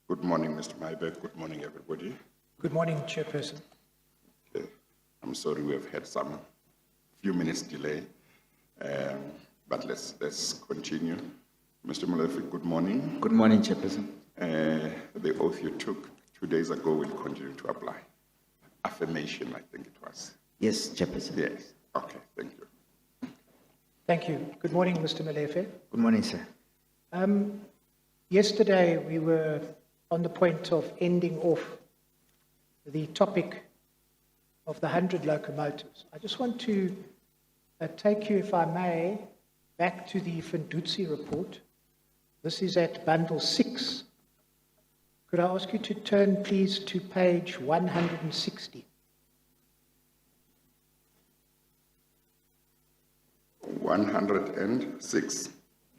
Good morning, Mr. Mybeck. Good morning, everybody. Good morning, Chairperson. Okay. I'm sorry we have had some few minutes delay, but let's continue. Mr. Molefe, good morning. Good morning, Chairperson. The oath you took 2 days ago will continue to apply. Affirmation, I think it was. Yes, Chairperson. Yes. Okay, thank you. Thank you. Good morning, Mr. Molefe. Good morning, sir. Yesterday, we were on the point of ending off the topic of the 100 locomotives. I just want to take you, if I may, back to the Fendutzi report. This is at bundle 6. Could I ask you to turn, please, to page 160? 106.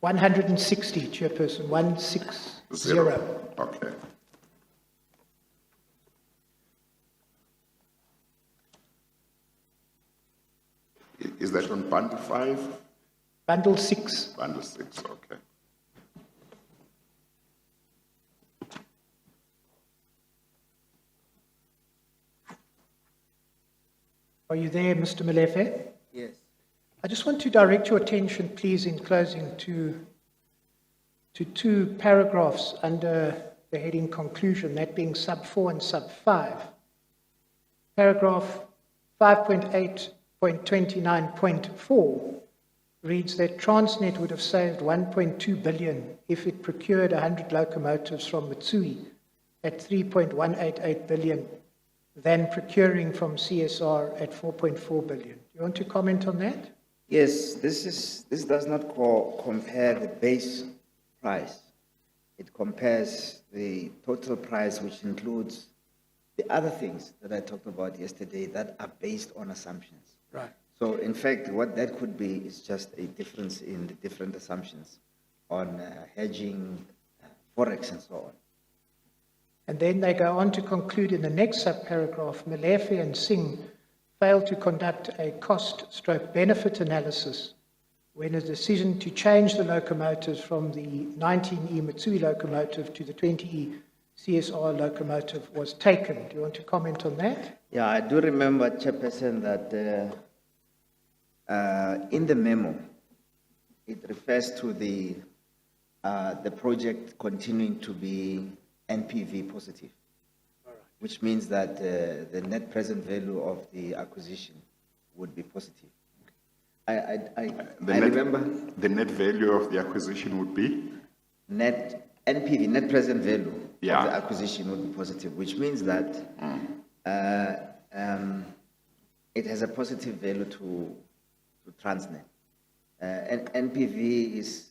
160, Chairperson, 160. Okay. Is that on bundle 5? Bundle 6. Bundle 6, okay. Are you there, Mr. Molefe? Yes. I just want to direct your attention, please, in closing to two paragraphs under the heading conclusion, that being sub 4 and sub 5. Paragraph 5.8.29.4 reads that Transnet would have saved 1.2 billion if it procured 100 locomotives from Mitsui at 3.188 billion than procuring from CSR at 4.4 billion. Do you want to comment on that? Yes, this does not compare the base price. It compares the total price, which includes the other things that I talked about yesterday that are based on assumptions. Right. So, in fact, what that could be is just a difference in the different assumptions on hedging, forex, and so on. And then they go on to conclude in the next subparagraph, Molefe and Singh failed to conduct a cost/benefit analysis when a decision to change the locomotives from the 19E Mitsui locomotive to the 20E CSR locomotive was taken. Do you want to comment on that? Yeah, I do remember, Chairperson, that in the memo, it refers to the project continuing to be NPV positive, which means that the net present value of the acquisition would be positive. I remember the net value of the acquisition would be? Net NPV, net present value of the Yeah. acquisition would be positive, which means that it has a positive value to Transnet. And NPV is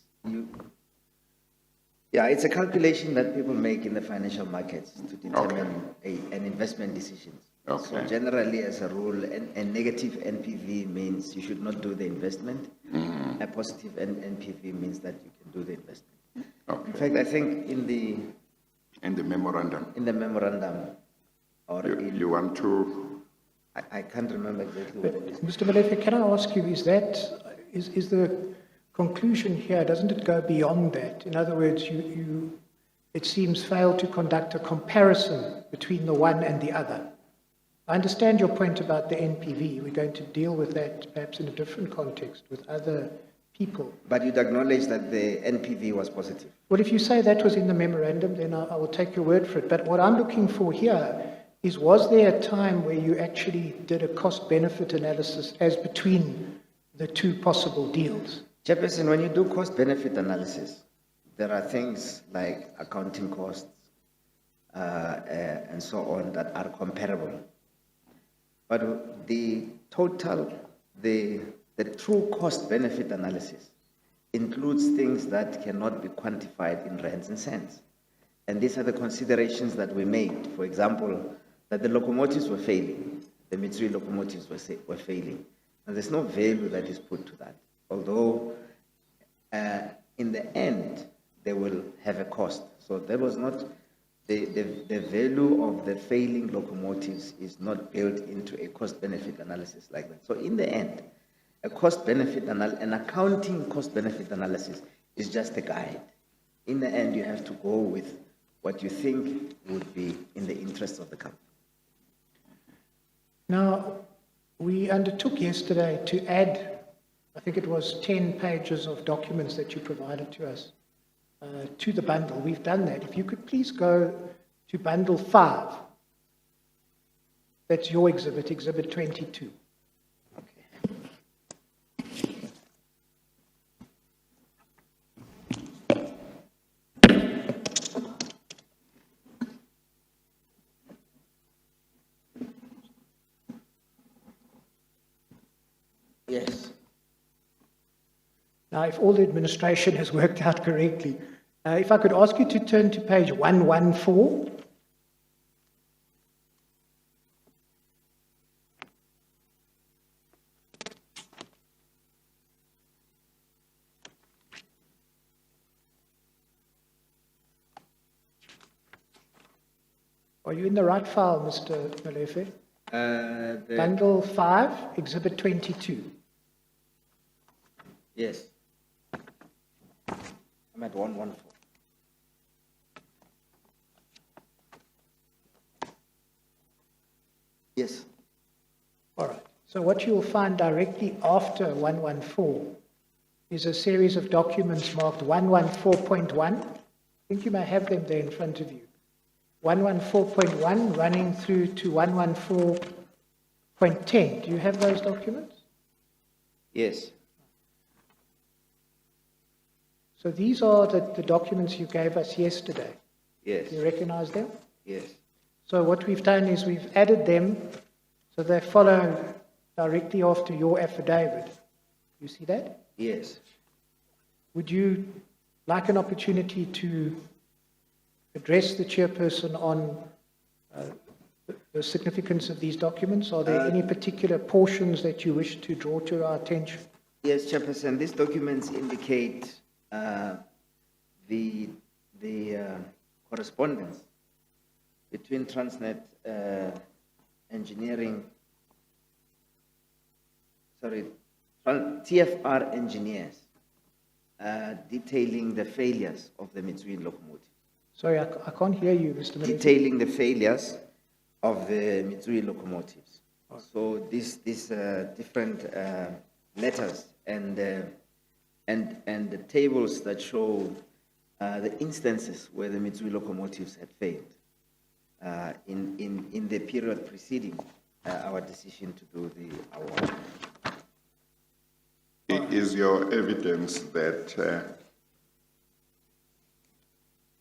it's a calculation that people make in the financial markets to determine an investment decision. Okay. So generally, as a rule, a negative NPV means you should not do the investment. A positive NPV means that you can do the investment. Okay. In fact, I think in the memorandum. Or You want to? I can't remember exactly what it is. Mr. Molefe, can I ask you, is the conclusion here, doesn't it go beyond that? In other words, you it seems, failed to conduct a comparison between the one and the other. I understand your point about the NPV. We're going to deal with that perhaps in a different context with other people. But you'd acknowledge that the NPV was positive. Well, if you say that was in the memorandum, then I will take your word for it. But what I'm looking for here is, was there a time where you actually did a cost-benefit analysis as between the two possible deals? Chairperson, when you do cost-benefit analysis, there are things like accounting costs and so on that are comparable. But the true cost-benefit analysis includes things that cannot be quantified in rands and cents. And these are the considerations that we made. For example, that the locomotives were failing. The Mitsui locomotives were failing. And there's no value that is put to that. Although, in the end, they will have a cost. So there was not, the value of the failing locomotives is not built into a cost-benefit analysis like that. So in the end, an accounting cost-benefit analysis is just a guide. In the end, you have to go with what you think would be in the interest of the company. Now, we undertook yesterday to add, I think it was 10 pages of documents that you provided to us to the bundle. We've done that. If you could please go to bundle 5. That's your exhibit, exhibit 22. Yes. Now, if all the administration has worked out correctly, if I could ask you to turn to page 114. Are you in the right file, Mr. Molefe? Bundle 5, exhibit 22. Yes. I'm at 114. Yes. All right. So what you will find directly after 114 is a series of documents marked 114.1. I think you may have them there in front of you. 114.1 running through to 114.10. Do you have those documents? Yes. So these are the documents you gave us yesterday. Yes. Do you recognize them? Yes. So what we've done is we've added them so they follow directly after your affidavit. You see that? Yes. Would you like an opportunity to address the chairperson on the significance of these documents? Are there any particular portions that you wish to draw to our attention? Yes, Chairperson, these documents indicate the correspondence between Transnet TFR engineers detailing the failures of the Mitsui locomotive. Sorry, I can't hear you, Mr. Molefe. Detailing the failures of the Mitsui locomotives. So these different letters and the tables that show the instances where the Mitsui locomotives had failed in the period preceding our decision to do the award. Is your evidence that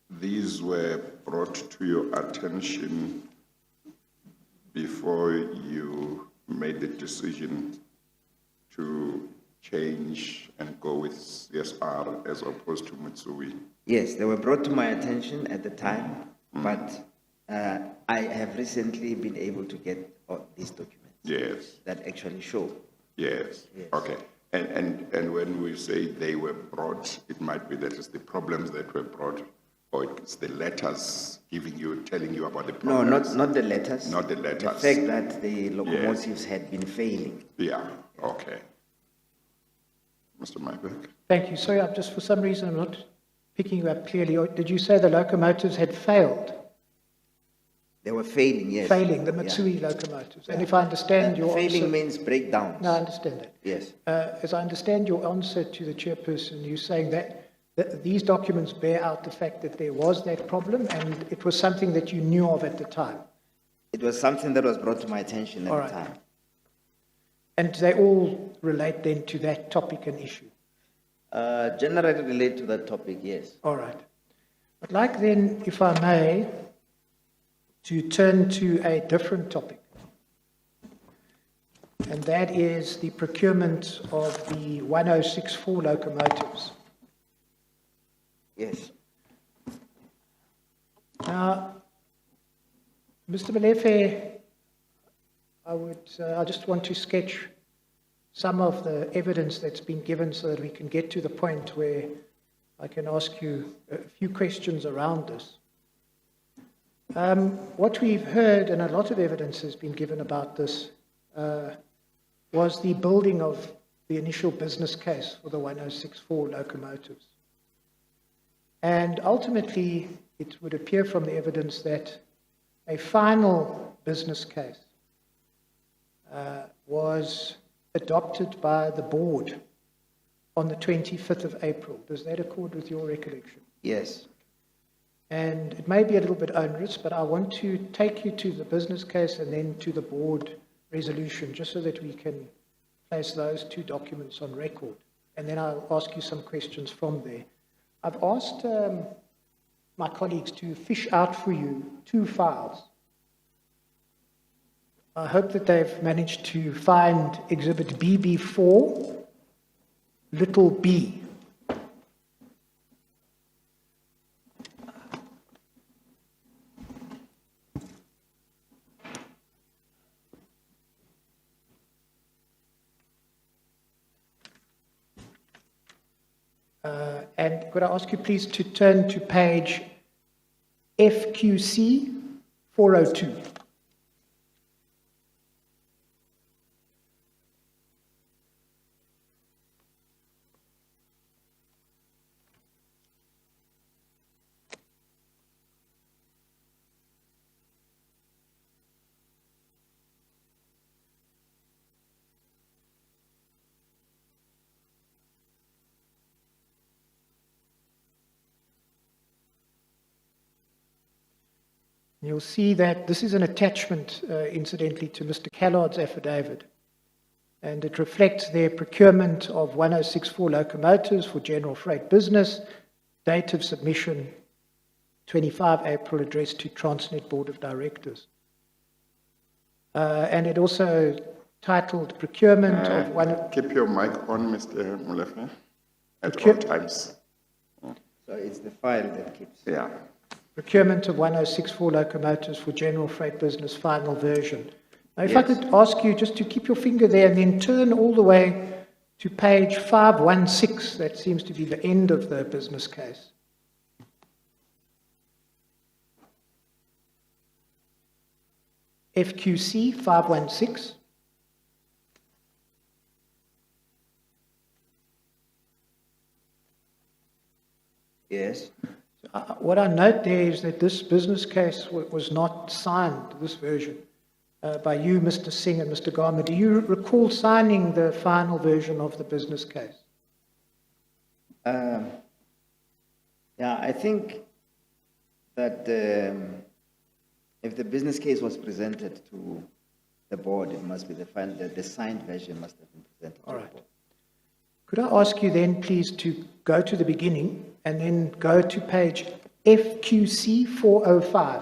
these were brought to your attention before you made the decision to change and go with CSR as opposed to Mitsui? Yes, they were brought to my attention at the time, but I have recently been able to get these documents. Yes. That actually show. Yes. Yes. Okay. And when we say they were brought, it might be that it's the problems that were brought, or it's the letters telling you about the No, problems. not the letters. Not the The letters. fact that the locomotives had been failing. Yeah, okay. Mr. Mybeck? Thank you. Sorry, for some reason I'm not picking you up clearly. Did you say the locomotives had failed? They were failing, yes. Failing, the Mitsui locomotives. And if I understand your failing answer... means breakdowns. No, I understand that. Yes. As I understand your answer to the chairperson, you're saying that these documents bear out the fact that there was that problem and it was something that you knew of at the time. It was something that was brought to my attention at the time. And they all relate then to that topic and issue? Generally relate to that topic, yes. All right. I'd like then, if I may, to turn to a different topic. And that is the procurement of the 1064 locomotives. Yes. Now, Mr. Molefe, I just want to sketch some of the evidence that's been given so that we can get to the point where I can ask you a few questions around this. What we've heard, and a lot of evidence has been given about this, was the building of the initial business case for the 1064 locomotives. And ultimately, it would appear from the evidence that a final business case was adopted by the board on the 25th of April. Does that accord with your recollection? Yes. And it may be a little bit onerous, but I want to take you to the business case and then to the board resolution, just so that we can place those two documents on record. And then I'll ask you some questions from there. I've asked my colleagues to fish out for you two files. I hope that they've managed to find Exhibit BB4, little b. And could I ask you please to turn to page FQC 402. You'll see that this is an attachment, incidentally, to Mr. Callard's affidavit, and it reflects their procurement of 1064 locomotives for general freight business, date of submission 25 April, addressed to Transnet Board of Directors. And it also titled Procurement of one... Keep your mic on, Mr. Molefe, at all times. So it's the file that keeps... Yeah. Procurement of 1064 locomotives for general freight business, final version. Now, if I could ask you just to keep your finger there and then turn all the way to page 516, that seems to be the end of the business case. FQC 516. Yes. What I note there is that this business case was not signed, this version, by you, Mr. Singh and Mr. Gama. Do you recall signing the final version of the business case? Yeah, I think that if the business case was presented to the board, it must be the signed version must have been presented to the board. Could I ask you then, please, to go to the beginning and then go to page FQC 405.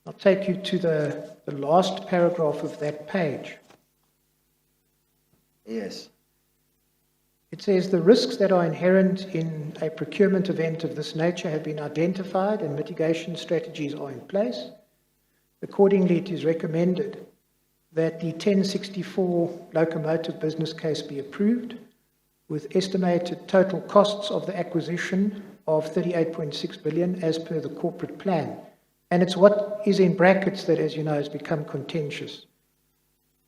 I'll take you to the last paragraph of that page. Yes. It says, the risks that are inherent in a procurement event of this nature have been identified and mitigation strategies are in place. Accordingly, it is recommended that the 1064 locomotive business case be approved, with estimated total costs of the acquisition of 38.6 billion as per the corporate plan. And it's what is in brackets that, as you know, has become contentious.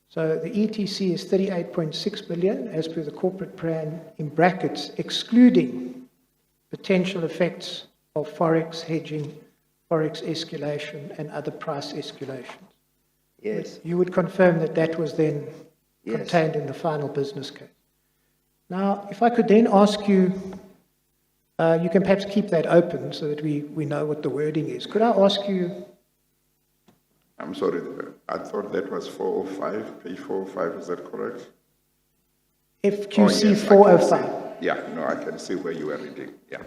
So the ETC is 38.6 billion as per the corporate plan, in brackets, excluding potential effects of forex hedging, forex escalation, and other price escalations. Yes. You would confirm that that was then contained in the final business case. Now, if I could then ask you, you can perhaps keep that open so that we know what the wording is. Could I ask you... I'm sorry, I thought that was 405, page 405, is that correct? FQC yes, 405. Yeah, no, I can see where you are reading, yeah.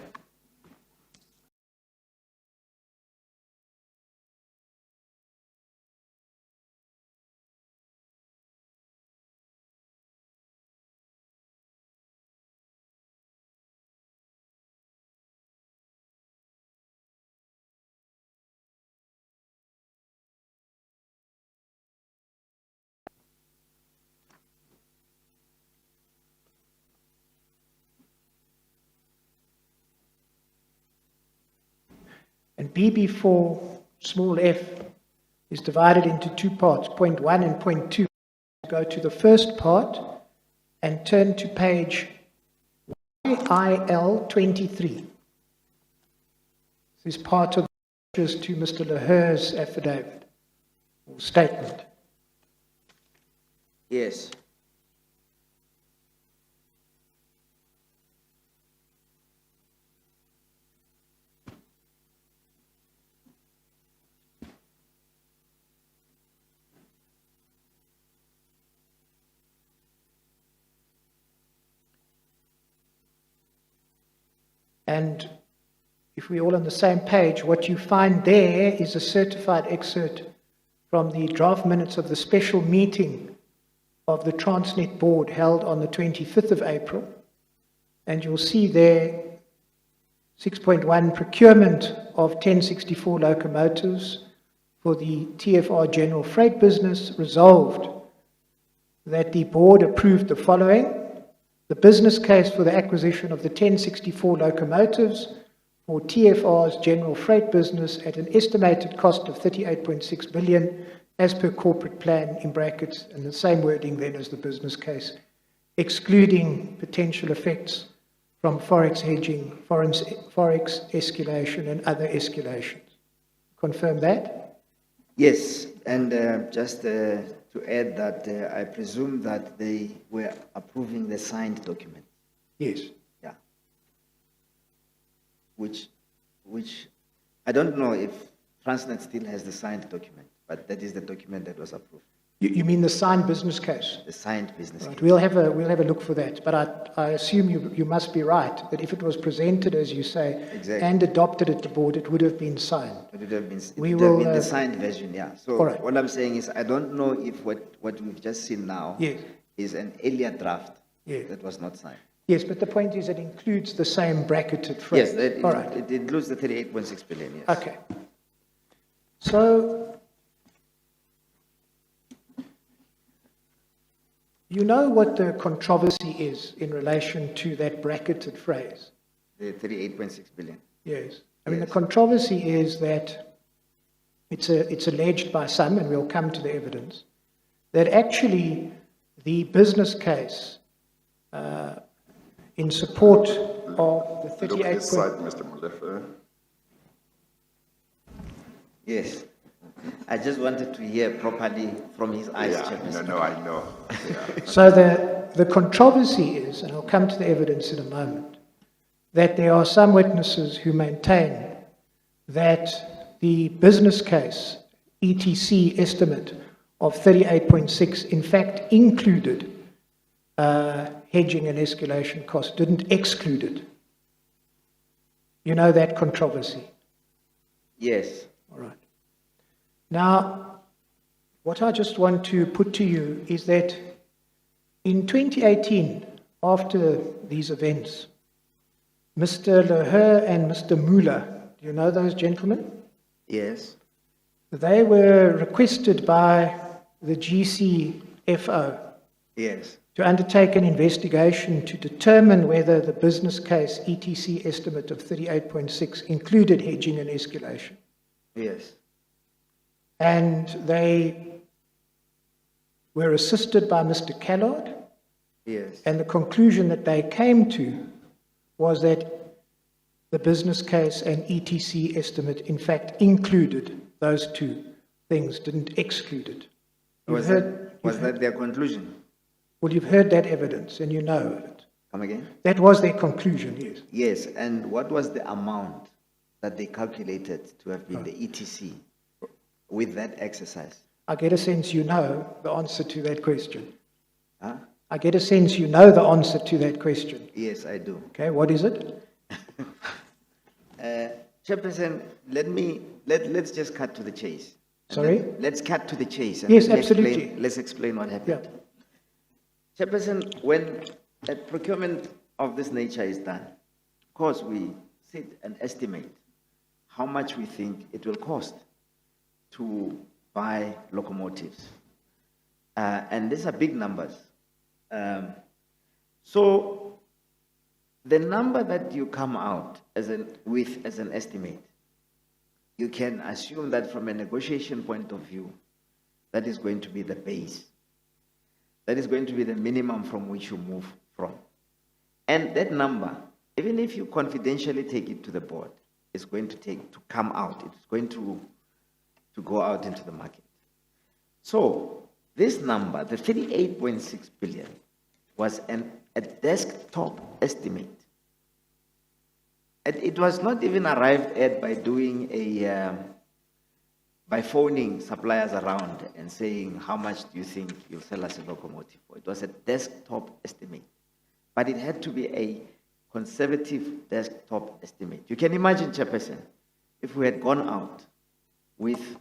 And BB4 small f is divided into two parts, point 1 and point 2. Go to the first part and turn to page IL 23. This is part of just to Mr. Leher's affidavit or statement. Yes. And if we're all on the same page, what you find there is a certified excerpt from the draft minutes of the special meeting of the Transnet board held on the 25th of April. And you'll see there 6.1 procurement of 1064 locomotives for the TFR general freight business resolved that the board approved the following: the business case for the acquisition of the 1064 locomotives for TFR's general freight business at an estimated cost of 38.6 billion as per corporate plan, in brackets, and the same wording then as the business case, excluding potential effects from forex hedging, forex escalation and other escalations. Confirm that? Yes, and just to add that I presume that they were approving the signed document. Yes. Yeah. Which I don't know if Transnet still has the signed document, but that is the document that was approved. You mean the signed business case? The signed business Right. case. We'll have a look for that. But I assume you must be right that if it was presented, as you say, Exactly. and adopted at the board, it would have been signed. It would have been, We will, the signed version, yeah. So all right. what I'm saying is I don't know if what we've just seen now Yes. is an earlier draft Yes. that was not signed. Yes, but the point is it includes the same bracketed phrase. Yes, All right. it includes the 38.6 billion, yes. Okay. So, you know what the controversy is in relation to that bracketed phrase? The 38.6 billion. Yes. I mean, Yes. the controversy is that it's alleged by some, and we'll come to the evidence, that actually the business case in support of the Look this 38. side, Mr. Molefe. Yes. I just wanted to hear properly from his eyes, Yeah, Chairperson. no, I know. Yeah. So the controversy is, and I'll come to the evidence in a moment, that there are some witnesses who maintain that the business case ETC estimate of 38.6 in fact included hedging and escalation costs, didn't exclude it. You know that controversy? Yes. All right. Now, what I just want to put to you is that in 2018, after these events, Mr. Leher and Mr. Muller, do you know those gentlemen? Yes. They were requested by the GCFO Yes. to undertake an investigation to determine whether the business case ETC estimate of 38.6 included hedging and escalation. Yes. And they were assisted by Mr. Callard, Yes. and the conclusion that they came to was that the business case and ETC estimate in fact included those two things, didn't exclude it. Was that their conclusion? Well, you've heard that evidence and you know of it. Come again? That was their conclusion, yes. Yes. And what was the amount that they calculated to have been the ETC with that exercise? I get a sense you know the answer to that question. Huh? I get a sense you know the answer to that question. Yes, I do. Okay, what is it? Chairperson, let's just cut to the chase. And Sorry? Let's cut to the chase. And Yes, let's absolutely. Let's explain what happened. Yeah. Chairperson, when a procurement of this nature is done, of course we set an estimate how much we think it will cost to buy locomotives. And these are big numbers. So the number that you come out as an estimate, you can assume that from a negotiation point of view, that is going to be the base. That is going to be the minimum from which you move from. And that number, even if you confidentially take it to the board, is going to come out. It's going to go out into the market. So this number, the 38.6 billion, was a desktop estimate. It was not even arrived at by doing by phoning suppliers around and saying, how much do you think you'll sell us a locomotive for? It was a desktop estimate. But it had to be a conservative desktop estimate. You can imagine, Chairperson, if we had gone out with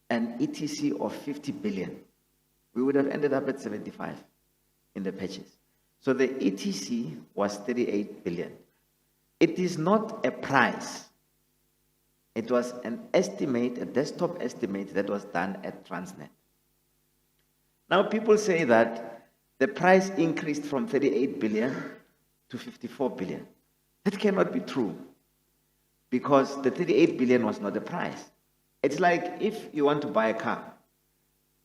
an ETC of 50 billion, we would have ended up at 75 in the purchase. So the ETC was 38 billion. It is not a price. It was an estimate, a desktop estimate that was done at Transnet. Now people say that the price increased from 38 billion to 54 billion. That cannot be true, because the 38 billion was not the price. It's like if you want to buy a car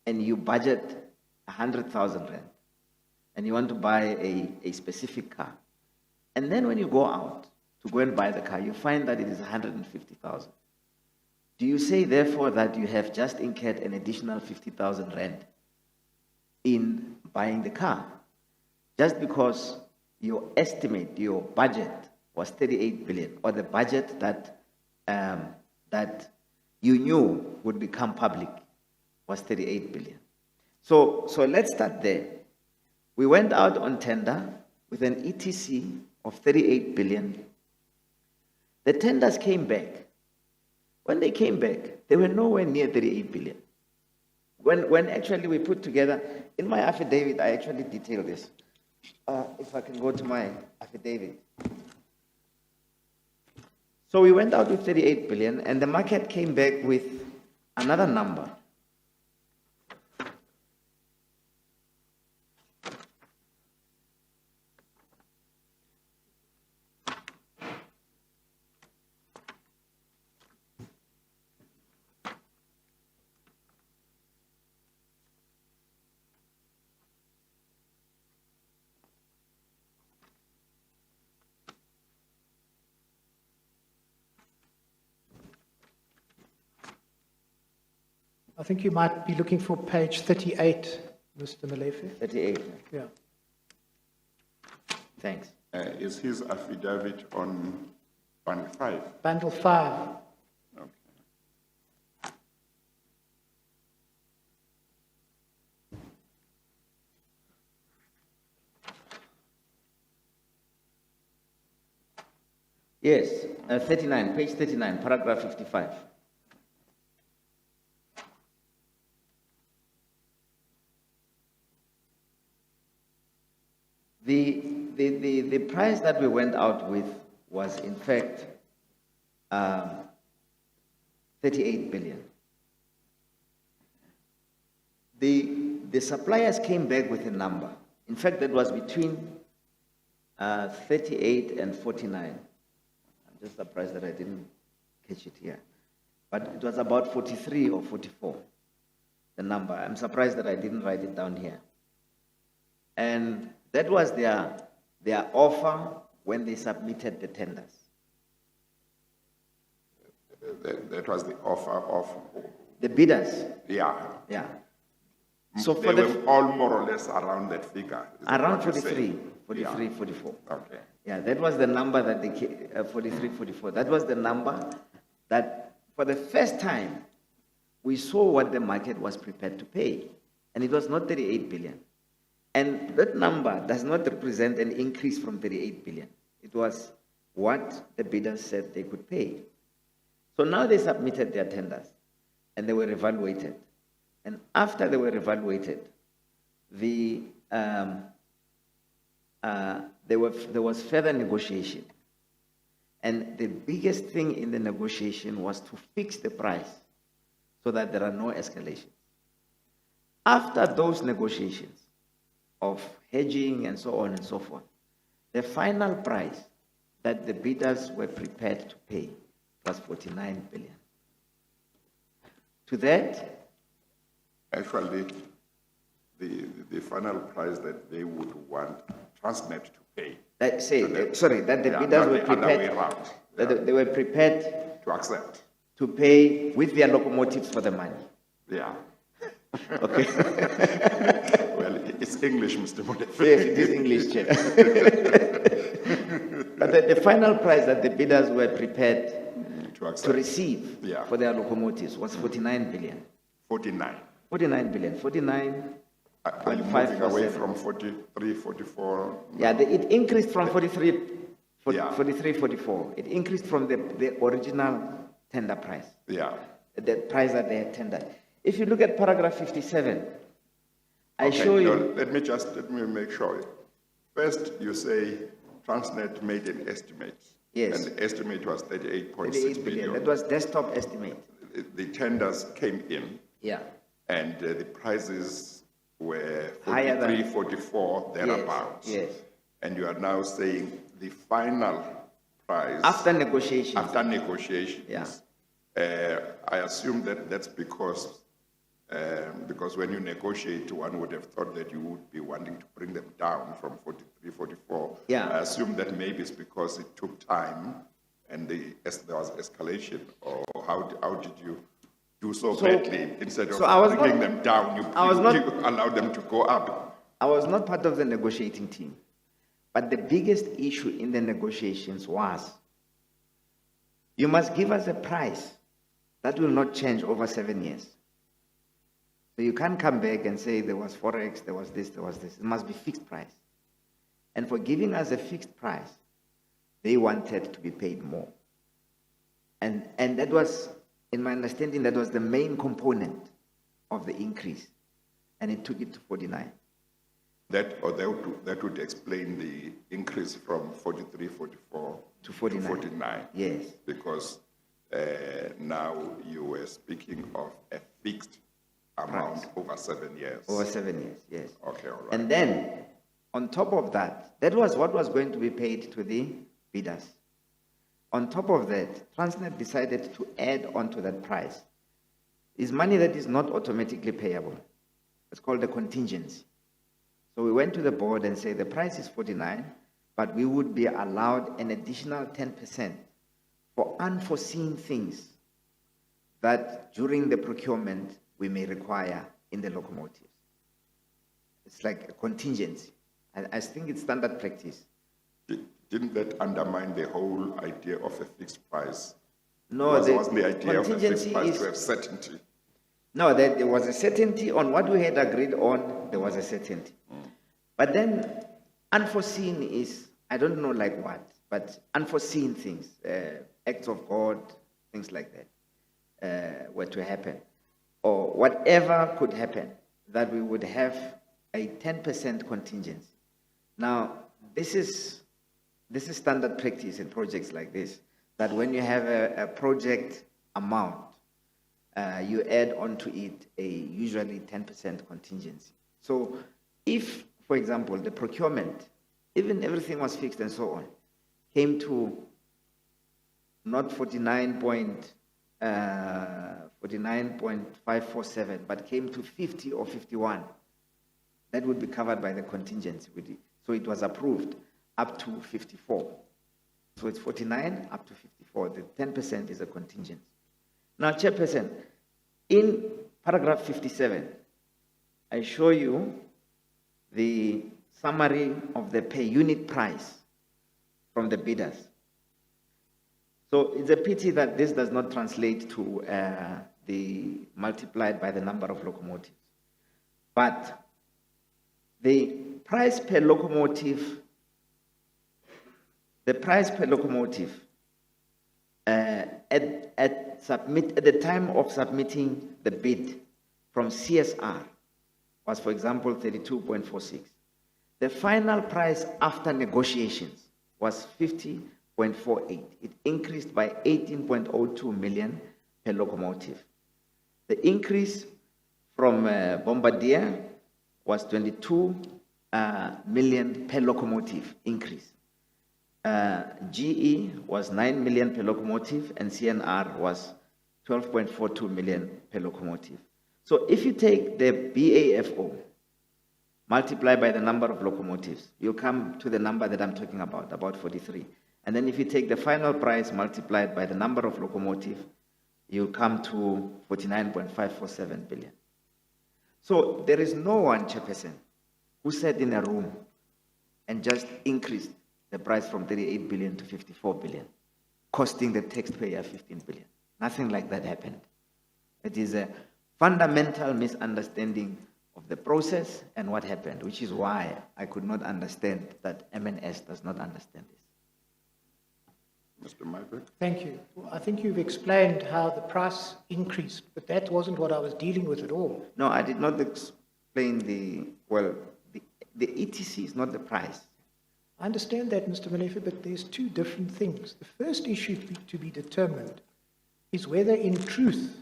and you budget 100,000 rand and you want to buy a specific car. And then when you go out to go and buy the car, you find that it is 150,000. Do you say, therefore, that you have just incurred an additional 50,000 rand in buying the car? Just because your estimate, your budget was 38 billion, or the budget that you knew would become public was 38 billion. So let's start there. We went out on tender with an ETC of 38 billion. The tenders came back. When they came back, they were nowhere near 38 billion. When actually we put together, in my affidavit, I actually detail this. If I can go to my affidavit. So we went out with 38 billion, and the market came back with another number. I think you might be looking for page 38, Mr. Molefe. 38. Yeah. Thanks. Is his affidavit on bundle 5? Bundle 5. Okay. Yes, 39, page 39, paragraph 55. The price that we went out with was in fact 38 billion. The suppliers came back with a number. In fact, that was between 38 and 49. I'm just surprised that I didn't catch it here. But it was about 43 or 44, the number. I'm surprised that I didn't write it down here. And that was their offer when they submitted the tenders. That was the offer of The bidders. Yeah. Yeah. So They for the were all more or less around that figure. Is that around what you're 43, saying? 43, Yeah. 44. Okay. Yeah, that was the number that they 43, 44. That was the number that for the first time we saw what the market was prepared to pay, and it was not 38 billion. And that number does not represent an increase from 38 billion. It was what the bidders said they could pay. So now they submitted their tenders and they were evaluated. And after they were evaluated, there was further negotiation. And the biggest thing in the negotiation was to fix the price so that there are no escalations. After those negotiations of hedging and so on and so forth, the final price that the bidders were prepared to pay was 49 billion. To that, Actually, the final price that they would want Transnet to pay that the Yeah, bidders not were the other way prepared, around. that they were prepared To accept. to pay with their locomotives for the money. Yeah. Okay. Well, it's English, Mr. Molefe. Yes, it is English, Chair. But the final price that the bidders were prepared To accept. to receive Yeah. for their locomotives was 49 billion. 49. 49 billion. 49. Are you moving away from 43, 44? Yeah, it increased from 43, Yeah. 43, 44. It increased from the original tender price, Yeah. the price that they had tendered. If you look at paragraph 57, I Okay, show you. no, let me make sure. First, you say Transnet made an estimate. Yes. And the estimate was 38.6 38 billion. That was desktop estimate. The tenders came in, Yeah. and the prices were Higher 43, than- 44, thereabouts. Yes. And you are now saying the final price After negotiations. after negotiations. Yeah. I assume that that's because when you negotiate, one would have thought that you would be wanting to bring them down from 43, 44. Yeah. I assume that maybe it's because it took time and there was escalation, or how did you do so badly instead of I was bringing not- them down, you allowed them to go up? I was not part of the negotiating team, but the biggest issue in the negotiations was you must give us a price that will not change over 7 years. So you can't come back and say there was Forex, there was this, there was this. It must be fixed price. And for giving us a fixed price, they wanted to be paid more. And that was, in my understanding, that was the main component of the increase. And it took it to 49. That would explain the increase from 43, 44 To 49. 49. Yes. Because now you were speaking of a fixed amount over 7 years. Over 7 years, yes. Okay, all right. And then, on top of that, that was what was going to be paid to the bidders. On top of that, Transnet decided to add on to that price is money that is not automatically payable. It's called a contingency. So we went to the board and said the price is 49, but we would be allowed an additional 10% for unforeseen things that during the procurement we may require in the locomotives. It's like a contingency. I think it's standard practice. Didn't that undermine the whole idea of a fixed price? No, wasn't the idea of a fixed contingency price is- to have certainty? No, there was a certainty on what we had agreed on, there was a certainty. But then unforeseen is, I don't know like what, but unforeseen things, acts of God, things like that, were to happen. Or whatever could happen, that we would have a 10% contingency. Now, this is standard practice in projects like this, that when you have a project amount, you add onto it a usually 10% contingency. So if, for example, the procurement, even everything was fixed and so on, came to not 49.547, but came to 50 or 51, that would be covered by the contingency. So it was approved up to 54. So it's 49 up to 54. The 10% is a contingency. Now, Chairperson, in paragraph 57, I show you the summary of the per unit price from the bidders. So it's a pity that this does not translate to the multiplied by the number of locomotives. But the price per locomotive, at the time of submitting the bid from CSR was, for example, 32.46. The final price after negotiations was 50.48. It increased by 18.02 million per locomotive. The increase from Bombardier was 22 million per locomotive increase. GE was 9 million per locomotive, and CNR was 12.42 million per locomotive. So if you take the BAFO multiply by the number of locomotives, you'll come to the number that I'm talking about 43. And then if you take the final price multiplied by the number of locomotives, you'll come to 49.547 billion. So there is no one, Chairperson, who sat in a room and just increased the price from 38 billion to 54 billion, costing the taxpayer 15 billion. Nothing like that happened. It is a fundamental misunderstanding of the process and what happened, which is why I could not understand that M&S does not understand this. Mr. Molefe? Thank you. Well, I think you've explained how the price increased, but that wasn't what I was dealing with at all. No, I did not explain the ETC is not the price. I understand that, Mr. Molefe, but there's two different things. The first issue to be determined is whether, in truth,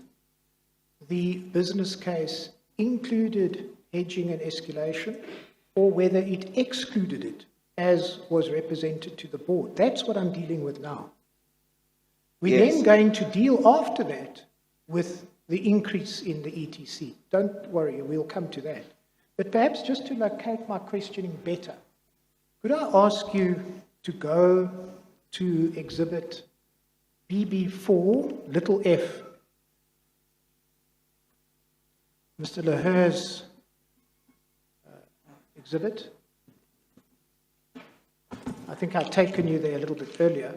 the business case included hedging and escalation, or whether it excluded it, as was represented to the board. That's what I'm dealing with now. We're Yes. then going to deal after that with the increase in the ETC. Don't worry, we'll come to that. But perhaps just to locate my questioning better, could I ask you to go to exhibit BB4, little f, Mr. Leher's exhibit? I think I've taken you there a little bit earlier.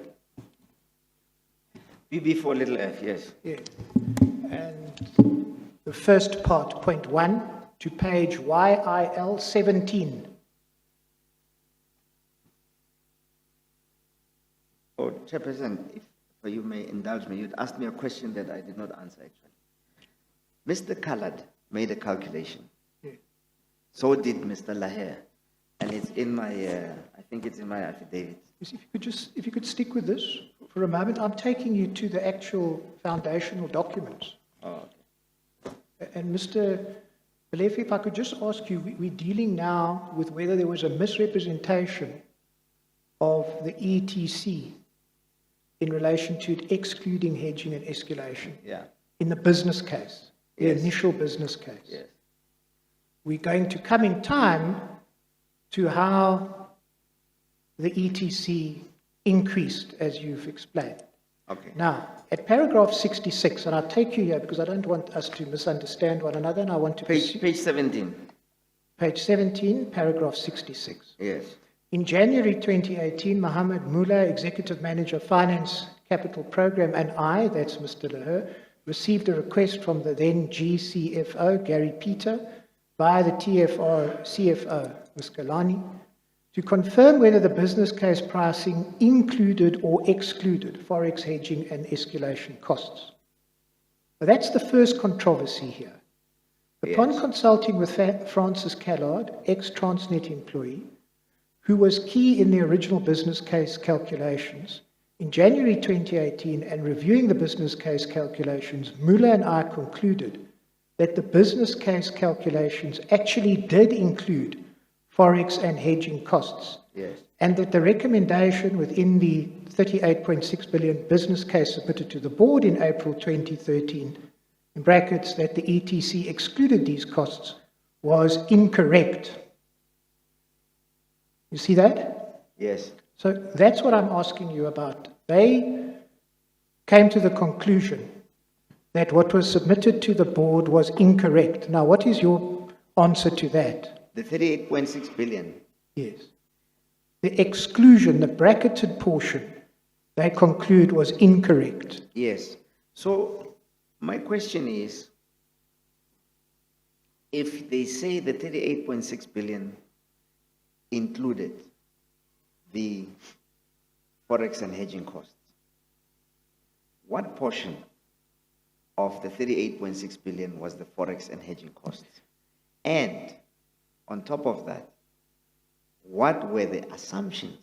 BB4 little f, yes. Yeah. And the first part, point 1, to page YIL 17. Oh, Chairperson, if you may indulge me, you'd asked me a question that I did not answer, actually. Mr. Khalad made a calculation. Yeah. So did Mr. Laher. And it's in my, I think it's in my affidavit. If you could stick with this for a moment, I'm taking you to the actual foundational documents. Oh, okay. And Mr. Molefe, if I could just ask you, we're dealing now with whether there was a misrepresentation of the ETC in relation to it excluding hedging and escalation. Yeah. In the business case, the Yes. initial business case. Yes. We're going to come in time to how the ETC increased, as you've explained. Okay. Now, at paragraph 66, and I'll take you here because I don't want us to misunderstand one another, and I want to Page 17. page 17, paragraph 66. Yes. In January 2018, Mohammed Mullah, Executive Manager, Finance Capital Program, and I, that's Mr. Leher, received a request from the then GCFO, Gary Peter, via the TFR CFO, Ms. Galani, to confirm whether the business case pricing included or excluded forex hedging and escalation costs. Now, that's the first controversy here. Upon Yes. consulting with Francis Callard, ex-Transnet employee, who was key in the original business case calculations, in January 2018, and reviewing the business case calculations, Mullah and I concluded that the business case calculations actually did include forex and hedging costs, Yes. and that the recommendation within the 38.6 billion business case submitted to the board in April 2013, in brackets, that the ETC excluded these costs, was incorrect. You see that? Yes. So that's what I'm asking you about. They came to the conclusion that what was submitted to the board was incorrect. Now, what is your answer to that? The 38.6 billion. Yes. The exclusion, the bracketed portion, they conclude was incorrect. Yes. So my question is, if they say the 38.6 billion included the forex and hedging costs, what portion of the 38.6 billion was the forex and hedging costs? And on top of that, what were the assumptions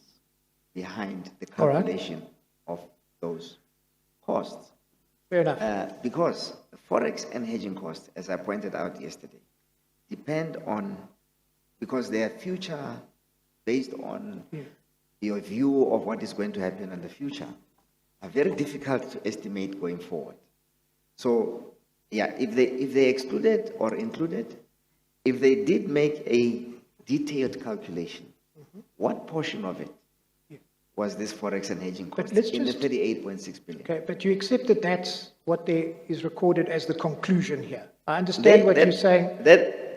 behind the All right. calculation of those costs? Fair enough. Because the forex and hedging costs, as I pointed out yesterday, depend on, because they are future based on your view of what is going to happen in the future, are very difficult to estimate going forward. So, yeah, if they excluded or included, if they did make a detailed calculation. What portion of it was this forex and hedging cost let's in the just- 38.6 billion? Okay, but you accept that that's what there is recorded as the conclusion here. I understand what you're saying.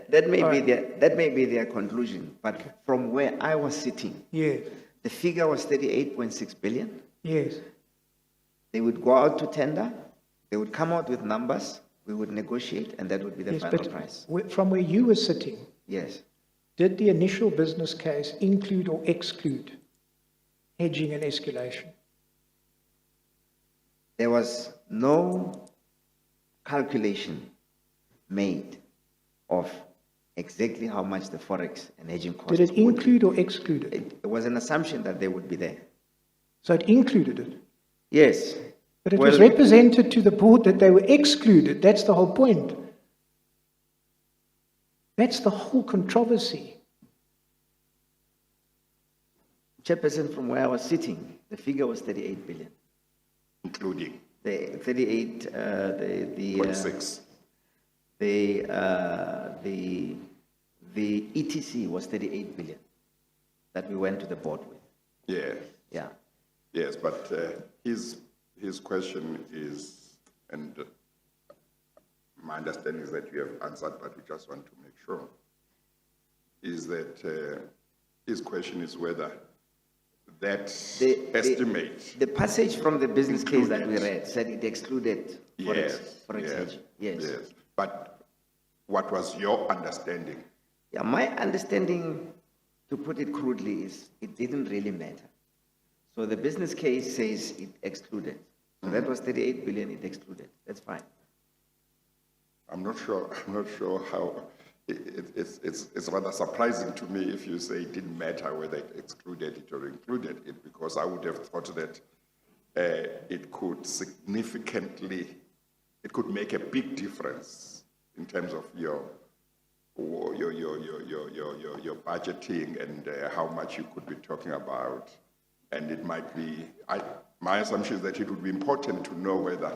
That may All be right. that may be their conclusion, but from where I was sitting, Yes, the figure was 38.6 billion. yes. They would go out to tender, they would come out with numbers, we would negotiate, and that would be the Yes, final but price. from where you were sitting, Yes. did the initial business case include or exclude hedging and escalation? There was no calculation made of exactly how much the forex and hedging cost Did it would be. include or exclude it? It was an assumption that they would be there. So it included it. Yes. But it Well, was represented to the board that they were excluded. That's the whole point. That's the whole controversy. Chairperson, from where I was sitting, the figure was 38 billion. including The 38, the 0.6. the ETC was 38 billion that we went to the board with. Yeah, Yeah. yes, but his question is, and my understanding is that you have answered, but we just want to make sure, is that his question is whether that estimate. The passage from the business case that we Included. read said it excluded Yes, forex yes, hedging. Yes. yes. But what was your understanding? Yeah, my understanding, to put it crudely, is it didn't really matter. So the business case says it excluded. So that was 38 billion, it excluded. That's fine. I'm not sure how, it's rather surprising to me if you say it didn't matter whether it excluded it or included it, because I would have thought that it could significantly, it could make a big difference in terms of your budgeting and how much you could be talking about. And it might be, my assumption is that it would be important to know whether,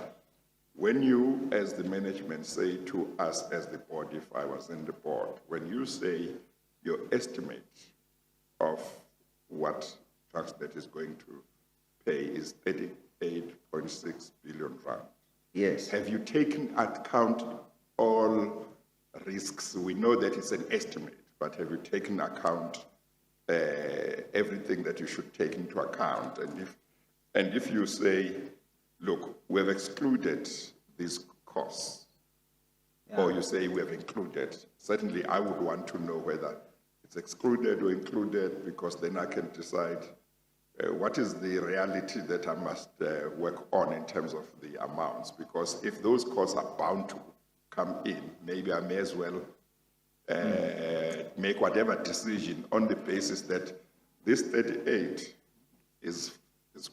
when you, as the management, say to us as the board, if I was in the board, when you say your estimate of what Transnet is going to pay is 38.6 billion rand, Yes. have you taken account all risks? We know that it's an estimate, but have you taken account everything that you should take into account? And if you say, look, we have excluded these costs, or you say we have included, certainly I would want to know whether it's excluded or included, because then I can decide what is the reality that I must work on in terms of the amounts. Because if those costs are bound to come in, maybe I may as well make whatever decision on the basis that this 38 is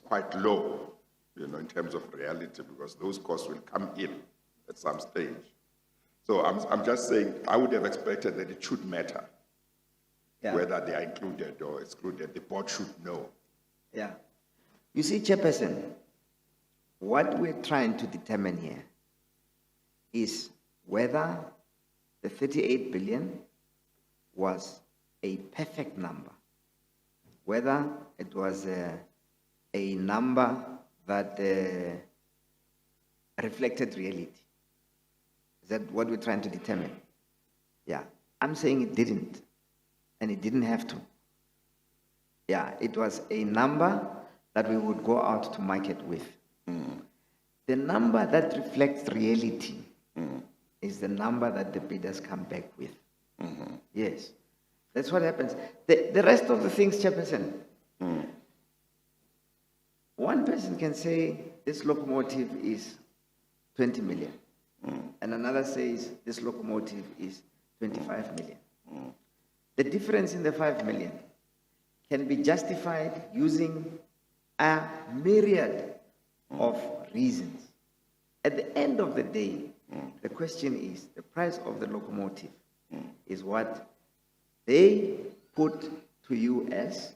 quite low, in terms of reality, because those costs will come in at some stage. So I'm just saying, I would have expected that it should matter whether they are included or excluded. The board should know. Yeah. You see, Chairperson, what we're trying to determine here is whether the 38 billion was a perfect number, whether it was a number that reflected reality. Is that what we're trying to determine? Yeah. I'm saying it didn't, and it didn't have to. Yeah, it was a number that we would go out to market with. The number that reflects reality is the number that the bidders come back with. Yes, that's what happens. The rest of the things, Chairperson, one person can say this locomotive is 20 million, and another says this locomotive is 25 million. The difference in the 5 million can be justified using a myriad of reasons. At the end of the day, the question is, the price of the locomotive is what they put to you as,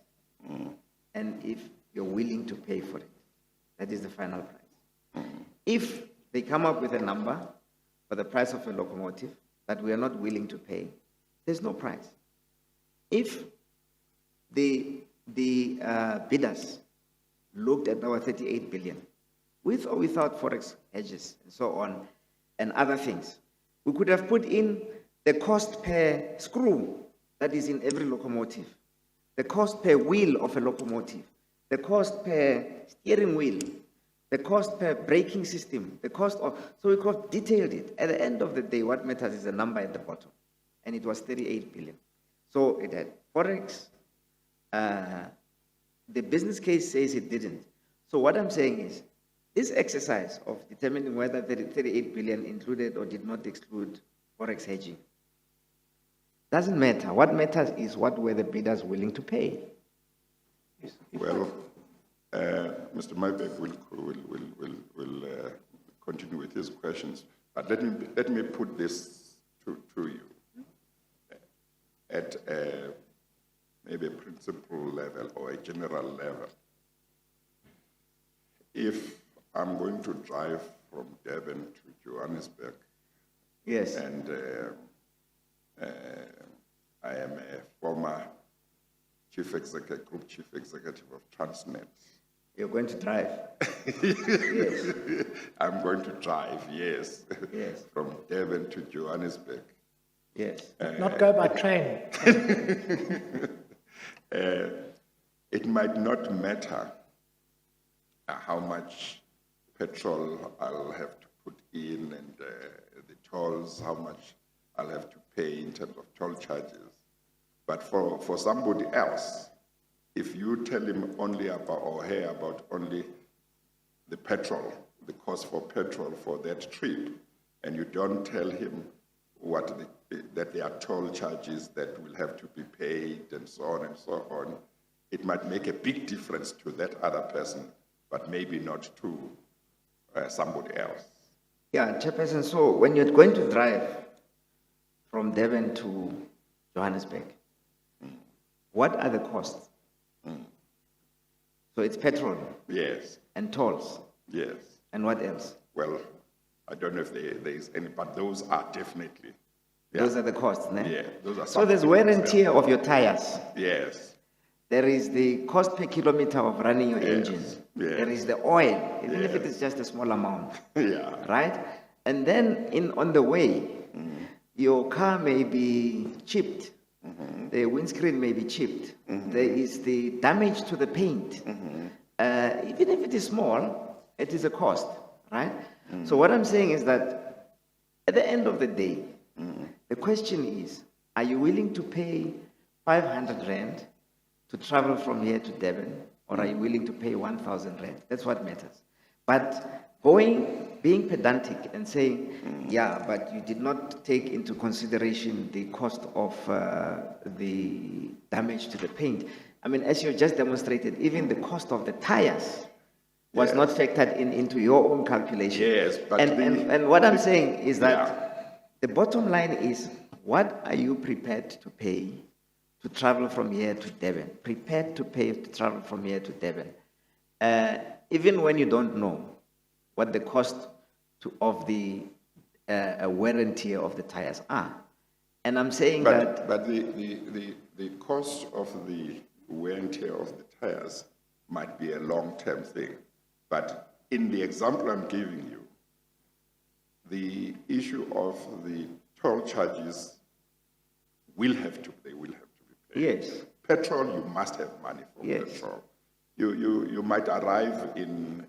and if you're willing to pay for it. That is the final price. If they come up with a number for the price of a locomotive that we are not willing to pay, there's no price. if the bidders looked at our 38 billion, with or without forex hedges and so on, and other things, we could have put in the cost per screw that is in every locomotive, the cost per wheel of a locomotive, the cost per steering wheel, the cost per braking system, the cost of, so we could have detailed it. At the end of the day, what matters is the number at the bottom, and it was 38 billion. So it had forex. The business case says it didn't. So what I'm saying is, this exercise of determining whether 38 billion included or did not exclude forex hedging doesn't matter. What matters is what were the bidders willing to pay. Well, Mr. Molefe will continue with his questions, but let me put this to you at maybe a principal level or a general level. If I'm going to drive from Durban to Johannesburg, Yes. and I am a former group chief executive of Transnet. You're going to drive. Yes. I'm going to drive, yes, Yes. from Durban to Johannesburg. Yes. Not go by train. It might not matter how much petrol I'll have to put in and the tolls, how much I'll have to pay in terms of toll charges. But for somebody else, if you tell him only about or her about only the petrol, the cost for petrol for that trip, and you don't tell him that there are toll charges that will have to be paid and so on, it might make a big difference to that other person, but maybe not to somebody else. Yeah, Chairperson, so when you're going to drive from Durban to Johannesburg, what are the costs? So it's petrol. Yes. And tolls. Yes. And what else? Well, I don't know if there is any, but those are definitely. Those are the costs, ne? Yeah, those are. So there's wear and tear of your tires. Yes. There is the cost per kilometer of running your engine. Yes. There is the oil, even if it is just a small amount. Yeah. Right? And then on the way, your car may be chipped. The windscreen may be chipped. There is the damage to the paint. Even if it is small, it is a cost, right? So what I'm saying is that at the end of the day, the question is, are you willing to pay 500 rand to travel from here to Durban, or are you willing to pay 1,000 rand? That's what matters. But being pedantic and saying, yeah, but you did not take into consideration the cost of the damage to the paint. I mean, as you just demonstrated, even the cost of the tires was not factored into your own calculation. Yes, but and what I'm saying is that the bottom line is, what are you prepared to pay to travel from here to Durban? Prepared to pay to travel from here to Durban, even when you don't know what the cost of the wear and tear of the tires are. And I'm saying but the cost of the wear and tear of the tires might be a long-term thing. But in the example I'm giving you, the issue of the toll charges will have to be paid. Yes. Petrol, you must have money for petrol. You might arrive in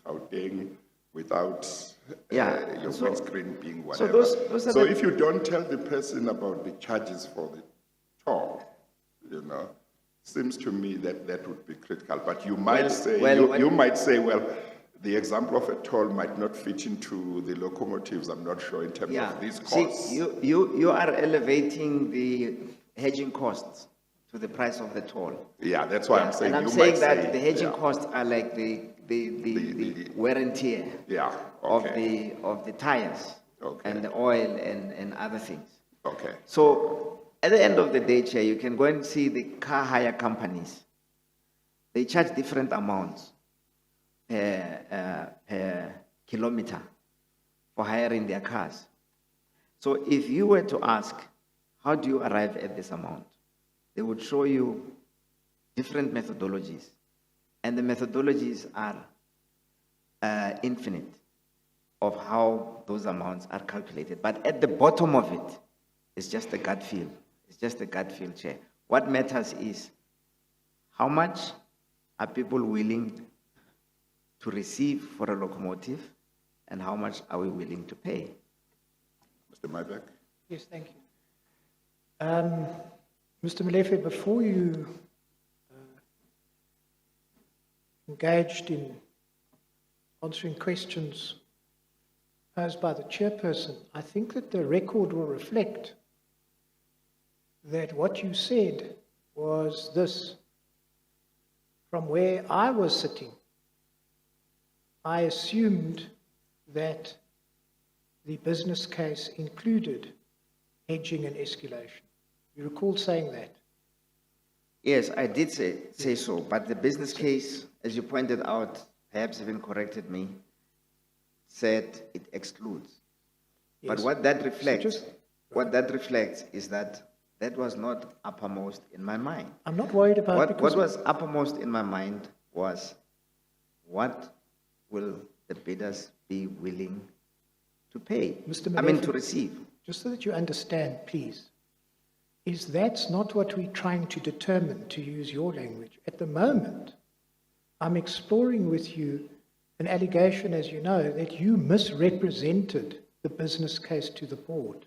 Gauteng without your windscreen being whatever. So if you don't tell the person about the charges for the toll, seems to me that would be critical. But you might you might say, well, the example of a toll might not fit into the locomotives. I'm not sure in terms of these costs. See, you are elevating the hedging costs to the price of the toll. Yeah, that's why I'm saying. And I'm saying that the hedging costs are like the wear and tear of the tires and the oil and other things. Okay. So at the end of the day, Chair, you can go and see the car hire companies. They charge different amounts per kilometer for hiring their cars. So if you were to ask, how do you arrive at this amount? They would show you different methodologies, and the methodologies are infinite of how those amounts are calculated. But at the bottom of it, it's just a gut feel. It's just a gut feel, Chair. What matters is how much are people willing to receive for a locomotive, and how much are we willing to pay? Mr. Mybeck? Yes, thank you. Mr. Molefe, before you engaged in answering questions posed by the chairperson, I think that the record will reflect that what you said was this: from where I was sitting, I assumed that the business case included hedging and escalation. You recall saying that? Yes, I did say so, but the business case, as you pointed out, perhaps even corrected me, said it excludes. Yes. But what that reflects, So is that that was not uppermost in my mind. I'm not worried about What was uppermost in my mind was, what will the bidders be willing to pay? Mr. I mean, Molefe, to receive. just so that you understand, please, is that's not what we're trying to determine, to use your language. At the moment, I'm exploring with you an allegation, as you know, that you misrepresented the business case to the board.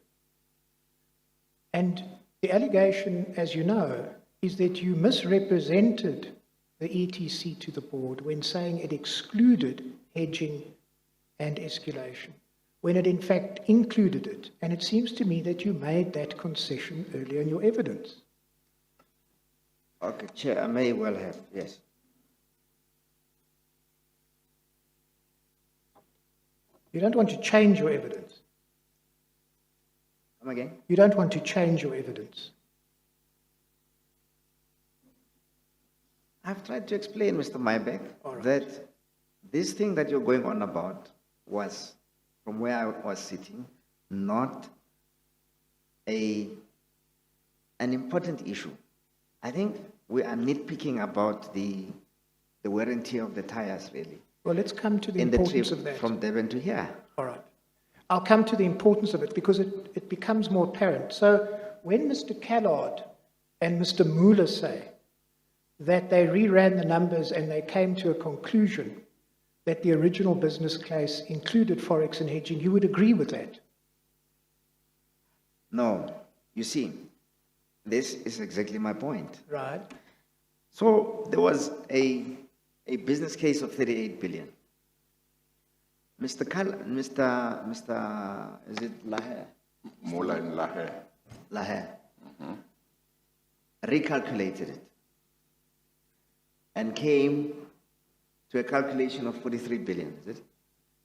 And the allegation, as you know, is that you misrepresented the ETC to the board when saying it excluded hedging and escalation, when it in fact included it. And it seems to me that you made that concession earlier in your evidence. Okay, Chair, I may well have, yes. You don't want to change your evidence. Come again? You don't want to change your evidence. I've tried to explain, Mr. Mybeck, All right. that this thing that you're going on about was, from where I was sitting, not an important issue. I think we are nitpicking about the wear and tear of the tires, really. Well, let's come to the In the importance trip of that. from Durban to here. All right. I'll come to the importance of it because it becomes more apparent. So when Mr. Callard and Mr. Mueller say that they reran the numbers and they came to a conclusion that the original business case included forex and hedging, you would agree with that? No, you see, this is exactly my point. Right. So there was a business case of 38 billion. Mr. Is it Lahe? Mola in Lahe. Lahe. Recalculated it and came to a calculation of 43 billion, is it?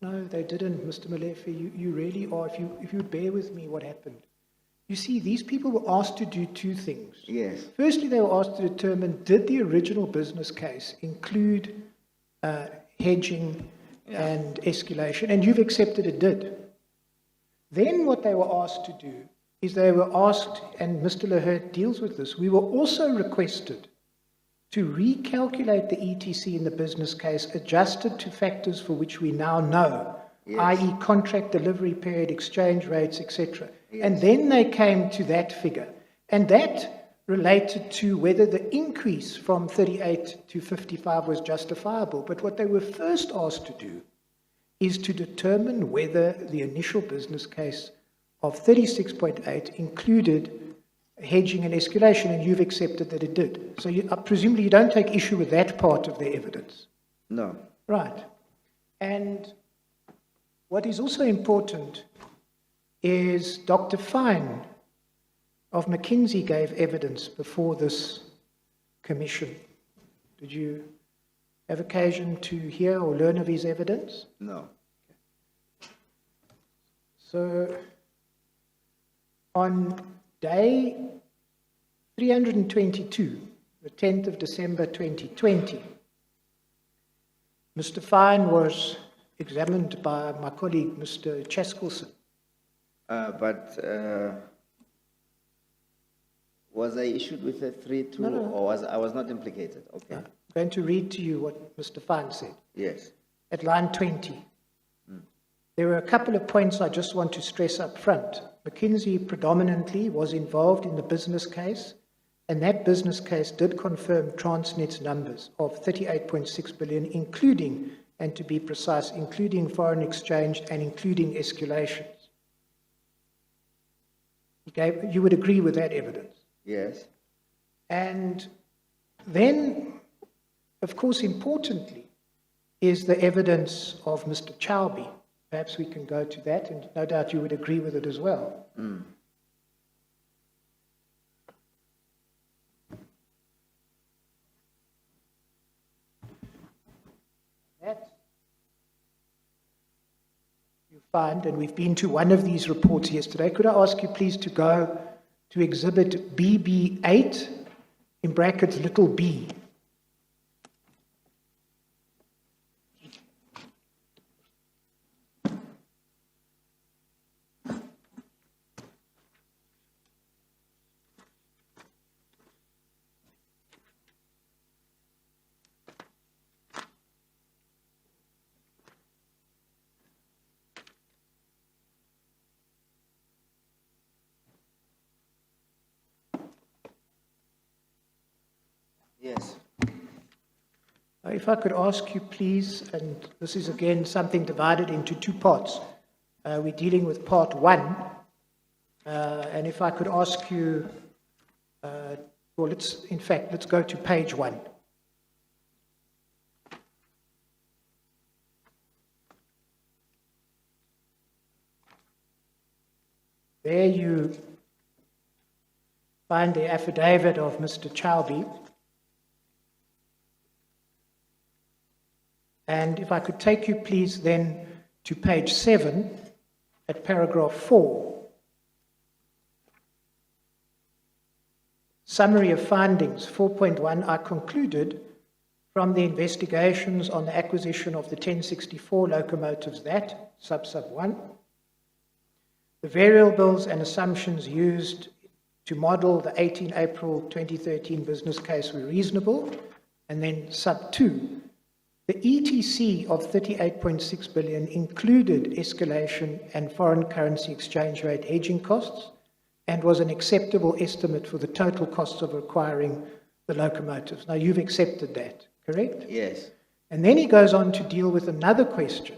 No, they didn't, Mr. Molefe. You really are. If you would bear with me, what happened? You see, these people were asked to do two things. Yes. Firstly, they were asked to determine, did the original business case include hedging and escalation? And you've accepted it did. Then what they were asked to do is they were asked, and Mr. Lahert deals with this, we were also requested to recalculate the ETC in the business case adjusted to factors for which we now know, Yes. i.e. contract delivery period, exchange rates, etc. Yes. And then they came to that figure. And that related to whether the increase from 38 to 55 was justifiable. But what they were first asked to do is to determine whether the initial business case of 36.8 included hedging and escalation, and you've accepted that it did. So presumably you don't take issue with that part of the evidence. No. Right. And what is also important is Dr. Fine of McKinsey gave evidence before this commission. Did you have occasion to hear or learn of his evidence? No. So on day 322, the 10th of December 2020, Mr. Fine was examined by my colleague, Mr. Cheskelson. Was I issued with a 3-2 No. or I was not implicated? Okay. I'm going to read to you what Mr. Fine said. Yes. At line 20, there are a couple of points I just want to stress up front. McKinsey predominantly was involved in the business case, and that business case did confirm Transnet's numbers of 38.6 billion, including, and to be precise, including foreign exchange and including escalations. You would agree with that evidence? Yes. And then, of course, importantly, is the evidence of Mr. Chaubi. Perhaps we can go to that, and no doubt you would agree with it as well. That you find, and we've been to one of these reports yesterday. Could I ask you please to go to exhibit BB8, in brackets little b. Yes. If I could ask you, please, and this is again something divided into two parts. We're dealing with part one, and if I could ask you, let's go to page one. There you find the affidavit of Mr. Chaubi. And if I could take you, please, then to page 7 at paragraph 4. Summary of findings, 4.1, I concluded from the investigations on the acquisition of the 1064 locomotives that, sub 1, the variables and assumptions used to model the 18 April 2013 business case were reasonable, and then sub 2, the ETC of 38.6 billion included escalation and foreign currency exchange rate hedging costs and was an acceptable estimate for the total costs of acquiring the locomotives. Now, you've accepted that, correct? Yes. And then he goes on to deal with another question,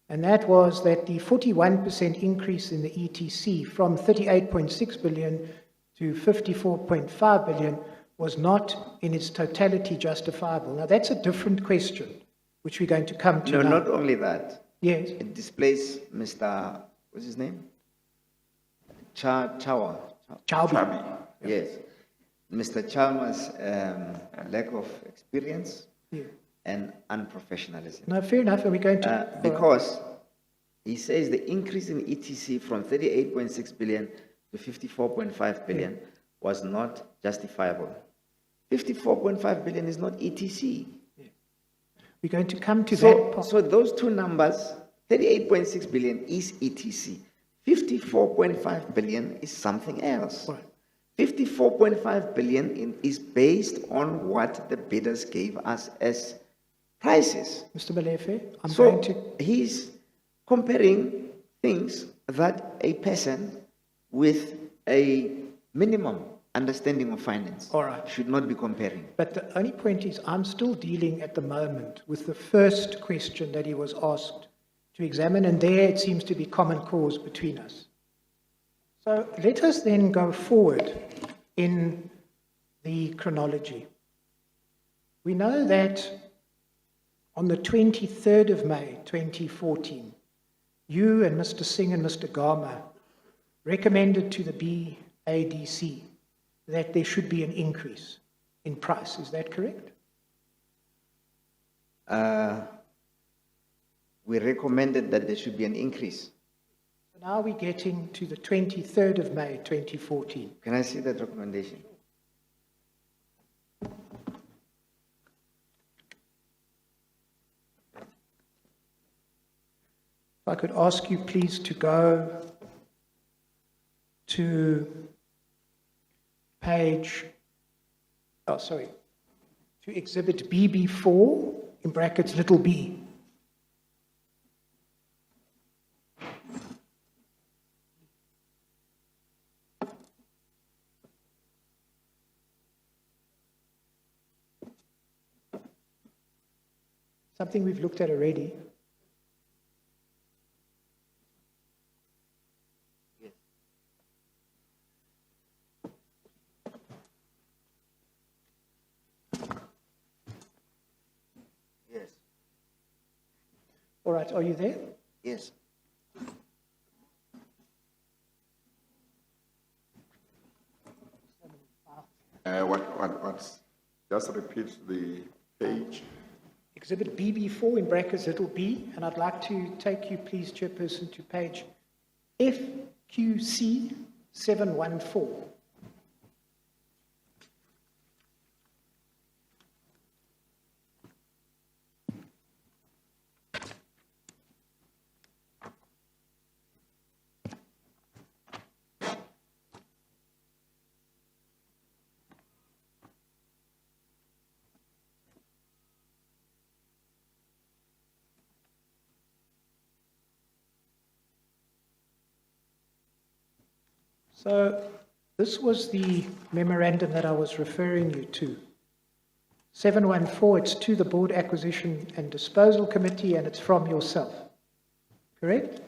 and that was that the 41% increase in the ETC from 38.6 billion to 54.5 billion was not in its totality justifiable. Now, that's a different question, which we're going to come to No, now. not only that. Yes. It displays Mr. What's his name? Chaubi. Yes. Mr. Chalmers' lack of experience and unprofessionalism. No, fair enough. Are we going to... Because he says the increase in ETC from 38.6 billion to 54.5 billion was not justifiable. 54.5 billion is not ETC. We're going to come to that part. So those two numbers, 38.6 billion is ETC. 54.5 billion is something else. Right. 54.5 billion is based on what the bidders gave us as prices. Mr. Molefe, I'm So going to... he's comparing things that a person with a minimum understanding of finance All right. should not be comparing. But the only point is I'm still dealing at the moment with the first question that he was asked to examine, and there it seems to be common cause between us. So let us then go forward in the chronology. We know that on the 23rd of May 2014, you and Mr. Singh and Mr. Gama recommended to the BADC that there should be an increase in price. Is that correct? We recommended that there should be an increase. So now we're getting to the 23rd of May 2014. Can I see that recommendation? If I could ask you please to go to page, to exhibit BB4 in brackets little b. Something we've looked at already. Yes. All right, are you there? Yes. What's, just repeat the page. Exhibit BB4 in brackets little b, and I'd like to take you, please, Chairperson, to page FQC 714. So this was the memorandum that I was referring you to. 714, it's to the Board Acquisition and Disposal Committee, and it's from yourself. Correct?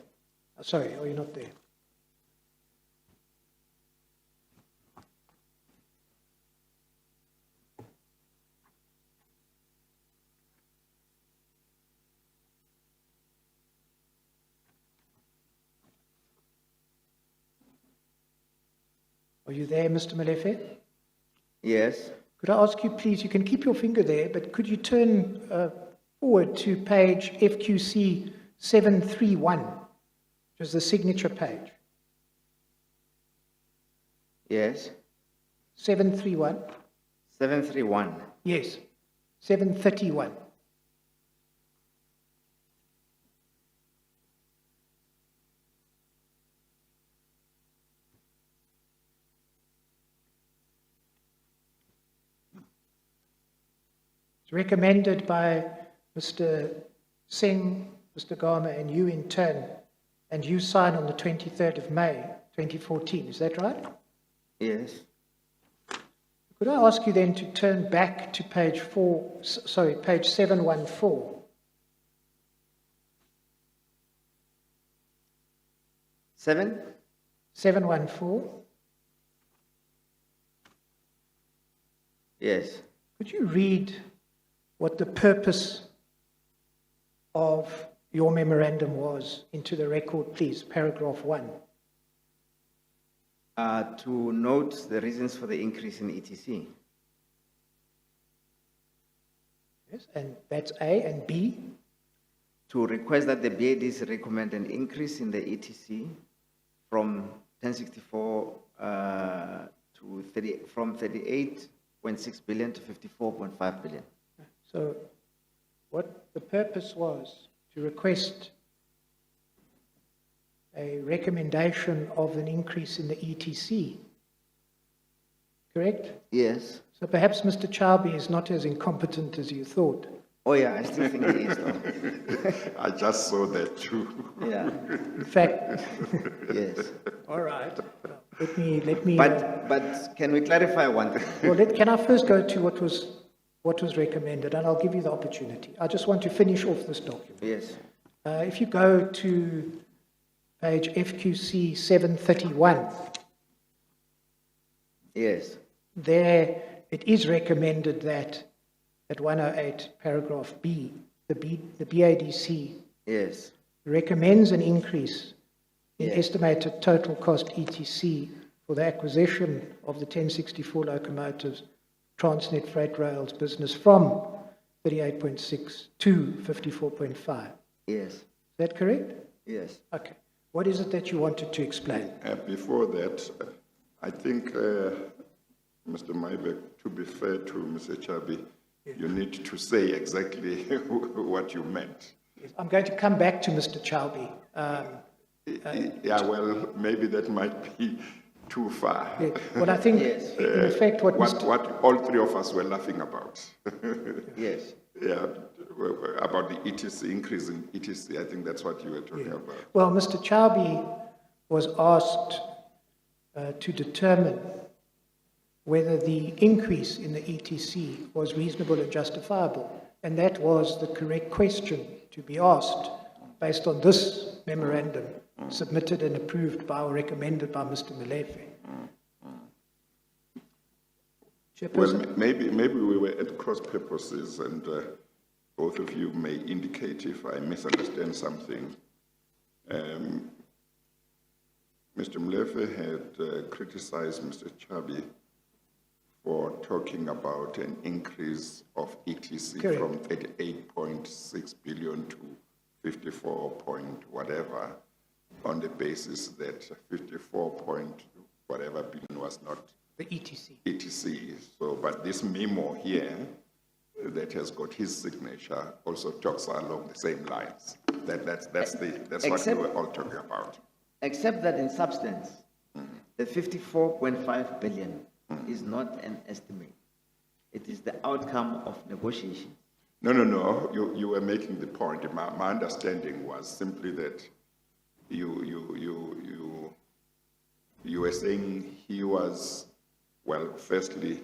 Oh, sorry, are you not there? Are you there, Mr. Molefe? Yes. Could I ask you, please, you can keep your finger there, but could you turn forward to page FQC 731, which is the signature page? Yes. 731? 731. Yes. 731. Recommended by Mr. Singh, Mr. Gama, and you in turn, and you sign on the 23rd of May, 2014. Is that right? Yes. Could I ask you then to turn back to page 714? Seven? 714. Yes. Could you read what the purpose of your memorandum was into the record, please? Paragraph 1. To note the reasons for the increase in ETC. Yes, and that's A, and B? To request that the BADs recommend an increase in the ETC from 1064 to 30, from 38.6 billion to 54.5 billion. So what the purpose was to request a recommendation of an increase in the ETC, correct? Yes. So perhaps Mr. Chaubi is not as incompetent as you thought. Oh yeah, I still think he is though. I just saw that too. Yeah. In fact, Yes. all right. Let me. But can we clarify one thing? Well, can I first go to what was recommended, and I'll give you the opportunity. I just want to finish off this document. Yes. If you go to page FQC 731, Yes. there it is recommended that at 108 paragraph B, the BADC Yes. recommends an increase in Yes. estimated total cost ETC for the acquisition of the 1064 locomotives, Transnet Freight Rail's business from 38.6 to 54.5. Yes. Is that correct? Yes. Okay. What is it that you wanted to explain? Before that, I think, Mr. Maibek, to be fair to Mr. Chabi, you need to say exactly what you meant. Yes, I'm going to come back to Mr. Chaubi. Yeah, well, maybe that might be too far. Yeah. Well, I think, Yes. in effect, what Mr. What all three of us were laughing about. Yes. Yeah, about the ETC, increase in ETC, I think that's what you were talking about. Well, Mr. Chaubi was asked to determine whether the increase in the ETC was reasonable and justifiable. And that was the correct question to be asked based on this memorandum submitted and approved by or recommended by Mr. Molefe. Well, Chairperson? maybe we were at cross purposes, and both of you may indicate if I misunderstand something. Mr. Molefe had criticized Mr. Chaubi for talking about an increase of ETC Correct. from 38.6 billion to 54 point whatever, on the basis that 54 point whatever billion was not The ETC. ETC. So, but this memo here that has got his signature also talks along the same lines. That's what we were all talking about. Except that in substance, the 54.5 billion is not an estimate. It is the outcome of negotiation. No. You were making the point. My understanding was simply that you were saying he was, well, firstly,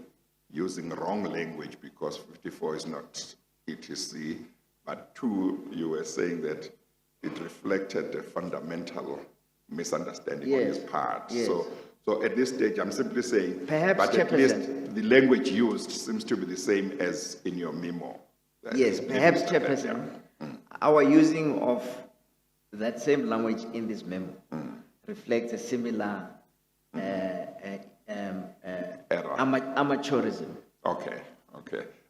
using wrong language because 54 is not ETC, but two, you were saying that it reflected a fundamental misunderstanding on his part. Yes. So at this stage, I'm simply saying, Perhaps, but at least Chairperson. the language used seems to be the same as in your memo. Yes, perhaps, Chairperson, our using of that same language in this memo reflects a similar amateurism Okay.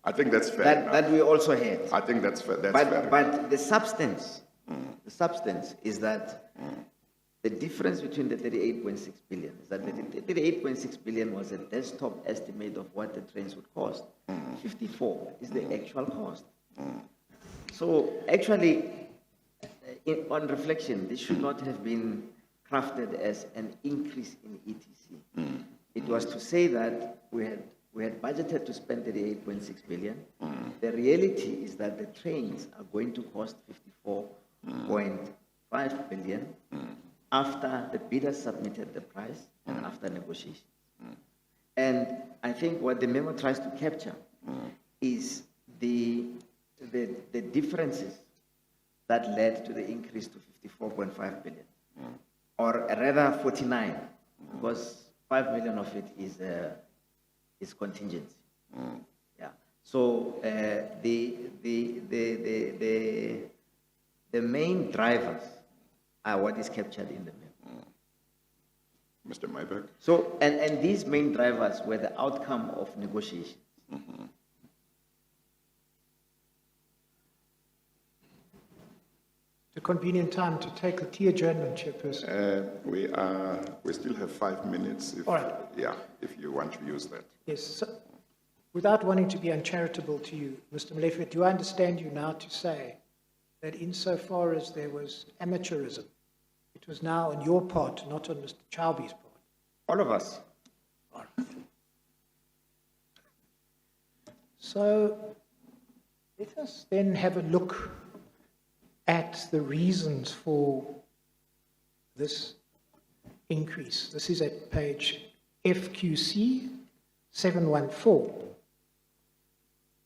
I think that's fair enough. that we also had. I think that's fair. That's fair. But the substance is that the difference between the 38.6 billion is that the 38.6 billion was a desktop estimate of what the trains would cost. 54 is the actual cost. So actually, on reflection, this should not have been crafted as an increase in ETC. It was to say that we had budgeted to spend 38.6 billion. The reality is that the trains are going to cost 54.5 billion after the bidder submitted the price and after negotiation. And I think what the memo tries to capture is the differences that led to the increase to 54.5 billion, or rather 49, because 5 million of it is contingency. Yeah. So the main drivers are what is captured in the memo. Mr. Maybeck? So and these main drivers were the outcome of negotiations. A convenient time to take the tea adjournment, Chairperson. We still have 5 minutes. If, All right. Yeah, if you want to use that. Yes. So, without wanting to be uncharitable to you, Mr. Molefe, do I understand you now to say that insofar as there was amateurism, it was now on your part, not on Mr. Chaubi's part? All of us. All right. So let us then have a look at the reasons for this increase. This is at page FQC 714.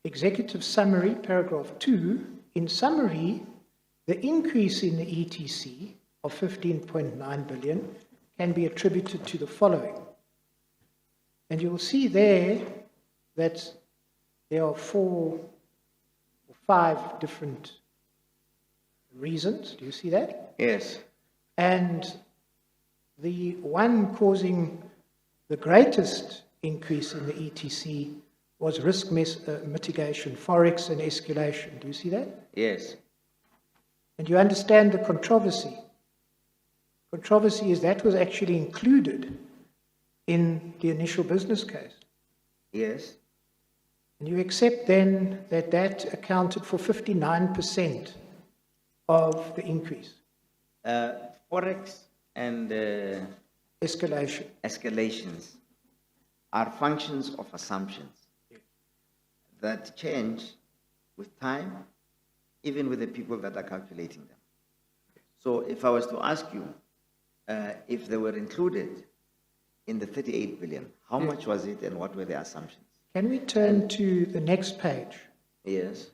Executive summary, paragraph 2. In summary, the increase in the ETC of 15.9 billion can be attributed to the following. And you'll see there that there are 4 or 5 different reasons. Do you see that? Yes. And the one causing the greatest increase in the ETC was risk mitigation, forex and escalation. Do you see that? Yes. And you understand the controversy. Controversy is that was actually included in the initial business case. Yes. And you accept then that that accounted for 59% of the increase. Forex and Escalation. escalations are functions of assumptions that change with time, even with the people that are calculating them. So if I was to ask you if they were included in the 38 billion, how much was it and what were the assumptions? Can we turn to the next page? Yes.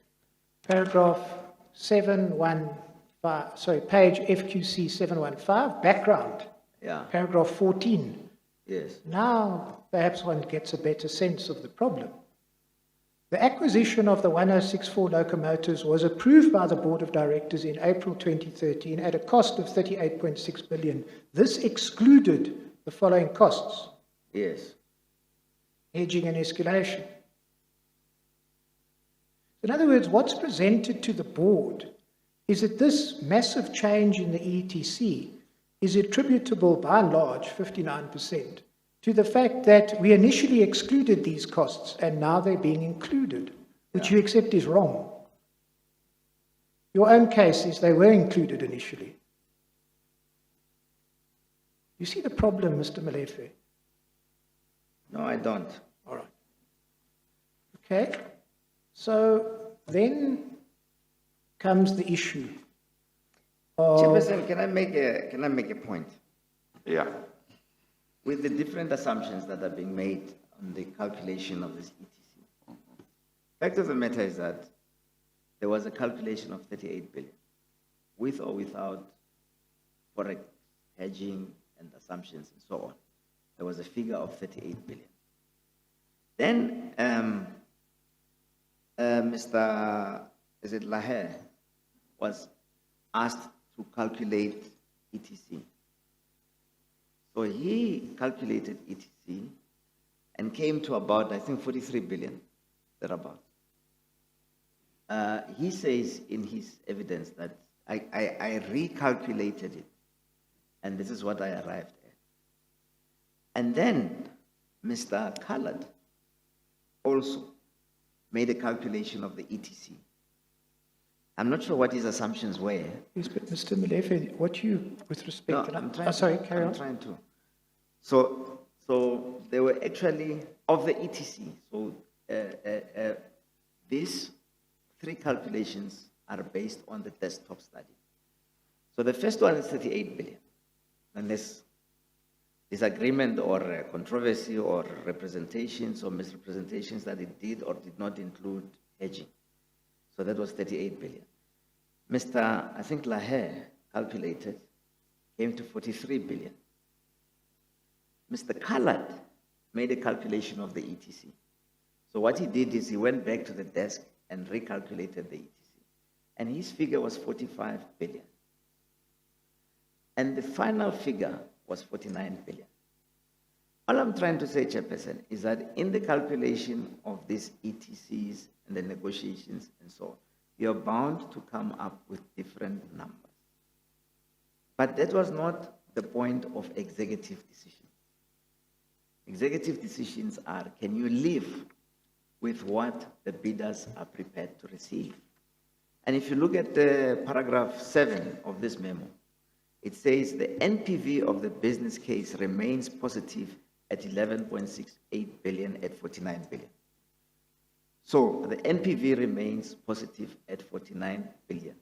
Paragraph 715, sorry, page FQC 715, background. Yeah. Paragraph 14. Yes. Now, perhaps one gets a better sense of the problem. The acquisition of the 1064 locomotives was approved by the Board of Directors in April 2013 at a cost of 38.6 billion. This excluded the following costs: Yes. hedging and escalation. In other words, what's presented to the board is that this massive change in the ETC is attributable by and large, 59%, to the fact that we initially excluded these costs and now they're being included, which you accept is wrong. Your own case is they were included initially. You see the problem, Mr. Molefe? No, I don't. All right. Okay. So then comes the issue of... Chairperson, can I make a point? Yeah. With the different assumptions that are being made on the calculation of this ETC. Fact of the matter is that there was a calculation of 38 billion, with or without forex hedging and assumptions and so on. There was a figure of 38 billion. Then Mr. Lahe was asked to calculate ETC. So he calculated ETC and came to about, I think, 43 billion, thereabout. He says in his evidence that I recalculated it, and this is what I arrived at. And then Mr. Khaled also made a calculation of the ETC. I'm not sure what his assumptions were. Yes, but Mr. Molefe, what you, with respect... No, I'm trying sorry, to, carry on. I'm trying to. So they were actually, of the ETC, so these three calculations are based on the desktop study. So the first one is 38 billion. And there's disagreement or controversy or representations or misrepresentations that it did or did not include hedging. So that was 38 billion. Mr. I think Lahe calculated, came to 43 billion. Mr. Khaled made a calculation of the ETC. So what he did is he went back to the desk and recalculated the ETC. And his figure was 45 billion. And the final figure was 49 billion. All I'm trying to say, Chairperson, is that in the calculation of these ETCs and the negotiations and so on, you're bound to come up with different numbers. But that was not the point of executive decision. Executive decisions are, can you live with what the bidders are prepared to receive? And if you look at the paragraph 7 of this memo, it says the NPV of the business case remains positive at 11.68 billion at 49 billion. So the NPV remains positive at 49 billion.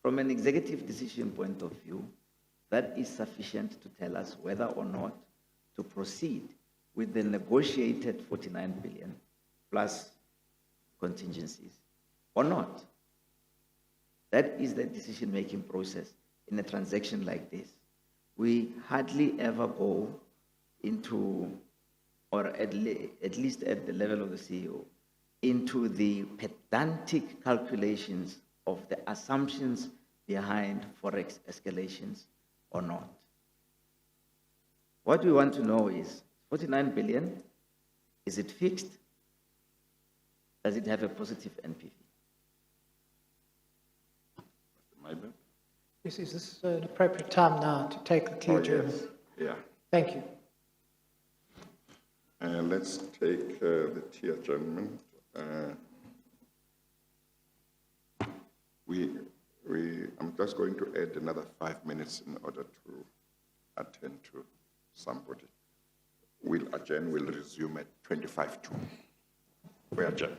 From an executive decision point of view, that is sufficient to tell us whether or not to proceed with the negotiated 49 billion plus contingencies or not. That is the decision-making process in a transaction like this. We hardly ever go into, or at least at the level of the CEO, into the pedantic calculations of the assumptions behind forex escalations or not. What we want to know is, 49 billion, is it fixed? Does it have a positive NPV? Yes, is this an appropriate time now to take the clear journal? Yes. Yeah. Thank you. Let's take the tier gentleman. I'm just going to add another 5 minutes in order to attend to somebody. We'll adjourn, we'll resume at 25 to. We adjourn.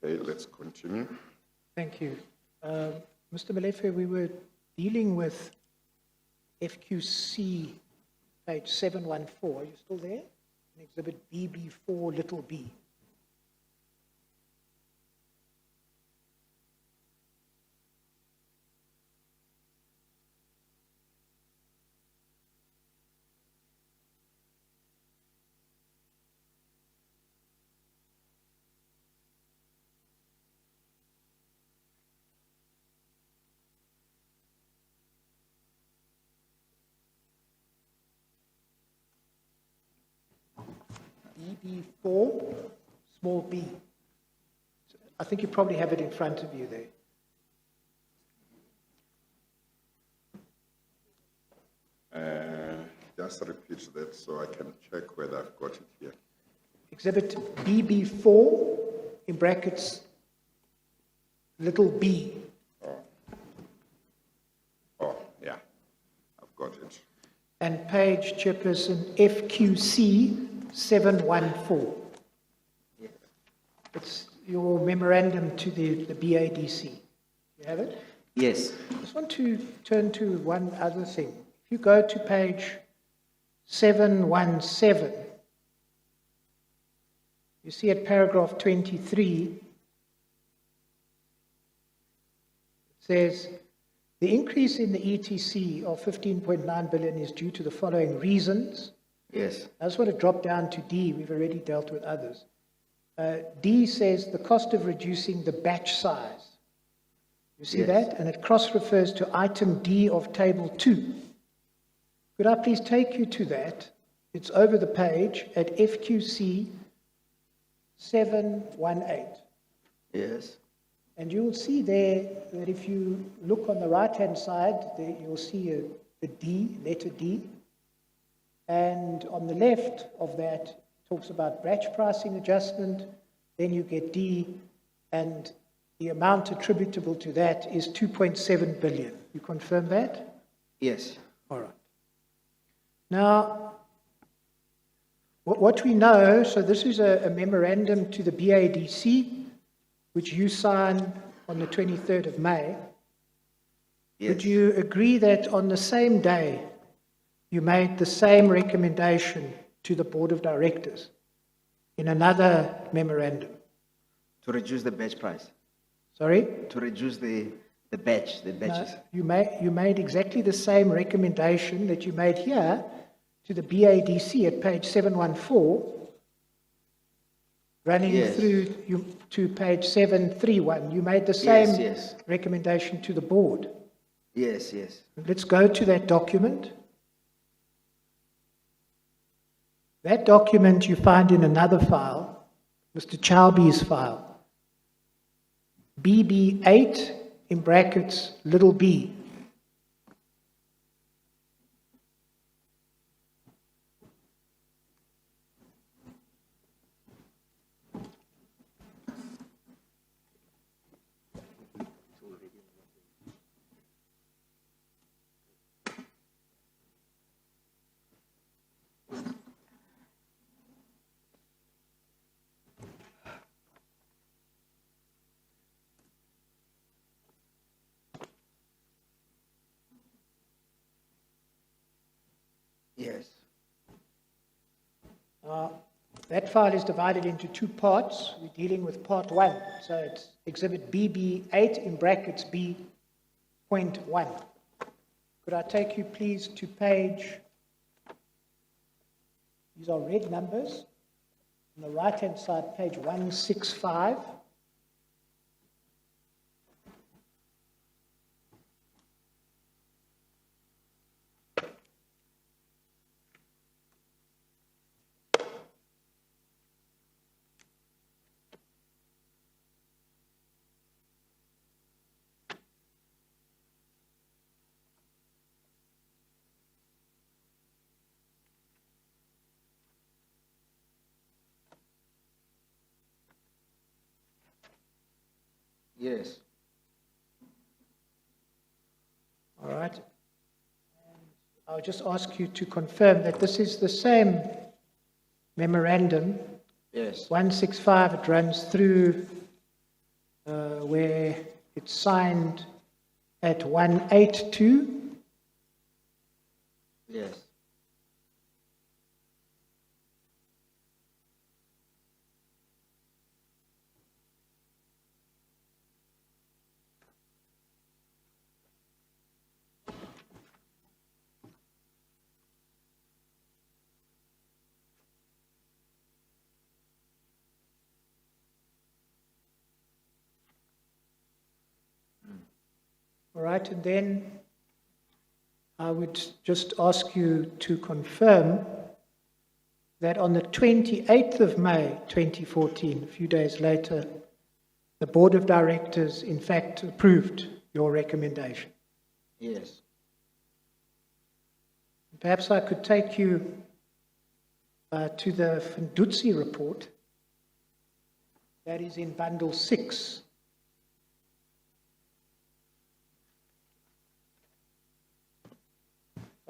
Okay, let's continue. Thank you. Mr. Molefe, we were dealing with FQC, page 714. Are you still there? In exhibit BB4, little b. BB4, small b. I think you probably have it in front of you there. Just repeat that so I can check whether I've got it here. Exhibit BB4, in brackets, little b. Oh, yeah, I've got it. And page, Chairperson, FQC 714. It's your memorandum to the BADC. You have it? Yes. I just want to turn to one other thing. If you go to page 717, you see at paragraph 23, it says, the increase in the ETC of 15.9 billion is due to the following reasons. Yes. I just want to drop down to D. We've already dealt with others. D says the cost of reducing the batch size. You see that? And it cross-refers to item D of table 2. Could I please take you to that? It's over the page at FQC 718. Yes. And you'll see there that if you look on the right-hand side, there you'll see a D, letter D. And on the left of that, it talks about batch pricing adjustment. Then you get D, and the amount attributable to that is 2.7 billion. You confirm that? Yes. All right. Now, what we know, so this is a memorandum to the BADC, which you sign on the 23rd of May. Yes. Would you agree that on the same day you made the same recommendation to the Board of Directors in another memorandum? To reduce the batch price. Sorry? To reduce the batches. No, you made exactly the same recommendation that you made here to the BADC at page 714, running through to page 731. You made the same recommendation to the board. Yes, yes. Let's go to that document. That document you find in another file, Mr. Chauby's file, BB8 in brackets little b. Yes. That file is divided into two parts. We're dealing with part 1. So it's exhibit BB8 in brackets B.1. Could I take you please to page, these are red numbers, on the right-hand side, page 165. Yes. All right. And I'll just ask you to confirm that this is the same memorandum. Yes. 165, it runs through where it's signed at 182. Yes. All right, and then I would just ask you to confirm that on the 28th of May 2014, a few days later, the Board of Directors in fact approved your recommendation. Yes. Perhaps I could take you to the Fendutzi report. That is in bundle 6.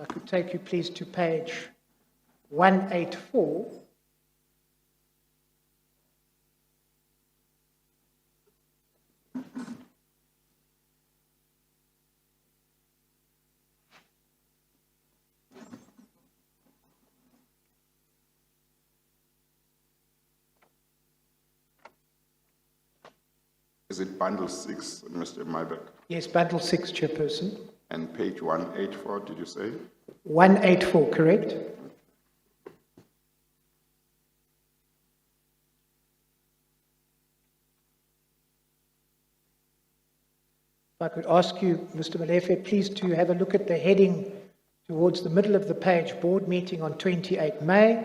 I could take you, please, to page 184. Is it bundle 6, Mr. Mybeck? Yes, bundle 6, Chairperson. And page 184, did you say? 184, correct? If I could ask you, Mr. Molefe, please to have a look at the heading towards the middle of the page, board meeting on 28 May,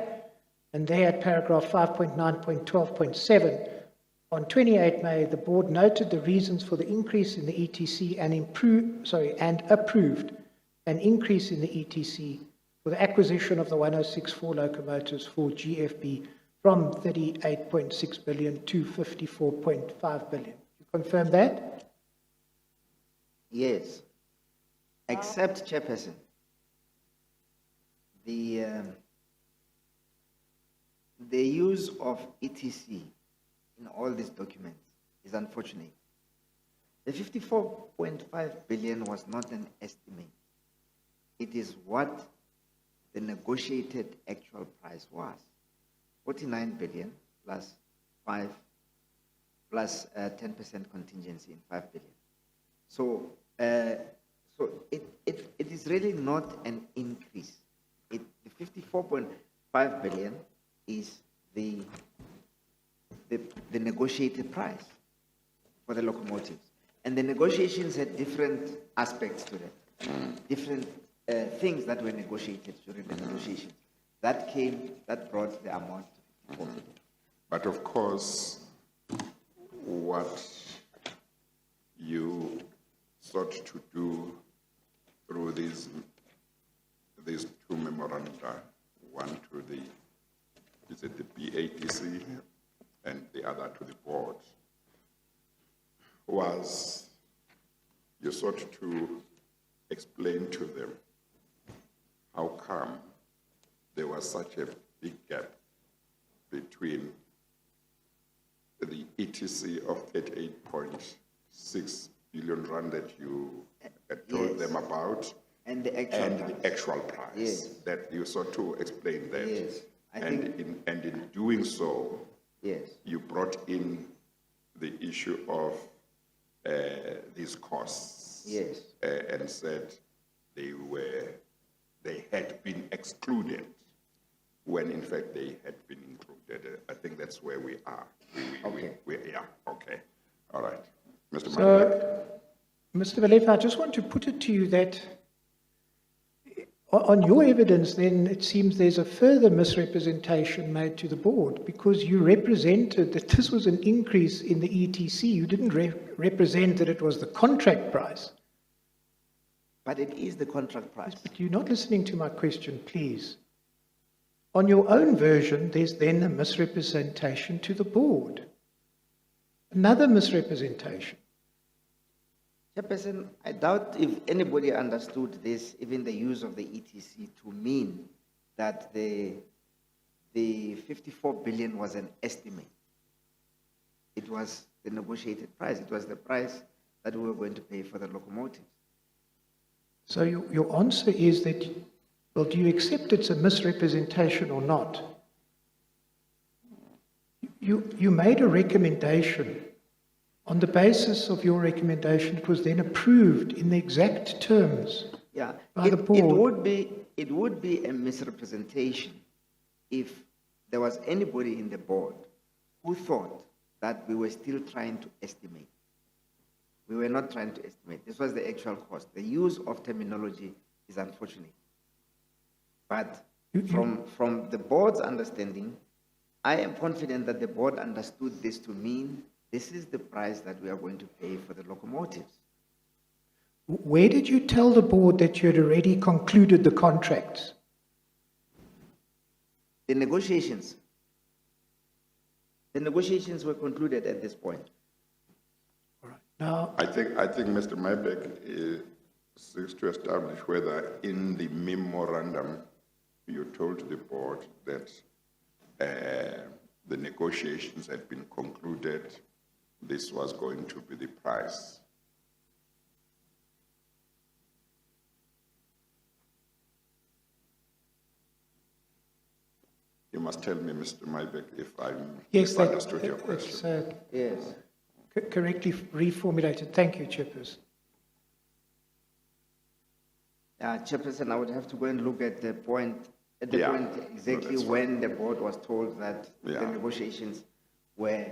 and there at paragraph 5.9.12.7. On 28 May, the board noted the reasons for the increase in the ETC and approved an increase in the ETC for the acquisition of the 1064 locomotives for GFB from 38.6 billion to 54.5 billion. You confirm that? Yes. Except, Chairperson, the use of ETC in all these documents is unfortunate. The 54.5 billion was not an estimate. It is what the negotiated actual price was. 49 billion plus 5 plus 10% contingency in 5 billion. So, it is really not an increase. The 54.5 billion is the negotiated price for the locomotives. And the negotiations had different aspects to them, different things that were negotiated during the negotiations. That brought the amount to 4 billion. But of course, what you sought to do through these two memoranda, one to the BATC and the other to the board, was you sought to explain to them how come there was such a big gap between the ETC of 38.6 billion rand that you had told them about and the actual price. Yes. That you sought to explain that. Yes. In doing so, yes, you brought in the issue of these costs. Yes. And said they had been excluded when in fact they had been included. I think that's where we are. Okay. Okay. All right. Mr. Mr. Molefe, I just want to put it to you that on your evidence, then it seems there's a further misrepresentation made to the board, because you represented that this was an increase in the ETC. You didn't represent that it was the contract price. But it is the contract price. But you're not listening to my question, please. On your own version, there's then a misrepresentation to the board. Another misrepresentation. Chairperson, I doubt if anybody understood this, even the use of the ETC, to mean that the 54 billion was an estimate. It was the negotiated price. It was the price that we were going to pay for the locomotives. So your answer is that, well, do you accept it's a misrepresentation or not? You made a recommendation. On the basis of your recommendation, it was then approved in the exact terms by the board. It would be a misrepresentation if there was anybody in the board who thought that we were still trying to estimate. We were not trying to estimate. This was the actual cost. The use of terminology is unfortunate. But from the board's understanding, I am confident that the board understood this to mean this is the price that we are going to pay for the locomotives. Where did you tell the board that you had already concluded the contracts? The negotiations were concluded at this point. All right. Now, I think Mr. Molefe seeks to establish whether in the memorandum you told the board that the negotiations had been concluded, this was going to be the price. You must tell me, Mr. Molefe, if I misunderstood your question. Yes. Correctly reformulated. Thank you, Chairperson. Chairperson, I would have to go and look at the point, exactly when the board was told that the negotiations were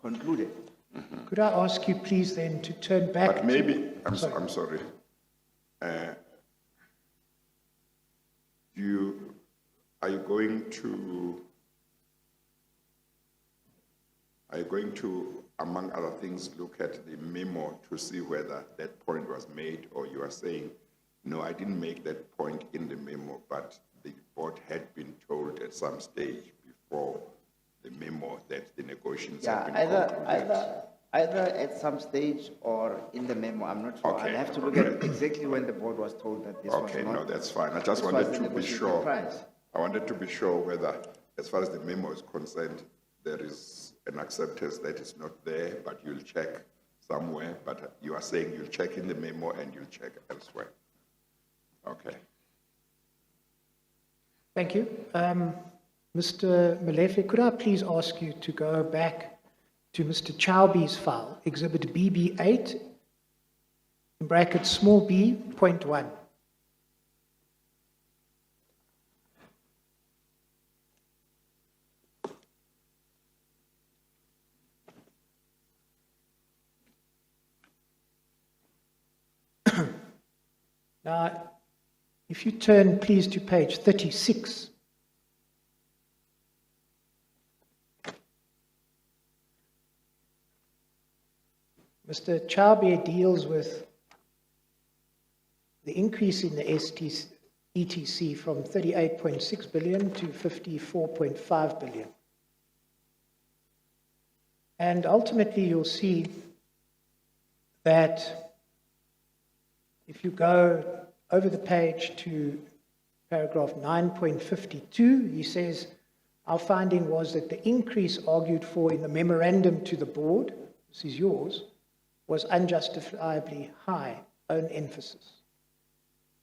concluded. Mm-hmm. Could I ask you, please, then, to turn back? But maybe, I'm sorry. Are you going to, among other things, look at the memo to see whether that point was made, or you are saying, no, I didn't make that point in the memo, but the board had been told at some stage before the memo that the negotiations had been concluded? Either at some stage or in the memo, I'm not sure. Okay. I'll have to look at exactly when the board was told that this was not. Okay, no, that's fine. I just wanted to be sure. I wanted to be sure whether, as far as the memo is concerned, there is an acceptance that it's not there, but you'll check somewhere. But you are saying you'll check in the memo and you'll check elsewhere. Okay. Thank you. Mr. Molefe, could I please ask you to go back to Mr. Chaube's file, Exhibit BB8, in brackets small b, point 1. Now, if you turn, please, to page 36. Mr. Chaube deals with the increase in the ETC from 38.6 billion to 54.5 billion. And ultimately, you'll see that if you go over the page to paragraph 9.52, he says, our finding was that the increase argued for in the memorandum to the board, this is yours, was unjustifiably high, own emphasis.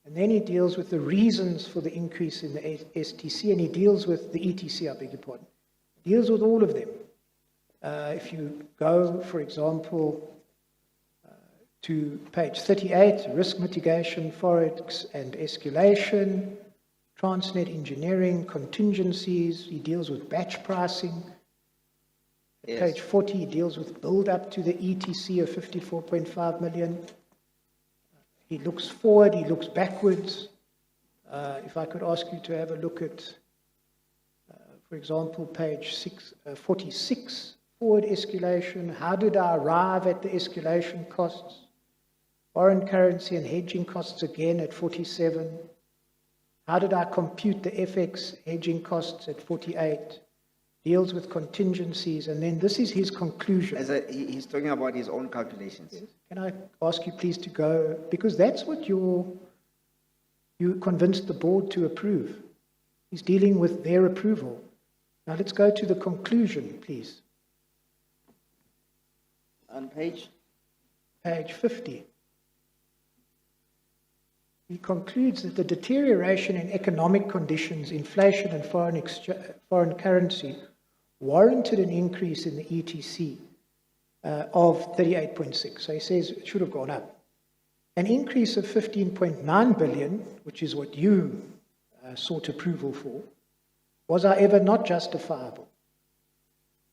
And then he deals with the reasons for the increase in the STC, and he deals with the ETC, I beg your pardon. He deals with all of them. If you go, for example, to page 38, risk mitigation, forex and escalation, Transnet engineering, contingencies, he deals with batch pricing. Yes. Page 40, he deals with build-up to the ETC of 54.5 million. He looks forward, he looks backwards. If I could ask you to have a look at, for example, page 46, forward escalation. How did I arrive at the escalation costs? Foreign currency and hedging costs again at 47. How did I compute the FX hedging costs at 48? Deals with contingencies, and then this is his conclusion. He's talking about his own calculations. Yes. Can I ask you please to go, because that's what you convinced the board to approve. He's dealing with their approval. Now let's go to the conclusion, please. On page? Page 50. He concludes that the deterioration in economic conditions, inflation and foreign currency warranted an increase in the ETC of 38.6. So he says it should have gone up. An increase of 15.9 billion, which is what you sought approval for, was however not justifiable.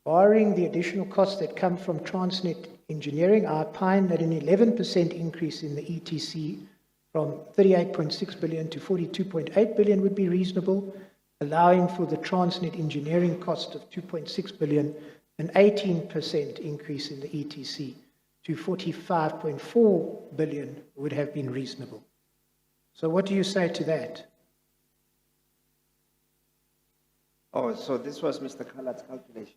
Barring the additional costs that come from Transnet engineering, I opine that an 11% increase in the ETC from 38.6 billion to 42.8 billion would be reasonable, allowing for the Transnet engineering cost of 2.6 billion, an 18% increase in the ETC to 45.4 billion would have been reasonable. So what do you say to that? Oh, so this was Mr. Kallat's calculation.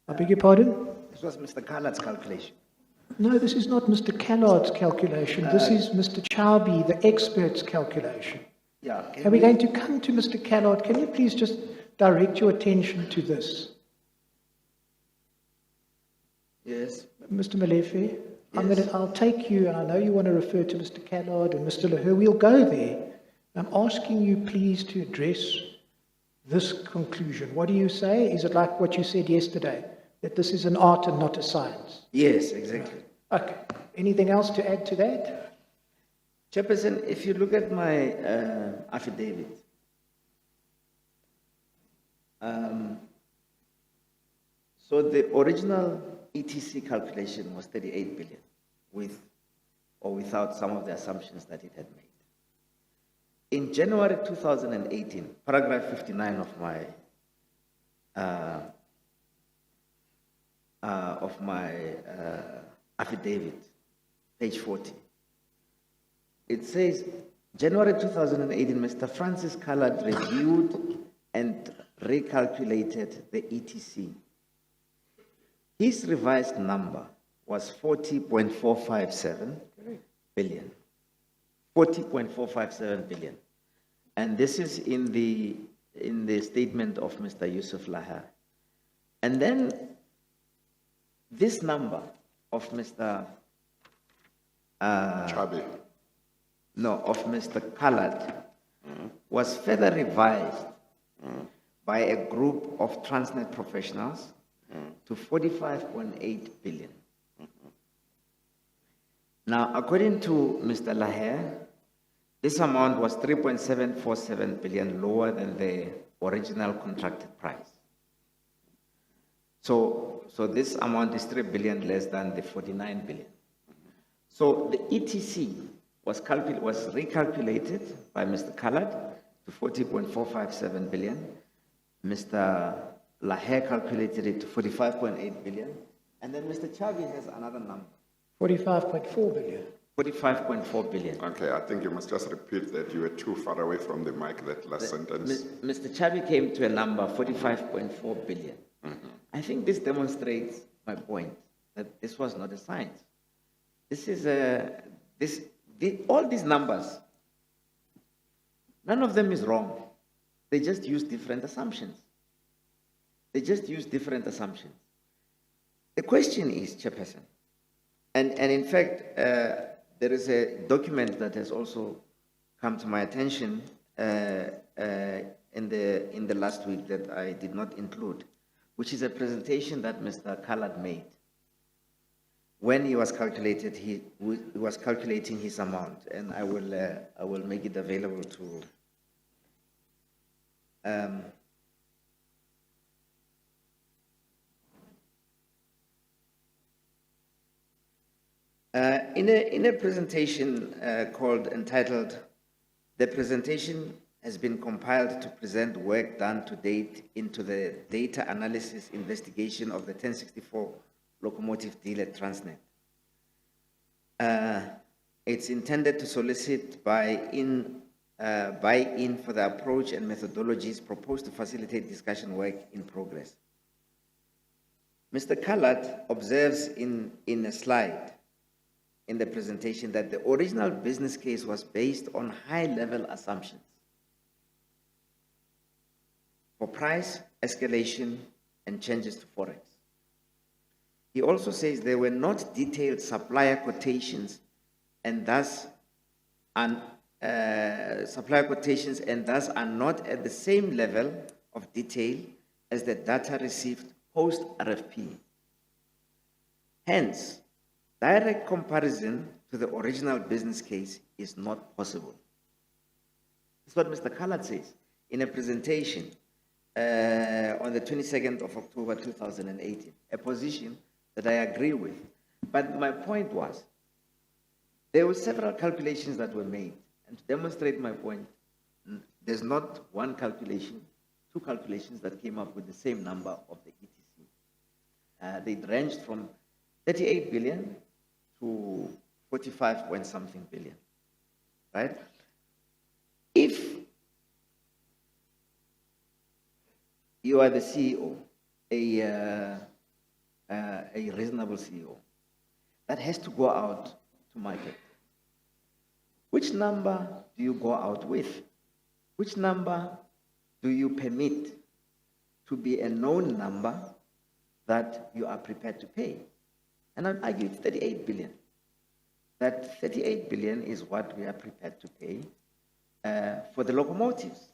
I beg your pardon? This was Mr. Kallat's calculation. No, this is not Mr. Callard's calculation. This is Mr. Chaubi, the expert's calculation. Yeah. Are we going to come to Mr. Callard? Can you please just direct your attention to this? Yes. Mr. Molefe, Yes. I'll take you, and I know you want to refer to Mr. Callard and Mr. Leher. We'll go there. I'm asking you please to address this conclusion. What do you say? Is it like what you said yesterday, that this is an art and not a science? Yes, exactly. Okay. Anything else to add to that? Chairperson, if you look at my affidavit, so the original ETC calculation was 38 billion, with or without some of the assumptions that it had made. In January 2018, paragraph 59 of my affidavit, page 40, it says, January 2018, Mr. Francis Callard reviewed and recalculated the ETC. His revised number was 40.457 billion. 40.457 billion. And this is in the statement of Mr. Yusuf Laha. And then this number of Mr. Chabi. No, of Mr. Callard was further revised by a group of Transnet professionals to 45.8 billion. Now, according to Mr. Laher, this amount was 3.747 billion lower than the original contracted price. So this amount is 3 billion less than the 49 billion. So the ETC was recalculated by Mr. Callard to 40.457 billion. Mr. Laher calculated it to 45.8 billion. And then Mr. Chavi has another number. 45.4 billion. 45.4 billion. Okay, I think you must just repeat that. You were too far away from the mic, that last sentence. Mr. Chavi came to a number, 45.4 billion. I think this demonstrates my point, that this was not a science. This is all these numbers, none of them is wrong. They just use different assumptions. The question is, Chairperson, and in fact, there is a document that has also come to my attention in the last week that I did not include, which is a presentation that Mr. Callard made when he was calculating his amount, and I will make it available to. In a presentation entitled, "The presentation has been compiled to present work done to date into the data analysis investigation of the 1064 locomotive deal at Transnet." It's intended to solicit buy-in for the approach and methodologies proposed to facilitate discussion work in progress. Mr. Callard observes in a slide in the presentation that the original business case was based on high-level assumptions for price escalation and changes to forex. He also says there were not detailed supplier quotations and thus supplier quotations and thus are not at the same level of detail as the data received post RFP. Hence, direct comparison to the original business case is not possible. That's what Mr. Khaled says in a presentation on the 22nd of October 2018, a position that I agree with. But my point was, there were several calculations that were made, and to demonstrate my point, there's not one calculation, two calculations that came up with the same number of the ETC. They ranged from 38 billion to 45 point something billion, right? If you are the CEO, a reasonable CEO, that has to go out to market, which number do you go out with? Which number do you permit to be a known number that you are prepared to pay? And I'd argue it's 38 billion. That 38 billion is what we are prepared to pay for the locomotives.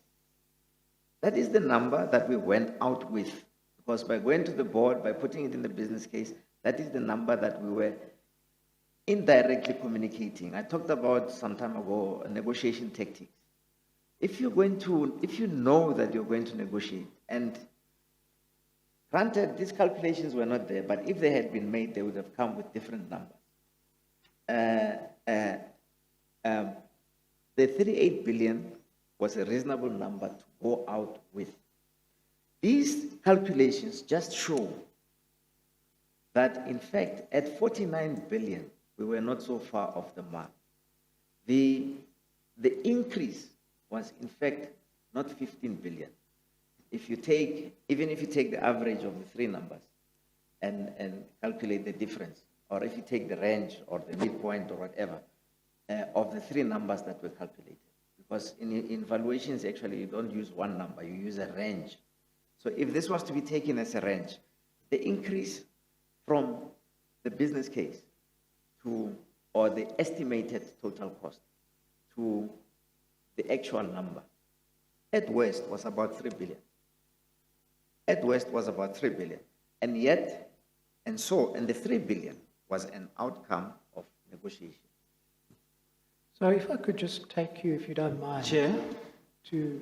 That is the number that we went out with, because by going to the board, by putting it in the business case, that is the number that we were indirectly communicating. I talked about some time ago negotiation tactics. If you know that you're going to negotiate, and granted, these calculations were not there, but if they had been made, they would have come with different numbers. The 38 billion was a reasonable number to go out with. These calculations just show that, in fact, at 49 billion, we were not so far off the mark. The increase was, in fact, not 15 billion. Even if you take the average of the three numbers and calculate the difference, or if you take the range or the midpoint or whatever of the three numbers that were calculated, because in valuations, actually, you don't use one number, you use a range. So if this was to be taken as a range, the increase from the business case or the estimated total cost to the actual number, at worst was about 3 billion. At worst was about 3 billion. And the 3 billion was an outcome of negotiation. So if I could just take you, if you don't mind. Chair? To...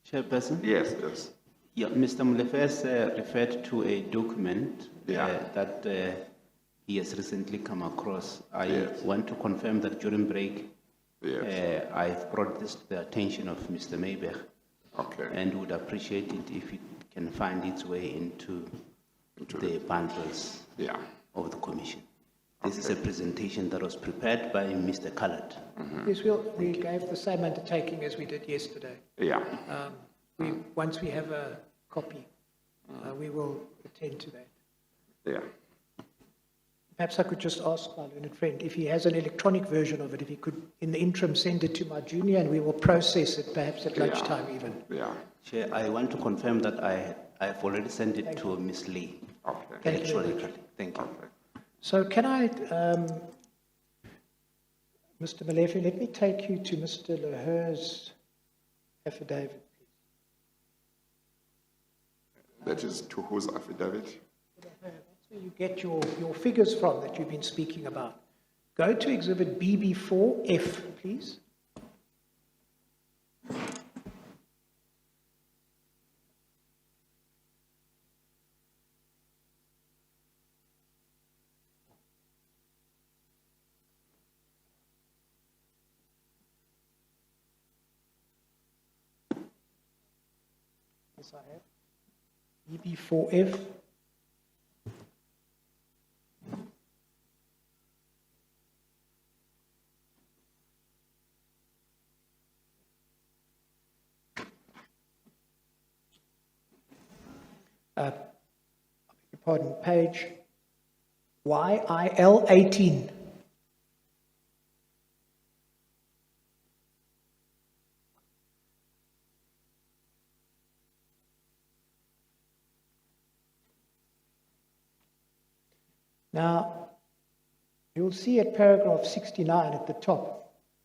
Chairperson? Yes, yes. Yeah, Mr. Molefe has referred to a document that he has recently come across. I want to confirm that during break, I've brought this to the attention of Mr. Mayberg. Okay. And would appreciate it if it can find its way into the bundles of the Commission. This is a presentation that was prepared by Mr. Khaled. Yes, we gave the same undertaking as we did yesterday. Yeah. Once we have a copy, we will attend to that. Yeah. Perhaps I could just ask my learned friend if he has an electronic version of it, if he could, in the interim, send it to my junior, and we will process it perhaps at lunchtime even. Yeah. Chair, I want to confirm that I have already sent it to Ms. Lee. Okay. Electronically. Thank you. Okay. So can I, Mr. Molefe, let me take you to Mr. Leher's affidavit, please. That is to whose affidavit? That's where you get your figures from that you've been speaking about. Go to Exhibit BB4F, please. Yes, I have. BB4F. Pardon, page YIL 18. Now, you'll see at paragraph 69 at the top,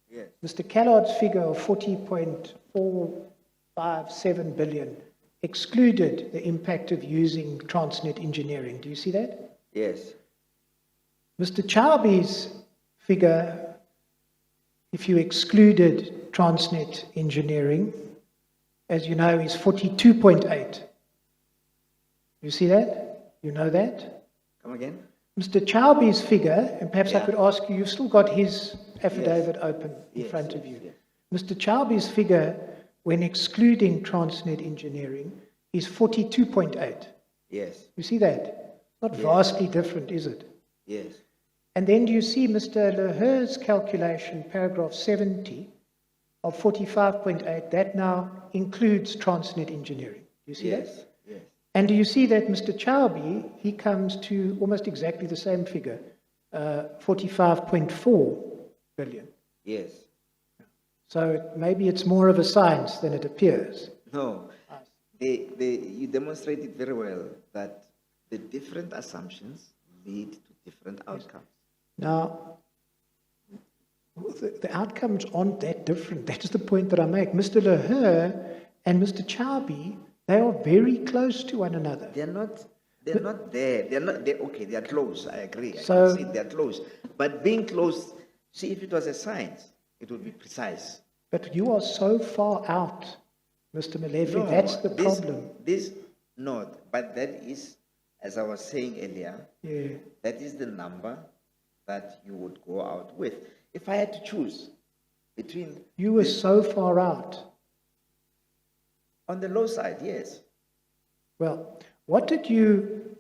Yes. Mr. Callard's figure of 40.457 billion excluded the impact of using Transnet engineering. Do you see that? Yes. Mr. Chaubi's figure, if you excluded Transnet engineering, as you know, is 42.8. You see that? You know that? Come again? Mr. Chaubi's figure, and perhaps I Yeah. could ask you, you've still got his affidavit open in Yes, front of yes, you. yes. Mr. Chaubi's figure, when excluding Transnet engineering, is 42.8. Yes. You see that? Not Yes. vastly different, is it? Yes. And then do you see Mr. Leher's calculation, paragraph 70, of 45.8, that now includes Transnet engineering. Do you see that? Yes. Yes. And do you see that Mr. Chaubi, he comes to almost exactly the same figure, 45.4 billion. Yes. So maybe it's more of a science than it appears. No. You demonstrated very well that the different assumptions lead to different outcomes. Now, the outcomes aren't that different. That is the point that I make. Mr. Leher and Mr. Chaubi, they are very close to one another. They're not there. Okay, they are close. I agree. I So- can see they're close. But being close, see, if it was a science, it would be precise. But you are so far out, Mr. Molefe. That's the problem. But that is, as I was saying earlier, Yeah. that is the number that you would go out with. If I had to choose between, You were so far out. on the low side, yes. Well, what did you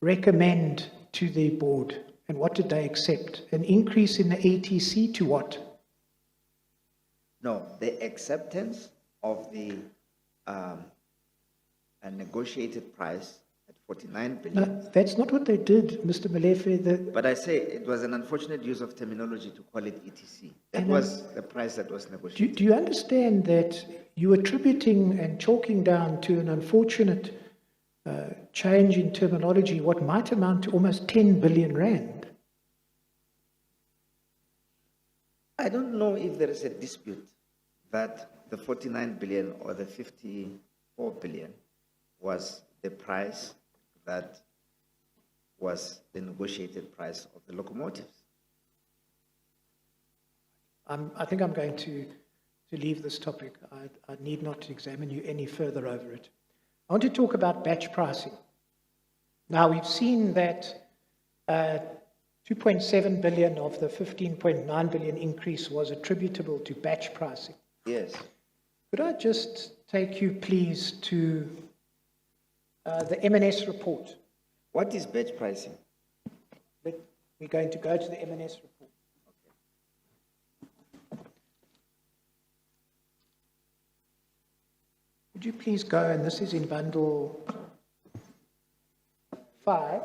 recommend to the board and what did they accept? An increase in the ATC to what? No, the acceptance of the a negotiated price at 49 billion. No, that's not what they did, Mr. Molefe. But I say it was an unfortunate use of terminology to call it ETC. That And was the price that was negotiated. Do you understand that you're attributing and chalking down to an unfortunate change in terminology what might amount to almost 10 billion rand? I don't know if there is a dispute that the 49 billion or the 54 billion was the price that was the negotiated price of the locomotives. I think I'm going to leave this topic. I need not to examine you any further over it. I want to talk about batch pricing. Now, we've seen that 2.7 billion of the 15.9 billion increase was attributable to batch pricing. Yes. Could I just take you, please, to the M&S report? What is batch pricing? We're going to go to the M&S report. Would you please go, and this is in bundle 5.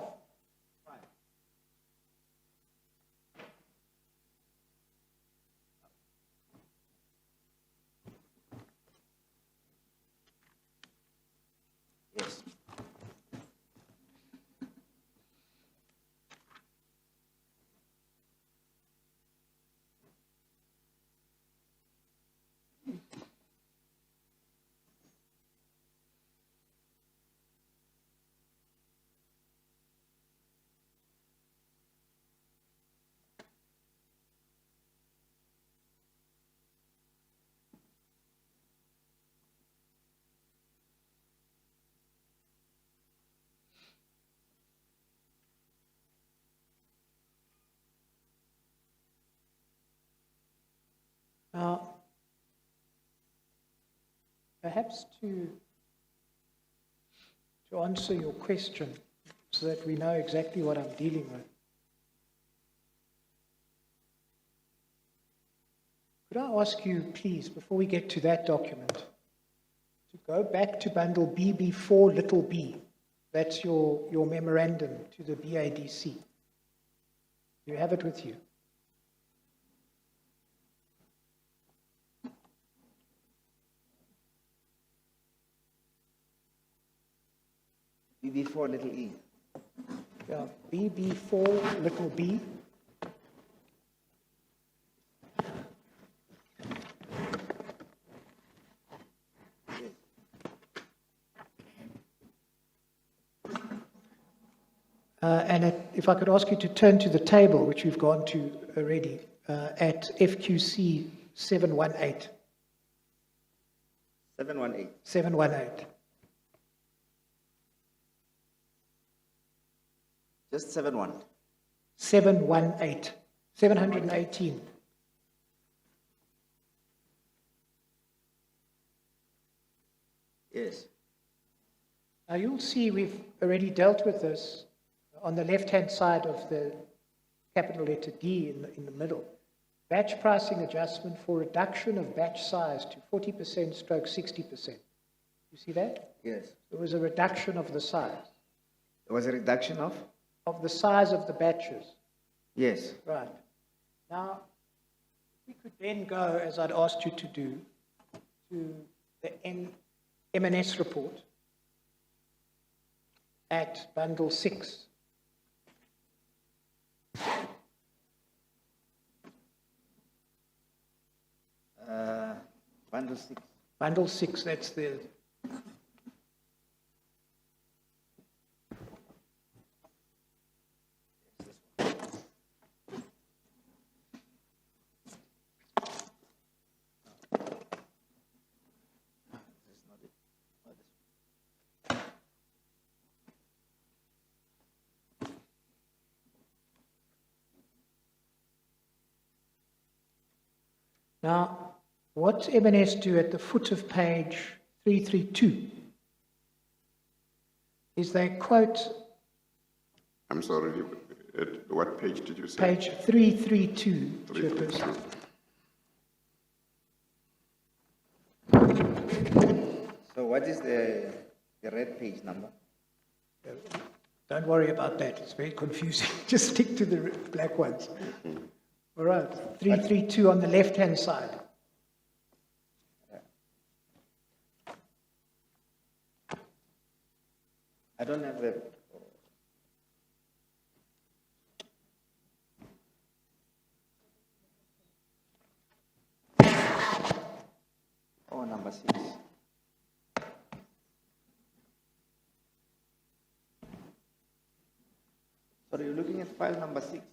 Yes. Now, perhaps to answer your question so that we know exactly what I'm dealing with. Could I ask you, please, before we get to that document, to go back to bundle BB4 little b. That's your memorandum to the BADC. You have it with you. BB4 little e. Yeah, BB4, little b. If I could ask you to turn to the table, which we've gone to already, at FQC 718. 718. 718. Just 71. 718. 718. Yes. Now you'll see we've already dealt with this on the left-hand side of the capital letter D in the middle. Batch pricing adjustment for reduction of batch size to 40% stroke 60%. You see that? Yes. There was a reduction of the size. There was a reduction of? Of the size of the batches. Yes. Right. Now, we could then go, as I'd asked you to do, to the M&S report at bundle 6. Bundle 6. Bundle 6, that's the... Now, what M&S do at the foot of page 332 is they quote... I'm sorry, at what page did you say? Page 332, 332. Chairperson. So what is the red page number? Don't worry about that, it's very confusing. Just stick to the black ones. All right, 332 on the left-hand side. I don't have the... Oh, number 6. So you're looking at file number 6?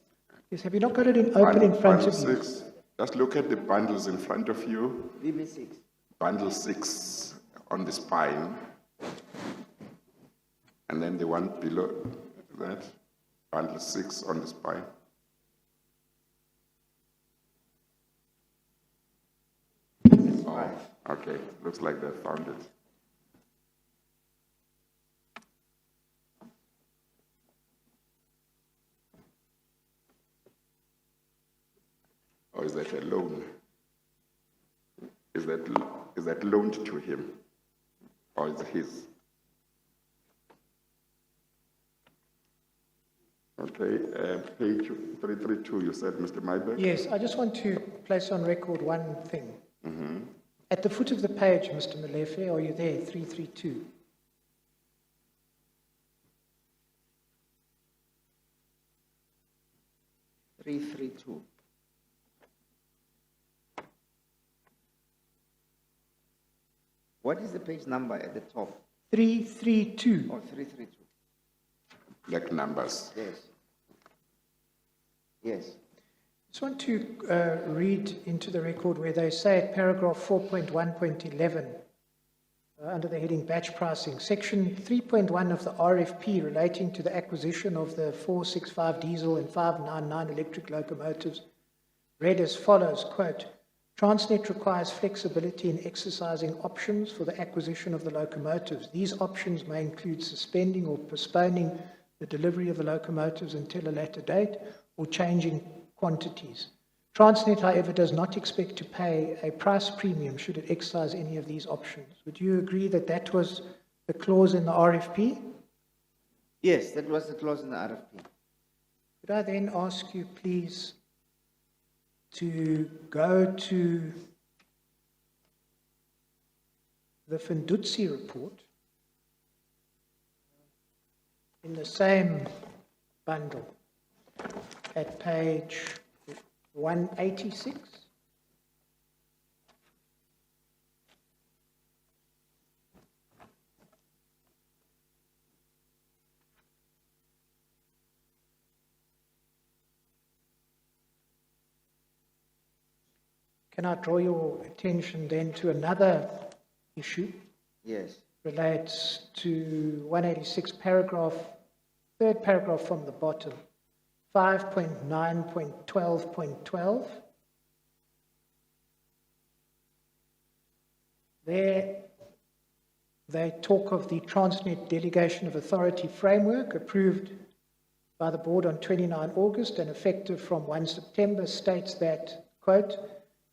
Yes, have you not got it open in front of Bundle you? 6. Just look at the bundles in front of you. VB6. Bundle 6 on the spine. And then the one below that, bundle 6 on the spine. Oh, okay, looks like they found it. Or is that a loan? Is that loaned to him? Or is it his? Okay, page 332, you said, Mr. Myberg? Yes, I just want to place on record one thing. At the foot of the page, Mr. Molefe, are you there? 332. What is the page number at the top? 332. Oh, 332. Black numbers. Yes. Yes. I just want to read into the record where they say at paragraph 4.1.11, under the heading batch pricing, section 3.1 of the RFP relating to the acquisition of the 465 diesel and 599 electric locomotives read as follows, quote, Transnet requires flexibility in exercising options for the acquisition of the locomotives. These options may include suspending or postponing the delivery of the locomotives until a later date or changing quantities. Transnet, however, does not expect to pay a price premium should it exercise any of these options. Would you agree that that was the clause in the RFP? Yes, that was the clause in the RFP. Could I then ask you, please, to go to the Fendutzi report in the same bundle at page 186. Can I draw your attention then to another issue? Yes. Relates to 186 paragraph, third paragraph from the bottom, 5.9.12.12. There, they talk of the Transnet Delegation of Authority framework approved by the board on 29 August and effective from 1 September states that, quote,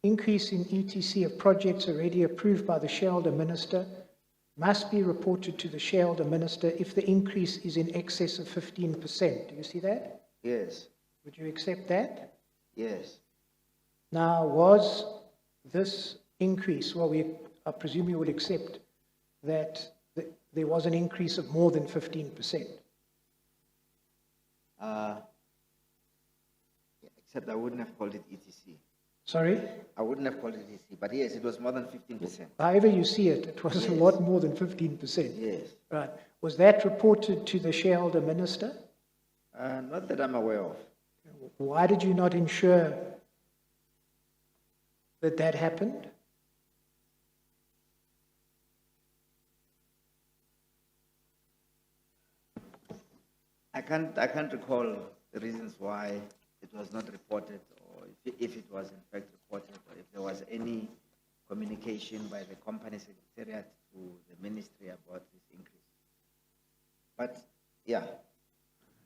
increase in ETC of projects already approved by the shareholder minister must be reported to the shareholder minister if the increase is in excess of 15%. Do you see that? Yes. Would you accept that? Yes. Now, was this increase, well, I presume you would accept that there was an increase of more than 15%. Except I wouldn't have called it ETC. Sorry? I wouldn't have called it ETC, but yes, it was more than 15%. However you see it, it was a lot more than 15%. Yes. Right. Was that reported to the shareholder minister? Not that I'm aware of. Why did you not ensure that that happened? I can't recall the reasons why it was not reported, or if it was in fact reported, or if there was any communication by the company secretariat to the ministry about this increase. But yeah.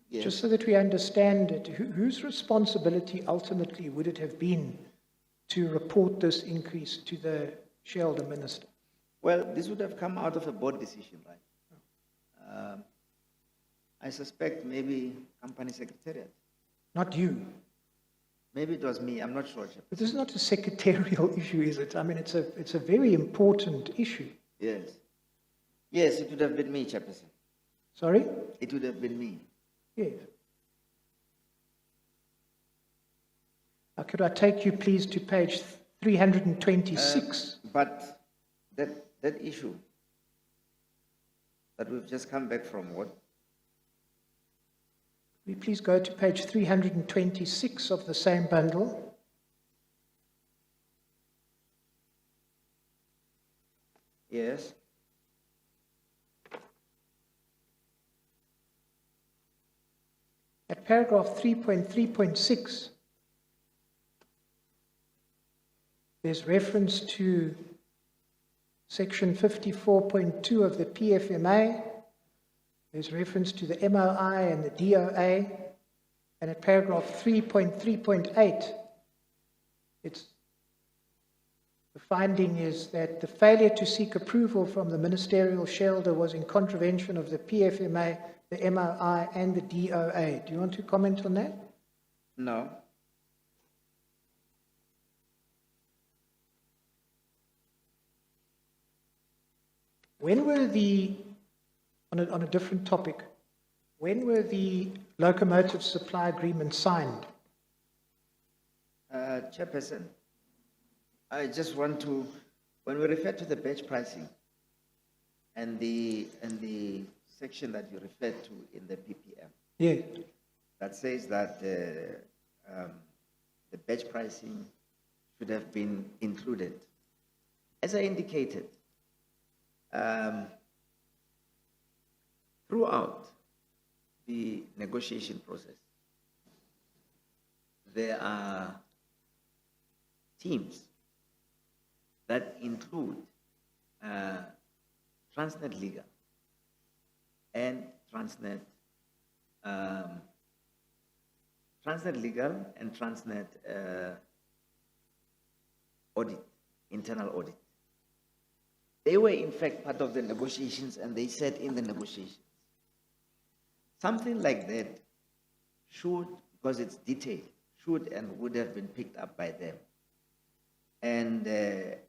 Yes. Just so that we understand it, whose responsibility ultimately would it have been to report this increase to the shareholder minister? Well, this would have come out of a board decision, right? I suspect maybe company secretariat. Not you. Maybe it was me, I'm not sure. But this is not a secretarial issue, is it? I mean, it's a very important issue. Yes. Yes, it would have been me, Chairperson. Sorry? It would have been me. Yes. Could I take you, please, to page 326? But that issue that we've just come back from, what? Will you please go to page 326 of the same bundle? Yes. At paragraph 3.3.6, there's reference to section 54.2 of the PFMA. There's reference to the MOI and the DOA. And at paragraph 3.3.8, the finding is that the failure to seek approval from the ministerial shareholder was in contravention of the PFMA, the MOI, and the DOA. Do you want to comment on that? No. When were on a different topic, when were the locomotive supply agreements signed? Chairperson, I just want to, when we refer to the batch pricing and the section that you referred to in the PPM, Yeah. that says that the batch pricing should have been included. As I indicated, throughout the negotiation process, there are teams that include Transnet Legal and Transnet Legal and Transnet audit, internal audit. They were in fact part of the negotiations, and they said in the negotiations, something like that should, because it's detailed, should and would have been picked up by them. And a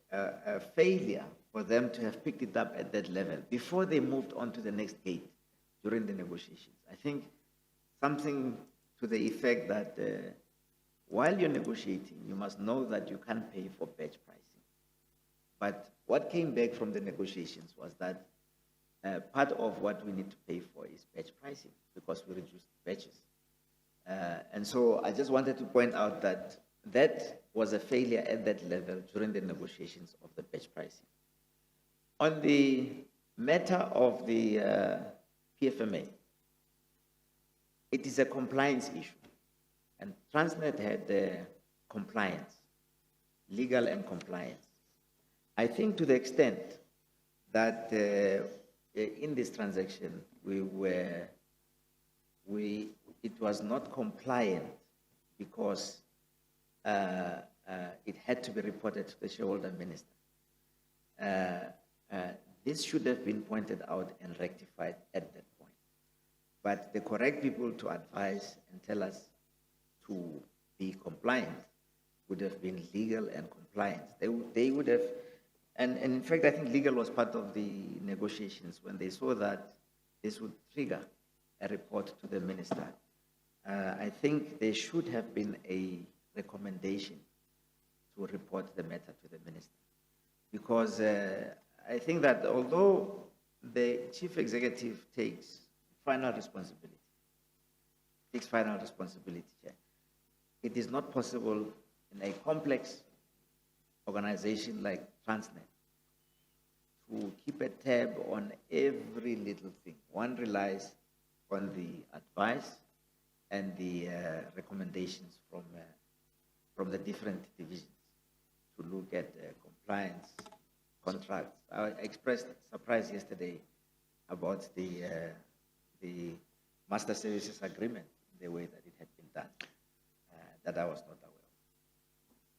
failure for them to have picked it up at that level before they moved on to the next gate during the negotiations, I think something to the effect that while you're negotiating, you must know that you can't pay for batch pricing. But what came back from the negotiations was that part of what we need to pay for is batch pricing because we reduced batches. And so I just wanted to point out that that was a failure at that level during the negotiations of the batch pricing. On the matter of the PFMA, it is a compliance issue. And Transnet had compliance, legal and compliance. I think to the extent that in this transaction, it was not compliant because it had to be reported to the shareholder minister. This should have been pointed out and rectified at that point. But the correct people to advise and tell us to be compliant would have been legal and compliance. They would have, and in fact, I think legal was part of the negotiations when they saw that this would trigger a report to the minister. I think there should have been a recommendation to report the matter to the minister. Because I think that although the chief executive takes final responsibility, Chair, it is not possible in a complex organization like Transnet to keep a tab on every little thing. One relies on the advice and the recommendations from the different divisions to look at compliance, contracts. I expressed surprise yesterday about the master services agreement, the way that it had been done, that I was not aware of.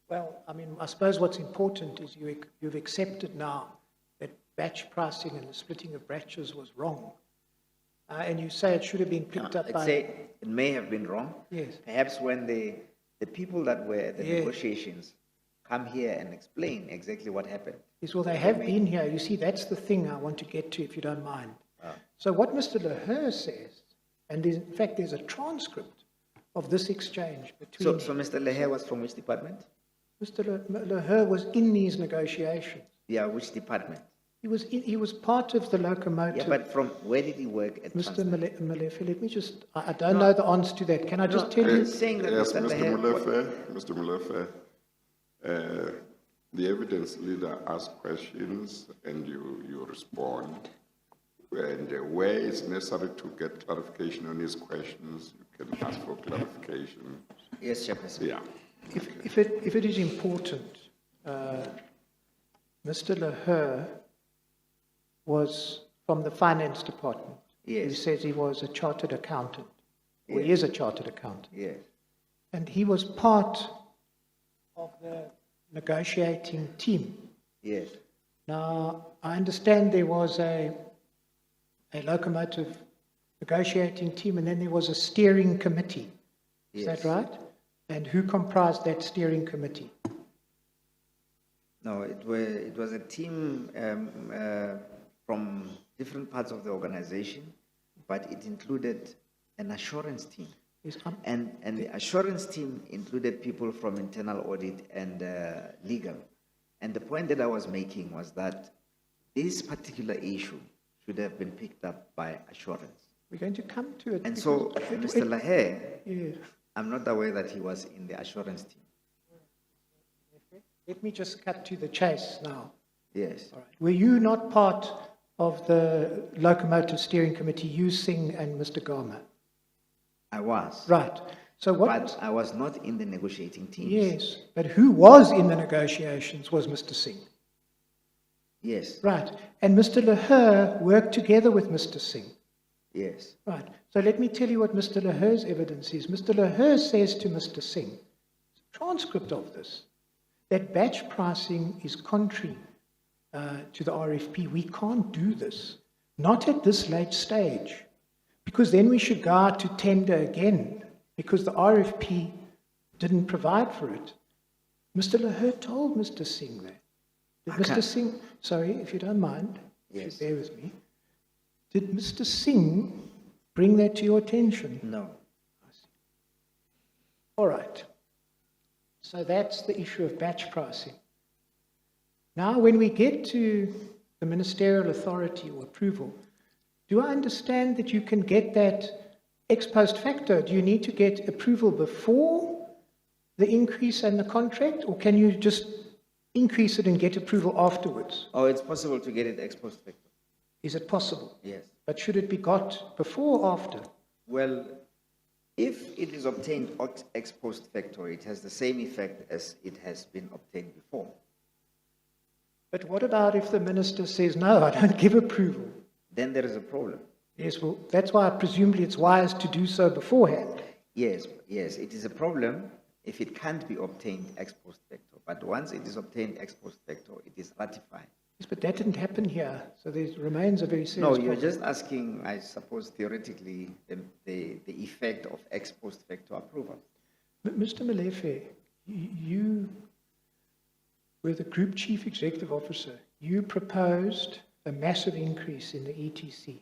Well, I mean, I suppose what's important is you've accepted now that batch pricing and the splitting of batches was wrong. And you say it should have been picked up by... I'd say it may have been wrong. Yes. Perhaps when the people that were at the negotiations come here and explain exactly what happened. Yes, well, they have been here. You see, that's the thing I want to get to, if you don't mind. So what Mr. Leher says, and in fact there's a transcript of this exchange between... So Mr. Leher was from which department? Mr. Leher was in these negotiations. Yeah, which department? He was part of the locomotive. Yeah, but from where did he work at Mr. Transnet? Molefe, let me just... I don't know the answer to that. Can I just tell you... Saying that Yes, Mr. Mr. Molefe, the evidence leader asks questions and you respond. And where it's necessary to get clarification on his questions, you can ask for clarification. Yes, Chairperson. Yeah. If it is important, Mr. Leher was from the finance department. Yes. He says he was a chartered accountant. Or he Yes. is a chartered accountant. Yes. And he was part of the negotiating team. Yes. Now, I understand there was a locomotive negotiating team, and then there was a steering committee. Is Yes. that right? And who comprised that steering committee? No, it was a team from different parts of the organization, but it included an assurance team. Yes, And the assurance team included people from internal audit and legal. And the point that I was making was that this particular issue should have been picked up by assurance. we're going to come to it. And so, because Mr. Leher, yeah. I'm not aware that he was in the assurance team. Let me just cut to the chase now. Yes. All right. Were you not part of the locomotive steering committee, you, Singh, and Mr. Gama? I was. Right. So what? But I was not in the negotiating teams. Yes, but who was in the negotiations was Mr. Singh. Yes. Right. And Mr. Leher worked together with Mr. Singh. Yes. Right. So let me tell you what Mr. Leher's evidence is. Mr. Leher says to Mr. Singh, transcript of this, that batch pricing is contrary to the RFP. We can't do this, not at this late stage, because then we should go out to tender again, because the RFP didn't provide for it. Mr. Leher told Mr. Singh that. Did Mr. Singh, sorry, if you don't mind, if you bear with me, did Mr. Singh bring that to your attention? No. All right. So that's the issue of batch pricing. Now, when we get to the ministerial authority or approval, do I understand that you can get that ex post facto? Do you need to get approval before the increase and the contract, or can you just increase it and get approval afterwards? Oh, it's possible to get it ex post facto. Is it possible? Yes. But should it be got before or after? Well, if it is obtained ex post facto, it has the same effect as it has been obtained before. But what about if the minister says, no, I don't give approval? Then there is a problem. Yes, well, that's why presumably it's wise to do so beforehand. Yes, it is a problem if it can't be obtained ex post facto. But once it is obtained ex post facto, it is ratified. Yes, but that didn't happen here, so there remains a very serious No, you're problem. just asking, I suppose, theoretically, the effect of ex post facto approval. Mr. Molefe, you were the Group Chief Executive Officer. You proposed a massive increase in the ETC.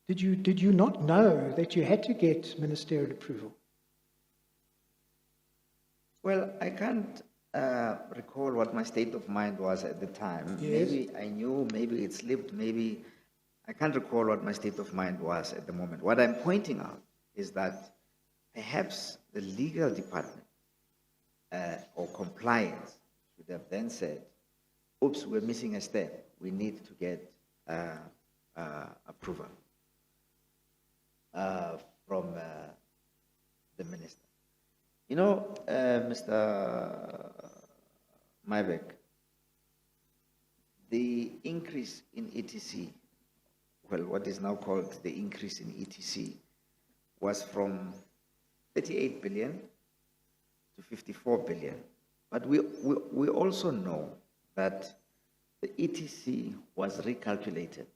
Did you not know that you had to get ministerial approval? Well, I can't recall what my state of mind was at the time. Yes. Maybe I knew, maybe it slipped, maybe I can't recall what my state of mind was at the moment. What I'm pointing out is that perhaps the legal department or compliance should have then said, oops, we're missing a step. We need to get approval from the minister. You know, Mr. Maibek, the increase in ETC, well, what is now called the increase in ETC, was from 38 billion to 54 billion. But we also know that the ETC was recalculated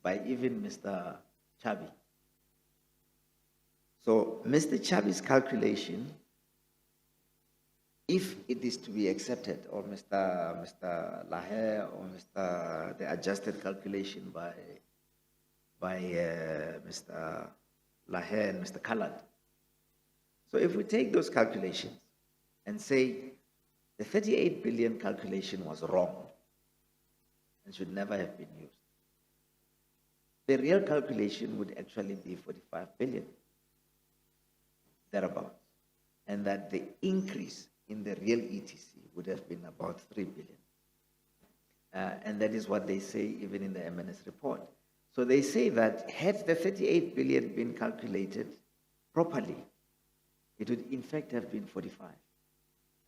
by even Mr. Chabi. So Mr. Chabi's calculation, if it is to be accepted, or Mr. Lahe, or the adjusted calculation by Mr. Lahe and Mr. Khalad. So if we take those calculations and say the 38 billion calculation was wrong and should never have been used, the real calculation would actually be 45 billion, thereabouts, and that the increase in the real ETC would have been about 3 billion. And that is what they say even in the MNS report. So they say that had the 38 billion been calculated properly, it would in fact have been 45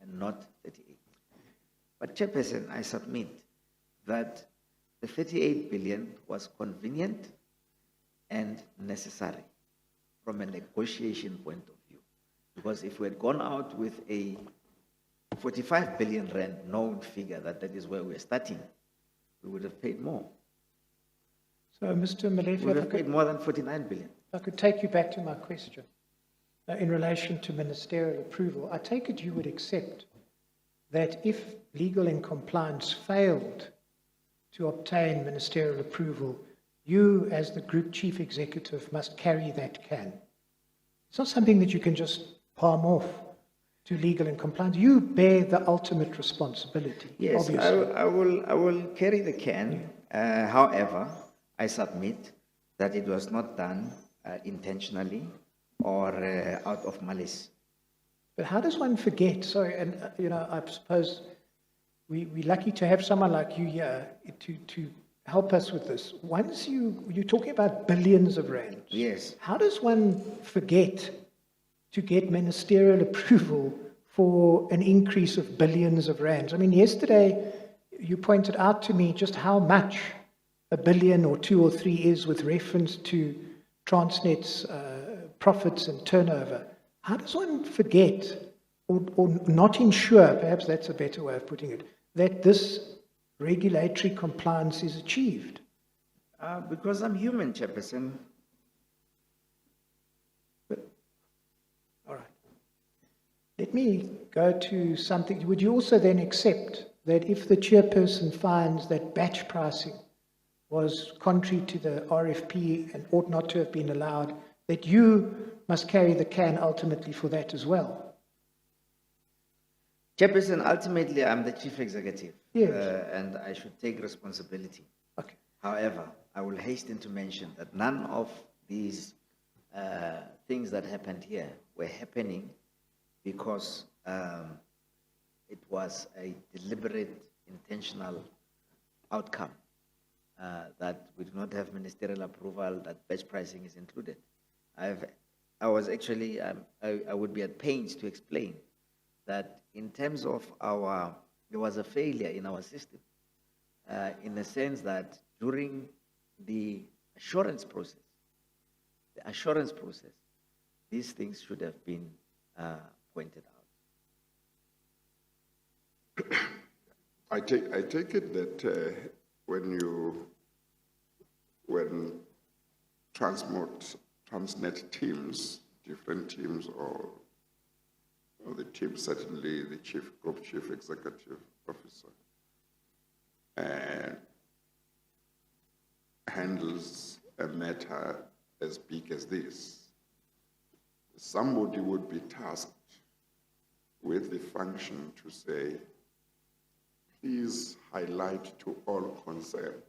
and not 38. But Chairperson, I submit that the 38 billion was convenient and necessary from a negotiation point of view. Because if we had gone out with a 45 billion rand known figure, that is where we're starting, we would have paid more. So, Mr. Molefe, We would have paid more than 49 billion. if I could take you back to my question in relation to ministerial approval. I take it you would accept that if legal and compliance failed to obtain ministerial approval, you as the Group Chief Executive must carry that can. It's not something that you can just palm off to legal and compliance. You bear the ultimate responsibility. Yes, obviously. I will carry the can. However, I submit that it was not done intentionally or out of malice. But how does one forget? Sorry, and I suppose we're lucky to have someone like you here to help us with this. Once you're talking about billions of rands. Yes. How does one forget to get ministerial approval for an increase of billions of rands? I mean, yesterday you pointed out to me just how much a billion or 2 or 3 is with reference to Transnet's profits and turnover. How does one forget or not ensure, perhaps that's a better way of putting it, that this regulatory compliance is achieved? Because I'm human, Chairperson. All right. Let me go to something. Would you also then accept that if the chairperson finds that batch pricing was contrary to the RFP and ought not to have been allowed, that you must carry the can ultimately for that as well. Chairperson, ultimately, I'm the chief executive. Yes. And I should take responsibility. Okay. However, I will hasten to mention that none of these things that happened here were happening because it was a deliberate, intentional outcome that we do not have ministerial approval, that batch pricing is included. I was actually, I would be at pains to explain that in terms of there was a failure in our system, in the sense that during the assurance process, these things should have been pointed out. I take it that when Transnet teams, different teams, or the team, certainly the group chief executive officer, handles a matter as big as this, somebody would be tasked with the function to say, please highlight to all concerned,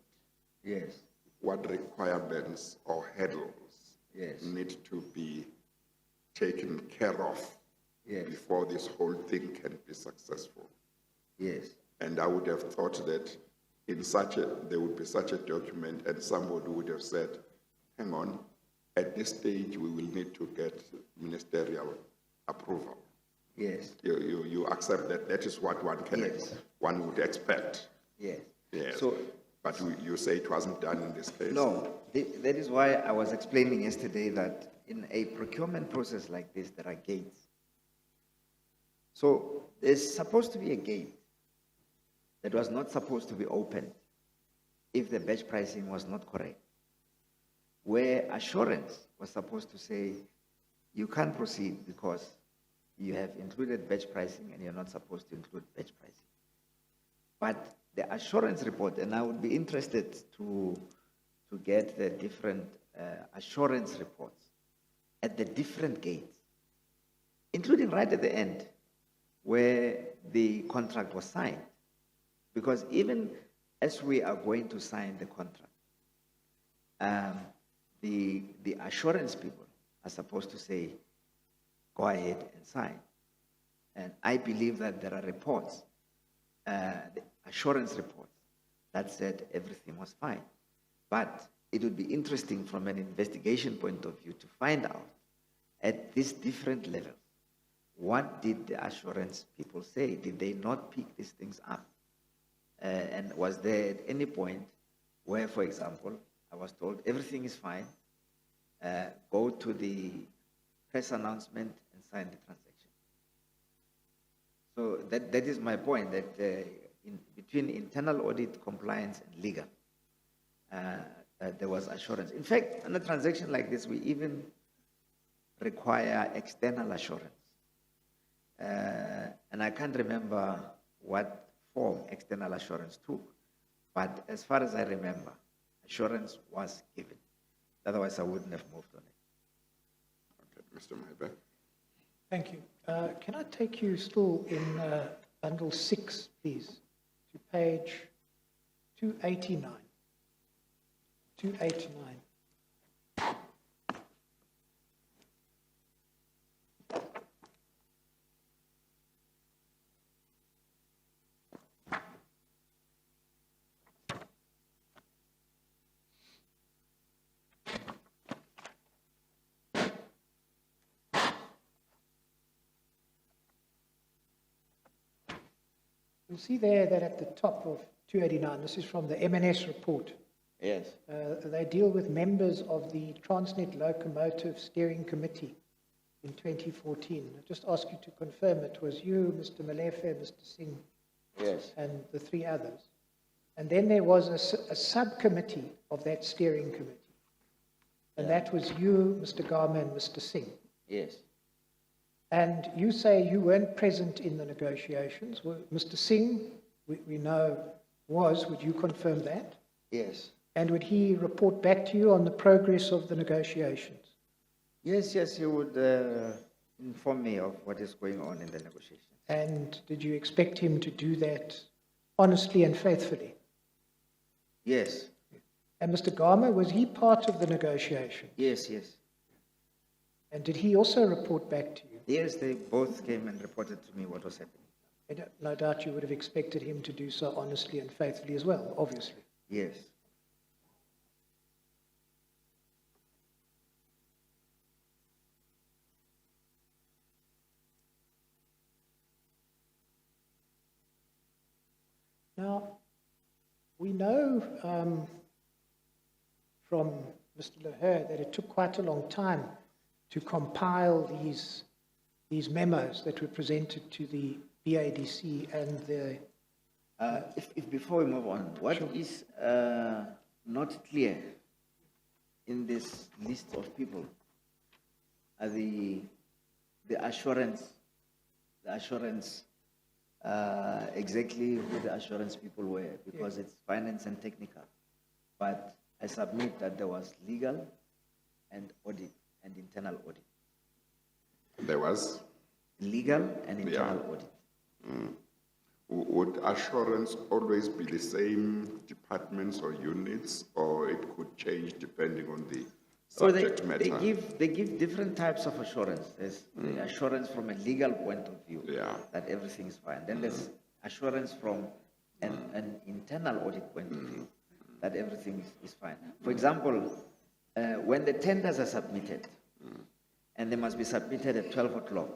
Yes. what requirements or hurdles Yes. need to be taken care of Yes. before this whole thing can be successful. Yes. And I would have thought that there would be such a document, and somebody would have said, hang on, at this stage we will need to get ministerial approval. Yes. You accept that that is what one would expect. Yes. Yes. So, But you say it wasn't done in this case. no, that is why I was explaining yesterday that in a procurement process like this, there are gates. So there's supposed to be a gate that was not supposed to be opened if the batch pricing was not correct, where assurance was supposed to say, you can't proceed because you have included batch pricing and you're not supposed to include batch pricing. But the assurance report, and I would be interested to get the different assurance reports at the different gates, including right at the end where the contract was signed. Because even as we are going to sign the contract, the assurance people are supposed to say, go ahead and sign. And I believe that there are reports, the assurance reports, that said everything was fine. But it would be interesting from an investigation point of view to find out at these different levels, what did the assurance people say? Did they not pick these things up? And was there at any point where, for example, I was told everything is fine, go to the press announcement and sign the transaction? So that is my point, that between internal audit, compliance, and legal, there was assurance. In fact, on a transaction like this, we even require external assurance. And I can't remember what form external assurance took, but as far as I remember, assurance was given. Otherwise, I wouldn't have moved on it. Okay, Mr. Molefe. Thank you. Can I take you still in bundle 6, please, to page 289. 289. You'll see there that at the top of 289, this is from the M&S report. Yes. They deal with members of the Transnet Locomotive Steering Committee in 2014. I just ask you to confirm it was you, Mr. Molefe, Mr. Singh, Yes. and the 3 others. And then there was a subcommittee of that steering committee. And that was you, Mr. Gama, and Mr. Singh. Yes. And you say you weren't present in the negotiations. Well, Mr. Singh, we know was. Would you confirm that? Yes. And would he report back to you on the progress of the negotiations? Yes, he would inform me of what is going on in the negotiations. And did you expect him to do that honestly and faithfully? Yes, And Mr. Gama, was he part of the negotiation? yes. And did he also report back to you? Yes, they both came and reported to me what was happening. And no doubt you would have expected him to do so honestly and faithfully as well, obviously. Yes. Now, we know from Mr. Leher that it took quite a long time to compile these memos that were presented to the BADC and the... If before we move on, what is not clear in this list of people are the assurance, exactly who the assurance people were, because it's finance and technical. But I submit that there was legal and audit and internal audit. There was? Legal and internal audit. Would assurance always be the same departments or units, or it could change depending on the subject matter? They give different types of assurance. There's the assurance from a legal point of view that everything is fine. Then there's assurance from an internal audit point of view that everything is fine. For example, when the tenders are submitted, and they must be submitted at 12 o'clock,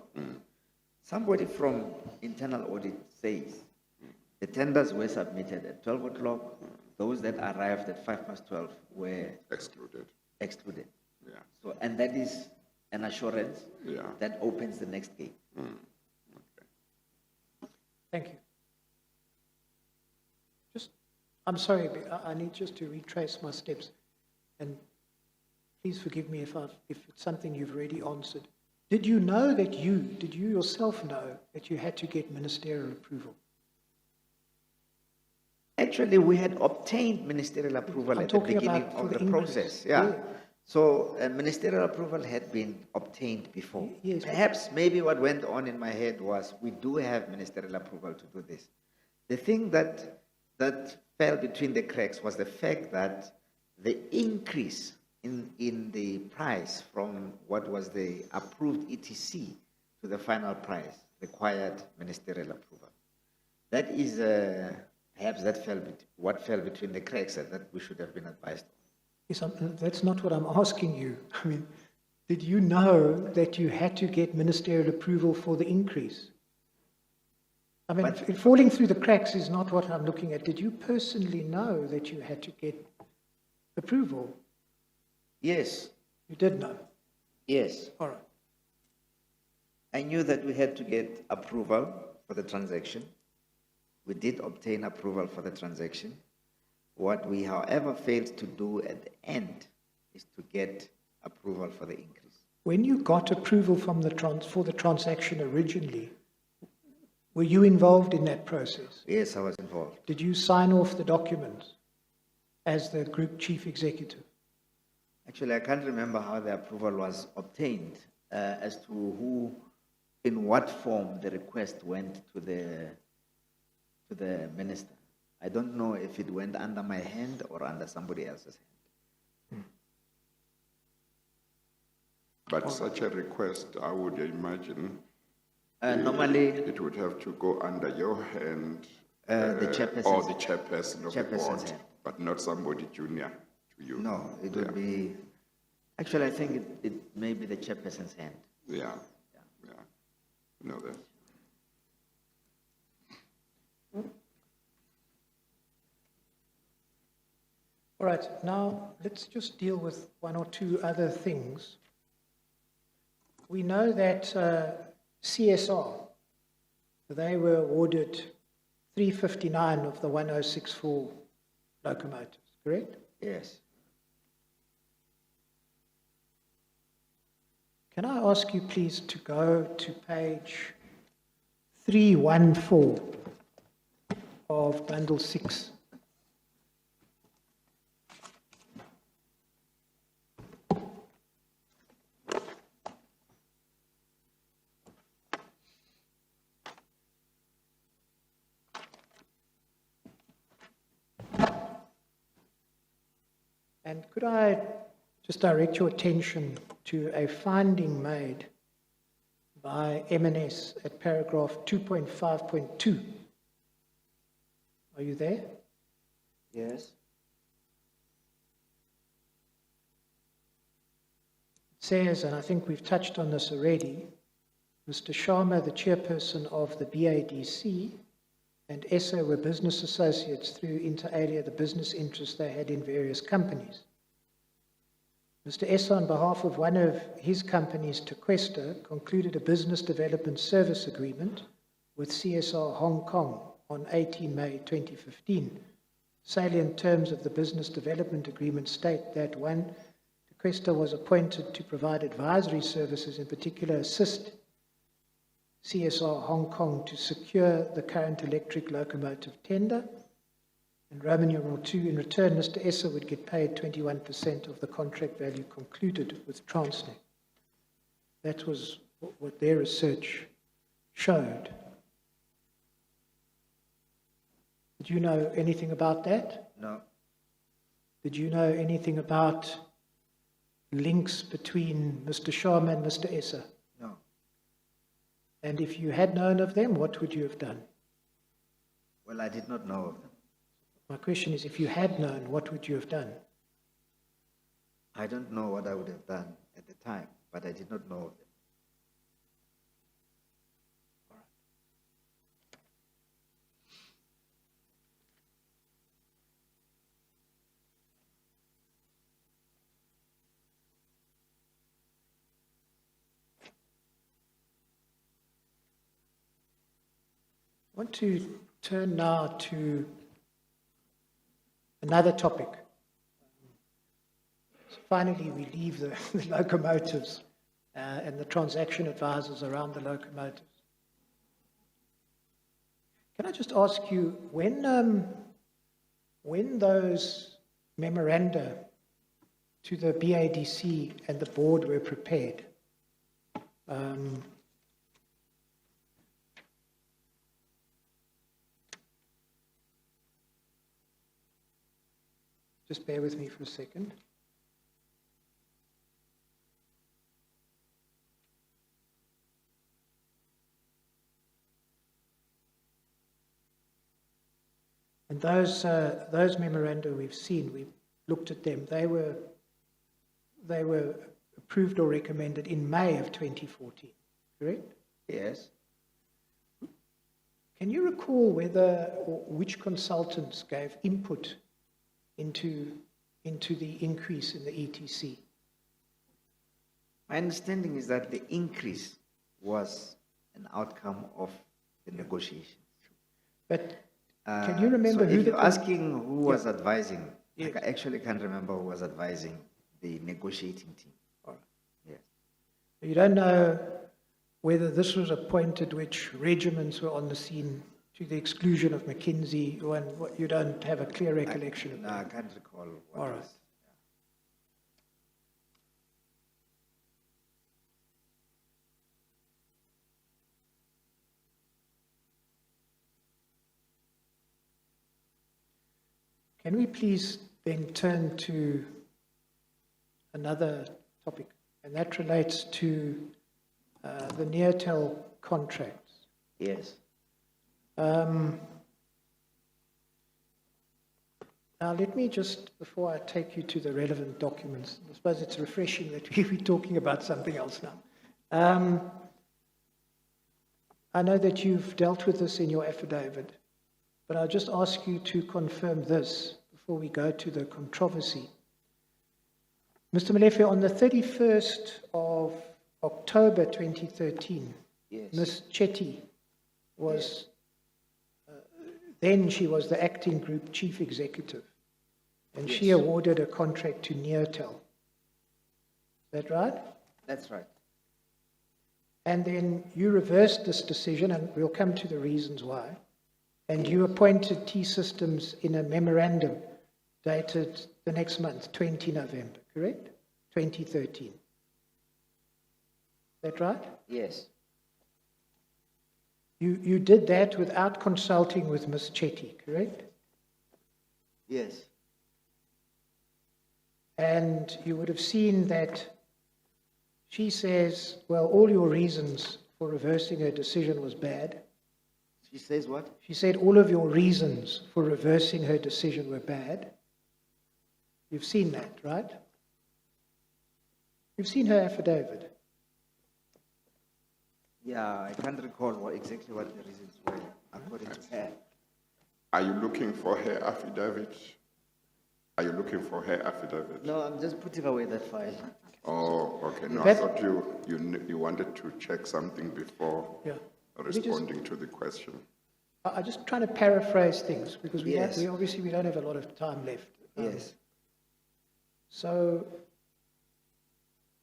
somebody from internal audit says the tenders were submitted at 12 o'clock, those that arrived at 12:05 were excluded. Yeah. So, and that is an assurance that opens the next gate. Okay. Thank you. I'm sorry, but I need just to retrace my steps. And please forgive me if it's something you've already answered. Did you yourself know that you had to get ministerial approval? Actually, we had obtained ministerial approval at the beginning of the process. Yeah. So ministerial approval had been obtained before. Yes. Perhaps maybe what went on in my head was we do have ministerial approval to do this. The thing that fell between the cracks was the fact that the increase in the price from what was the approved ETC to the final price required ministerial approval. That is perhaps what fell between the cracks that we should have been advised of. Yes, that's not what I'm asking you. I mean, did you know that you had to get ministerial approval for the increase? I mean, falling through the cracks is not what I'm looking at. Did you personally know that you had to get approval? Yes. You did know? Yes. All right. I knew that we had to get approval for the transaction. We did obtain approval for the transaction. What we, however, failed to do at the end is to get approval for the increase. When you got approval from for the transaction originally, were you involved in that process? Yes, I was involved. Did you sign off the documents as the group chief executive? Actually, I can't remember how the approval was obtained as to who, in what form the request went to the minister. I don't know if it went under my hand or under somebody else's hand. But such a request, I would imagine, normally it would have to go under your hand the chairperson or the chairperson of the board, hand. But not somebody junior to you. No, it would be. Actually, I think it may be the chairperson's hand. Yeah. No, that. All right, now let's just deal with one or two other things. We know that CSR, they were awarded 359 of the 1064 locomotives, correct? Yes. Can I ask you please to go to page 314 of bundle 6? And could I just direct your attention to a finding made by M&S at paragraph 2.5.2. Are you there? Yes. It says, and I think we've touched on this already, Mr. Sharma, the chairperson of the BADC, and ESSA were business associates through inter alia the business interests they had in various companies. Mr. ESSA, on behalf of one of his companies, Tequesta, concluded a business development service agreement with CSR Hong Kong on 18 May 2015. Salient terms of the business development agreement state that 1. Tequesta was appointed to provide advisory services, in particular assist CSR Hong Kong to secure the current electric locomotive tender. And Roman numeral 2, in return, Mr. Esser would get paid 21% of the contract value concluded with Transnet. That was what their research showed. Did you know anything about that? No. Did you know anything about links between Mr. Sharma and Mr. Esser? No. And if you had known of them, what would you have done? Well, I did not know of them. My question is, if you had known, what would you have done? I don't know what I would have done at the time, but I did not know of them. I want to turn now to another topic. So finally, we leave the locomotives and the transaction advisors around the locomotives. Can I just ask you, when those memoranda to the BADC and the board were prepared, just bear with me for a second. And those memoranda we've seen, we've looked at them. They were approved or recommended in May of 2014, correct? Yes. Can you recall whether or which consultants gave input into the increase in the ETC? My understanding is that the increase was an outcome of the negotiations. But can you remember so who if the... you're asking who was advising, Yes. I actually can't remember who was advising the negotiating team. All right. Yes. You don't know whether this was appointed, which regiments were on the scene to the exclusion of McKinsey, or what, you don't have a clear recollection of No, that? I can't recall what All it right. was. Can we please then turn to another topic, and that relates to the Neotel contracts. Yes. Now, let me just, before I take you to the relevant documents, I suppose it's refreshing that we're talking about something else now. I know that you've dealt with this in your affidavit, but I'll just ask you to confirm this before we go to the controversy. Mr. Molefe, on the 31st of October 2013, Yes. Ms. Chetty was, then she was the acting group chief executive, and she Yes. awarded a contract to Neotel. Is that right? That's right. And then you reversed this decision, and we'll come to the reasons why. And you appointed T-Systems in a memorandum dated the next month, 20 November, correct? 2013. Is that right? Yes. You did that without consulting with Ms. Chetty, correct? Yes. And you would have seen that she says, well, all your reasons for reversing her decision was bad. She says what? She said all of your reasons for reversing her decision were bad. You've seen that, right? You've seen her affidavit. Yeah, I can't recall exactly what the reasons were, according to her. Are you looking for her affidavit? Are you looking for her affidavit? No, I'm just putting away that file. Oh, okay. No, I That- thought you wanted to check something before Yeah. responding to the question. I'm just trying to paraphrase things because Yes. we obviously don't have a lot of time left. Yes. So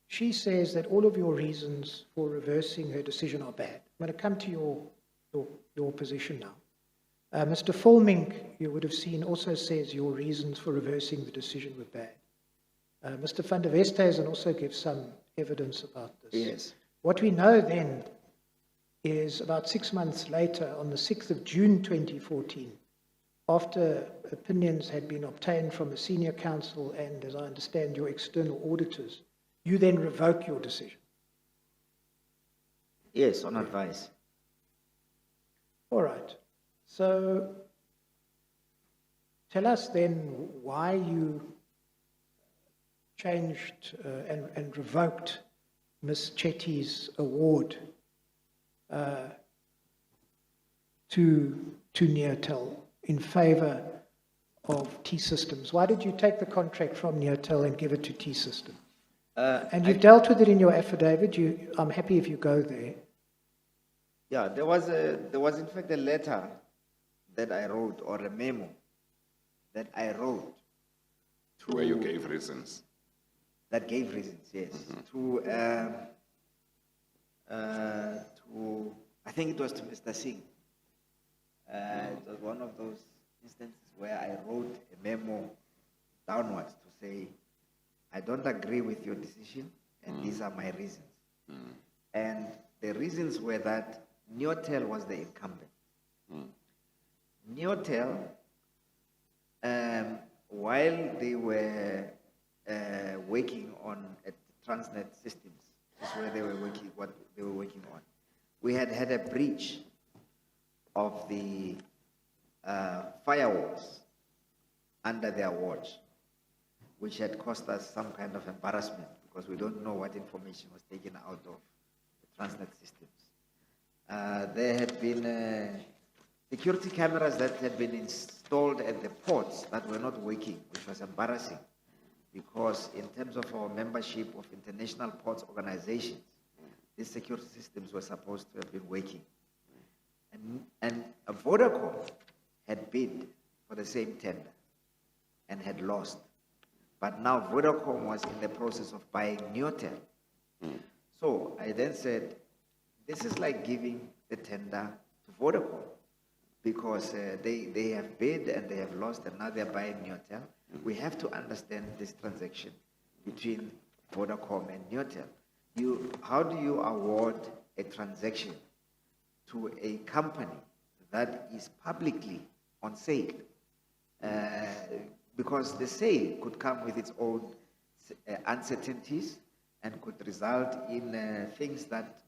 she says that all of your reasons for reversing her decision are bad. I'm going to come to your position now. Mr. Fulming, you would have seen, also says your reasons for reversing the decision were bad. Mr. van der Westhuizen also gives some evidence about this. Yes. What we know then is about 6 months later, on the 6th of June 2014, after opinions had been obtained from a senior counsel and, as I understand, your external auditors, you then revoke your decision. Yes, on advice. All right. So tell us then why you changed and revoked Ms. Chetty's award to Neotel in favor of T-Systems. Why did you take the contract from Neotel and give it to T-System? And you've dealt with it in your affidavit. I'm happy if you go there. Yeah, there was in fact a letter that I wrote, or a memo that I wrote Where you gave reasons. that gave reasons, yes, to I think it was to Mr. Singh. It was one of those instances where I wrote a memo downwards to say, I don't agree with your decision, and these are my reasons. And the reasons were that Neotel was the incumbent. Neotel, while they were working on at Transnet systems, is where they were working, what they were working on, we had a breach of the firewalls under their watch, which had cost us some kind of embarrassment because we don't know what information was taken out of the Transnet systems. There had been security cameras that had been installed at the ports that were not working, which was embarrassing because in terms of our membership of international ports organizations, these security systems were supposed to have been working. And Vodacom had bid for the same tender and had lost. But now Vodacom was in the process of buying Neotel. So I then said, this is like giving the tender to Vodacom because they have bid and they have lost and now they're buying Neotel. We have to understand this transaction between Vodacom and Neotel. How do you award a transaction to a company that is publicly on sale? Because the sale could come with its own uncertainties and could result in things that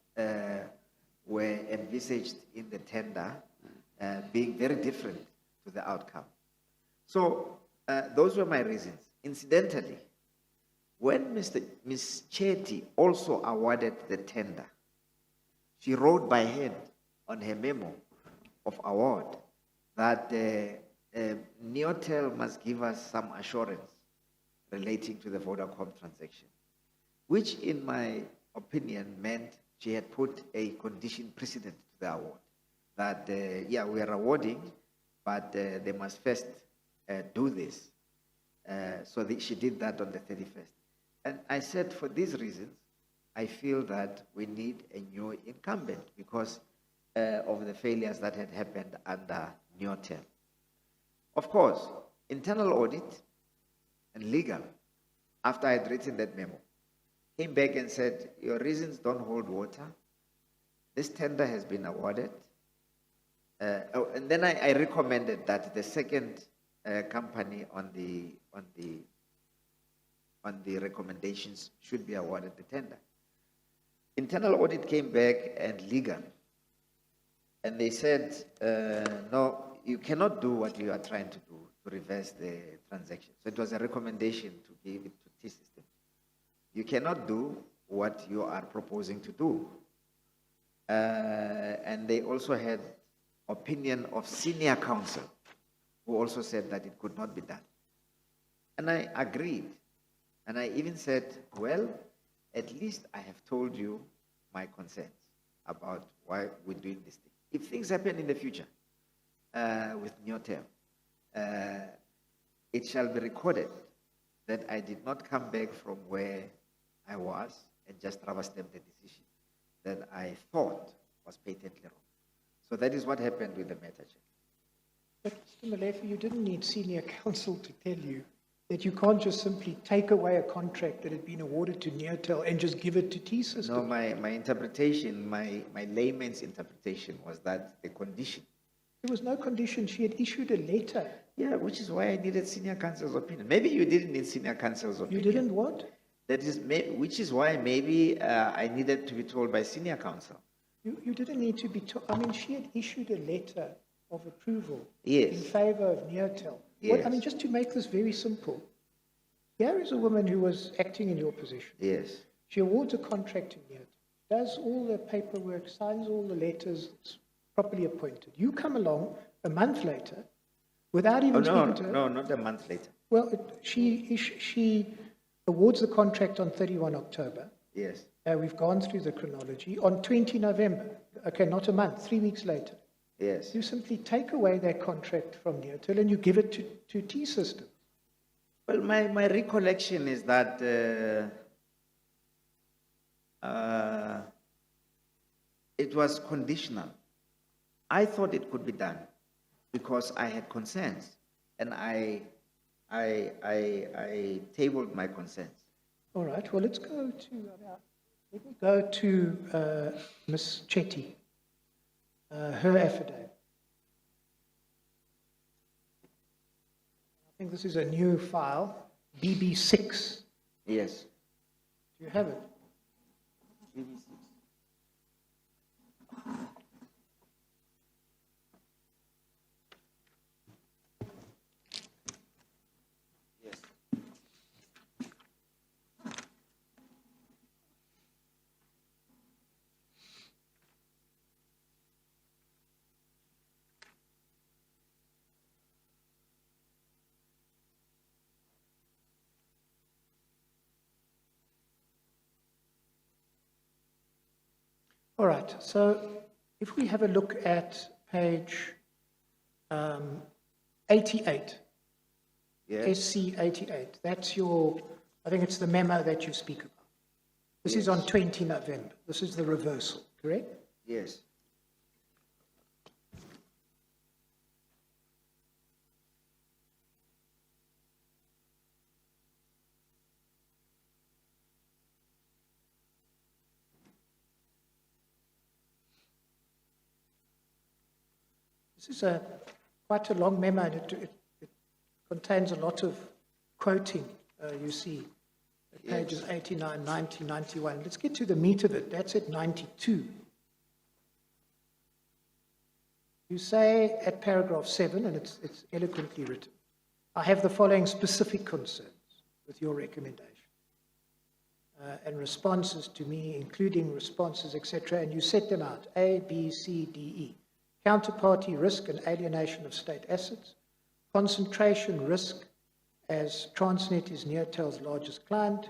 were envisaged in the tender being very different to the outcome. So those were my reasons. Incidentally, when Ms. Chetty also awarded the tender, she wrote by hand on her memo of award that Neotel must give us some assurance relating to the Vodacom transaction, which in my opinion meant she had put a condition precedent to the award, that yeah, we are awarding, but they must first do this. So she did that on the 31st. And I said, for these reasons, I feel that we need a new incumbent because of the failures that had happened under Neotel. Of course, internal audit and legal, after I had written that memo, came back and said, your reasons don't hold water. This tender has been awarded. And then I recommended that the second company on on the recommendations should be awarded the tender. Internal audit came back and legal, and they said, no, you cannot do what you are trying to do to reverse the transaction. So it was a recommendation to give it to T-System. You cannot do what you are proposing to do. And they also had opinion of senior counsel, who also said that it could not be done. And I agreed. And I even said, well, at least I have told you my concerns about why we're doing this thing. If things happen in the future with Neotel, it shall be recorded that I did not come back from where I was and just rubber stamp the decision that I thought was patently wrong. So that is what happened with the matter check. But Mr. Molefe, you didn't need senior counsel to tell you that you can't just simply take away a contract that had been awarded to Neotel and just give it to T-System. No, my interpretation, my layman's interpretation was that the condition. There was no condition. She had issued a letter. Yeah, which is why I needed senior counsel's opinion. Maybe you didn't need senior counsel's opinion. You didn't what? That is, which is why maybe I needed to be told by senior counsel. You didn't need to be told. I mean, she had issued a letter of approval Yes. in favor of Neotel. Yes. I mean, just to make this very simple, here is a woman who was acting in your position. Yes. She awards a contract to Neotel, does all the paperwork, signs all the letters, it's properly appointed. You come along a month later without even speaking to her. No, not a month later. Well, she awards the contract on 31 October. Yes. We've gone through the chronology. On 20 November, okay, not a month, 3 weeks later, Yes. you simply take away that contract from Neotel and you give it to T-System. Well, my recollection is that it was conditional. I thought it could be done because I had concerns, and I tabled my concerns. All right, well, let me go to Ms. Chetty, her affidavit. I think this is a new file, BB6. Yes. Do you have it? All right, so if we have a look at page 88, Yes. SC 88, that's your, I think it's the memo that you speak about. This is on 20 November. This is the reversal, correct? Yes. This is quite a long memo, and it contains a lot of quoting, you see, at pages 89, 90, 91. Let's get to the meat of it. That's at 92. You say at paragraph 7, and it's eloquently written, I have the following specific concerns with your recommendation. And responses to me, including responses, etc., and you set them out, A, B, C, D, E. Counterparty risk and alienation of state assets, concentration risk as Transnet is Neotel's largest client,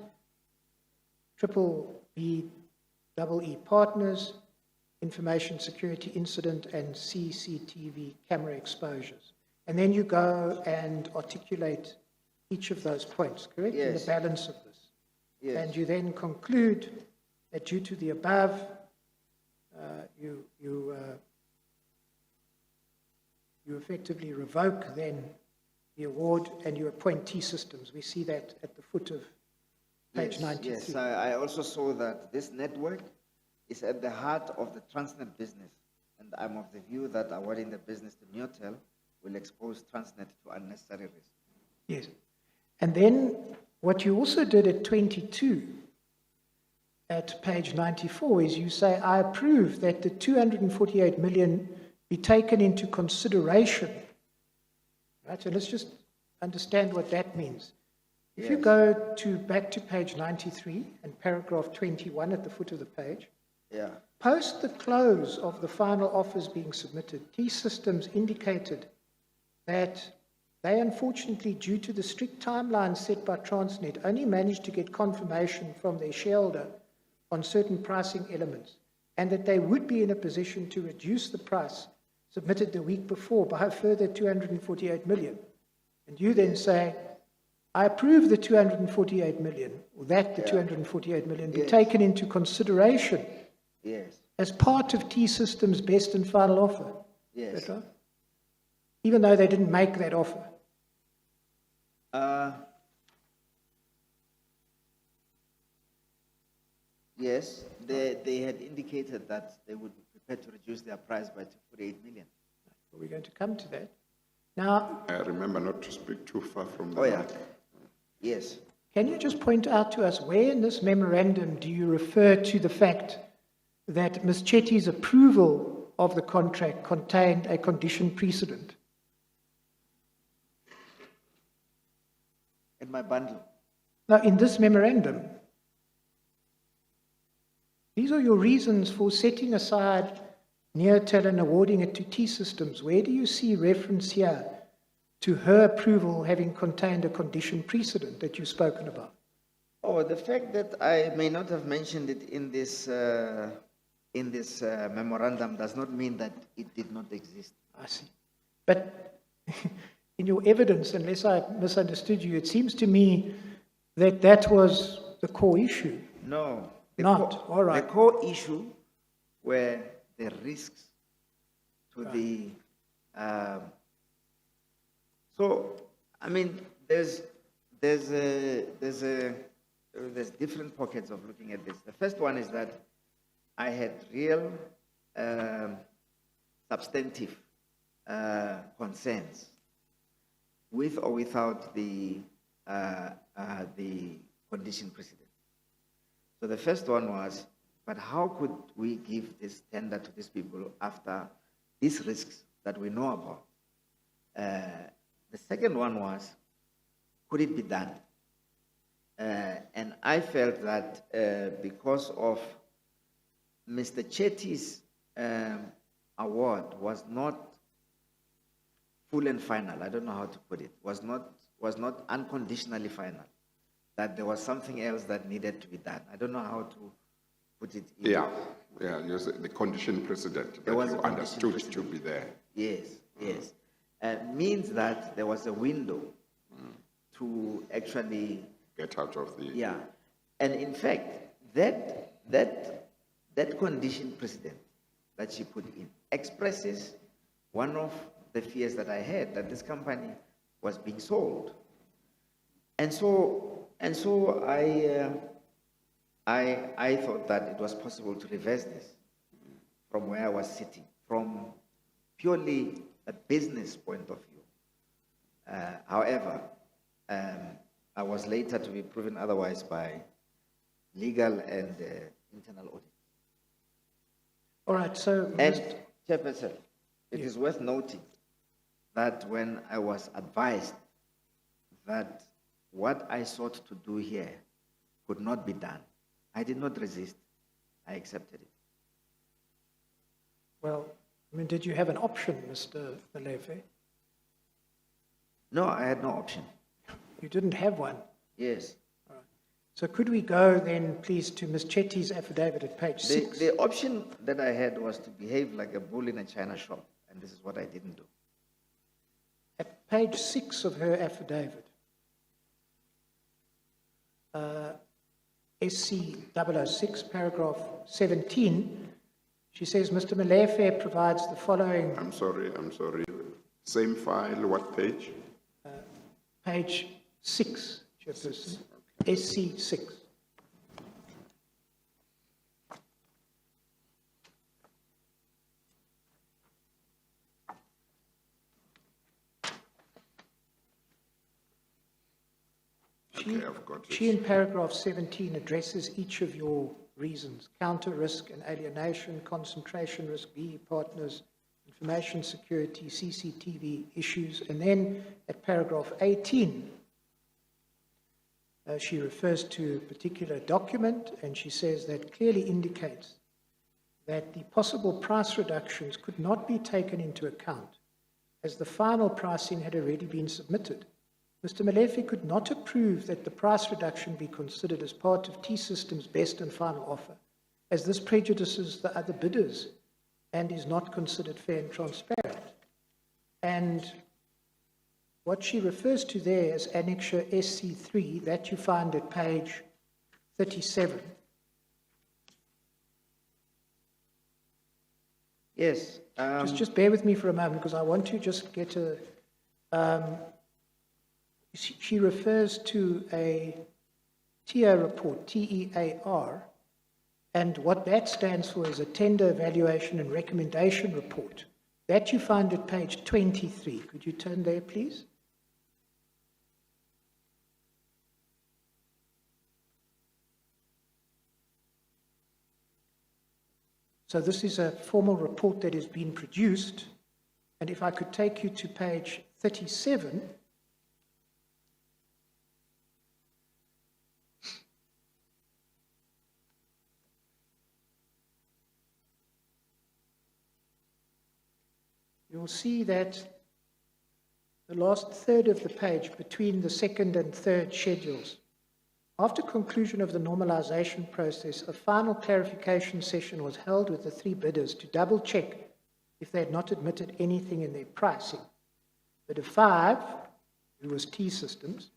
triple B, double E partners, information security incident and CCTV camera exposures. And then you go and articulate each of those points, correct? Yes. In the balance of this. Yes. And you then conclude that due to the above, you effectively revoke then the award and you appoint T-Systems. We see that at the foot of page 93. Yes, I also saw that this network is at the heart of the Transnet business, and I'm of the view that awarding the business to Neotel will expose Transnet to unnecessary risk. Yes. And then what you also did at 22, at page 94, is you say, I approve that the 248 million be taken into consideration. Right, so let's just understand what that means. If you go back to page 93 and paragraph 21 at the foot of the page, post the close of the final offers being submitted, T-Systems indicated that they, unfortunately, due to the strict timelines set by Transnet, only managed to get confirmation from their shareholder on certain pricing elements, and that they would be in a position to reduce the price submitted the week before by a further 248 million. And you then say, I approve the 248 million, or that the 248 million be taken into consideration as part of T-Systems' best and final offer. Is that right? Even though they didn't make that offer. Yes, they had indicated that they would be prepared to reduce their price by 248 million. We're going to come to that. Now, I remember not to speak too far from the mic. Yes. Can you just point out to us where in this memorandum do you refer to the fact that Ms. Chetty's approval of the contract contained a condition precedent? In my bundle. Now, in this memorandum, these are your reasons for setting aside Neotel and awarding it to T-Systems. Where do you see reference here to her approval having contained a condition precedent that you've spoken about? Oh, the fact that I may not have mentioned it in this memorandum does not mean that it did not exist. I see. But in your evidence, unless I misunderstood you, it seems to me that that was the core issue. No. All right. The core issue were the risks to the... so, I mean, there's different pockets of looking at this. The first one is that I had real substantive concerns with or without the condition precedent. So the first one was, but how could we give this tender to these people after these risks that we know about? The second one was, could it be done? And I felt that because of Mr. Chetty's award was not full and final, I don't know how to put it, was not unconditionally final, that there was something else that needed to be done. I don't know how to put it in. Yes, the condition precedent that was you a condition understood precedent. to be there. Yes. Means that there was a window to actually Get out of the... And in fact, that condition precedent that she put in expresses one of the fears that I had, that this company was being sold. And so I thought that it was possible to reverse this from where I was sitting, from purely a business point of view. However, I was later to be proven otherwise by legal and internal audit. All right, so... And, Chairperson, it is worth noting that when I was advised that what I sought to do here could not be done, I did not resist. I accepted it. Well, I mean, did you have an option, Mr. Molefe? No, I had no option. You didn't have one? Yes. All right. So could we go then, please, to Ms. Chetty's affidavit at page 6? The option that I had was to behave like a bull in a china shop, and this is what I didn't do. At page 6 of her affidavit, SC 006, paragraph 17, she says, Mr. Molefe provides the following... I'm sorry. Same file, what page? Page 6, Chairperson. SC 6. Okay, I've got it. She in paragraph 17 addresses each of your reasons: counter risk and alienation, concentration risk, BE partners, information security, CCTV issues. And then at paragraph 18, she refers to a particular document, and she says that clearly indicates that the possible price reductions could not be taken into account as the final pricing had already been submitted. Mr. Molefe could not approve that the price reduction be considered as part of T-System's best and final offer, as this prejudices the other bidders and is not considered fair and transparent. And what she refers to there as Annexure SC3, that you find at page 37. Yes. Just bear with me for a moment, because I want to just get a... she refers to a TEAR report, TEAR, and what that stands for is a Tender Evaluation and Recommendation Report. That you find at page 23. Could you turn there, please? So this is a formal report that has been produced, and if I could take you to page 37, you'll see that the last third of the page, between the second and third schedules, after conclusion of the normalization process, a final clarification session was held with the three bidders to double check if they had not admitted anything in their pricing. Bidder 5, who was T-Systems,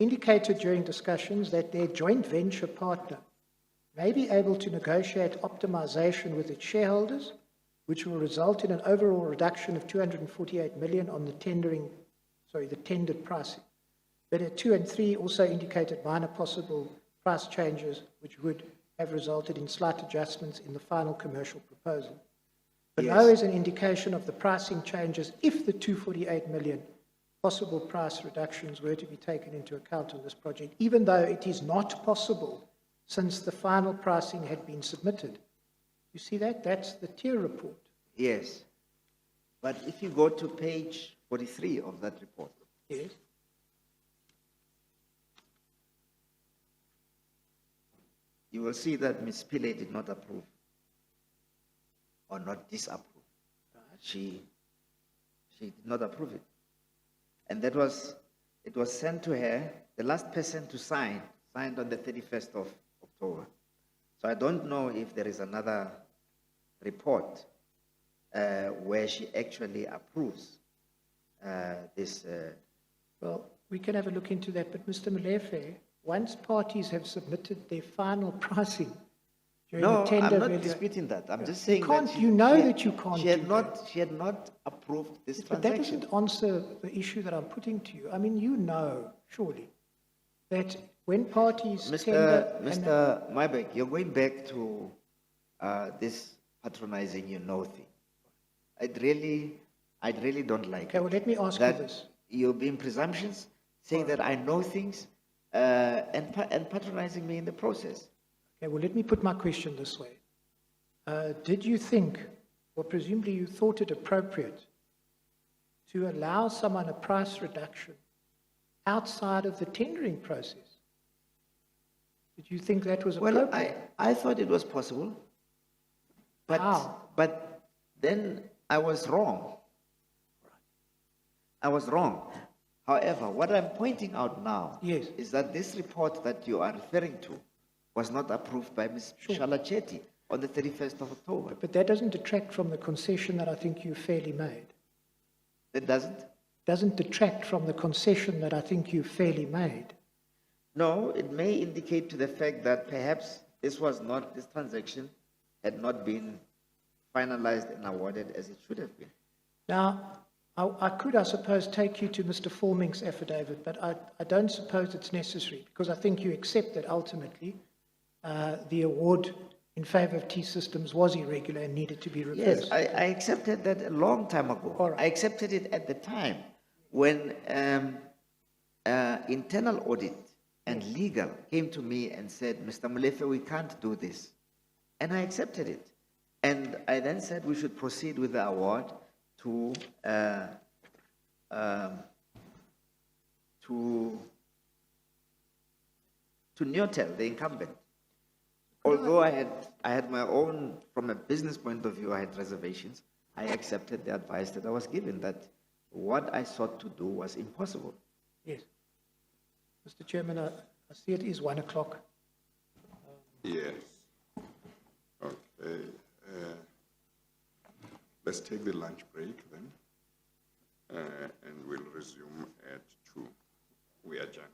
indicated during discussions that their joint venture partner may be able to negotiate optimization with its shareholders, which will result in an overall reduction of 248 million on the tendered pricing. Bidder 2 and 3 also indicated minor possible price changes, which would have resulted in slight adjustments in the final commercial proposal. Below is an indication of the pricing changes if the 248 million possible price reductions were to be taken into account on this project, even though it is not possible since the final pricing had been submitted. You see that? That's the TIER report. Yes. But if you go to page 43 of that report. Yes. You will see that Ms. Pillay did not approve or not disapprove. Right. She did not approve it. And it was sent to her, the last person to signed on the 31st of October. So I don't know if there is another report where she actually approves this. Well, we can have a look into that, but Mr. Molefe, once parties have submitted their final pricing during the tender... No, I'm not disputing that. I'm just saying that you know that you can't she had not approved this but that transaction. doesn't answer the issue that I'm putting to you. I mean, you know, surely, that when parties tender... Mr. Maibek, you're going back to this patronizing thing. I'd really don't like Okay, it. well, let me ask you that this. You're being presumptuous, saying that I know things, and patronizing me in the process. Okay, well, let me put my question this way. Did you think, or presumably you thought it appropriate, to allow someone a price reduction outside of the tendering process? Did you think that was appropriate? Well, I thought it was possible, but How? but then I was wrong. I was wrong. However, what I'm pointing out now Yes. is that this report that you are referring to was not approved by Ms. Shalacheti on the 31st of October. But that doesn't detract from the concession that I think you fairly made. It doesn't? Doesn't detract from the concession that I think you fairly made. No, it may indicate to the fact that perhaps this transaction had not been finalized and awarded as it should have been. Now, I could, I suppose, take you to Mr. Forming's affidavit, but I don't suppose it's necessary, because I think you accept that ultimately the award in favor of T-Systems was irregular and needed to be reversed. Yes, I accepted that a long time ago. All right. I accepted it at the time when internal audit and legal came to me and said, Mr. Molefe, we can't do this. And I accepted it. And I then said we should proceed with the award to Neotel, the incumbent. Although I had my own, from a business point of view, I had reservations, I accepted the advice that I was given that what I sought to do was impossible. Yes. Mr. Chairman, I see it is 1 o'clock. Yes. Okay. Let's take the lunch break then, and we'll resume at 2. We adjourn.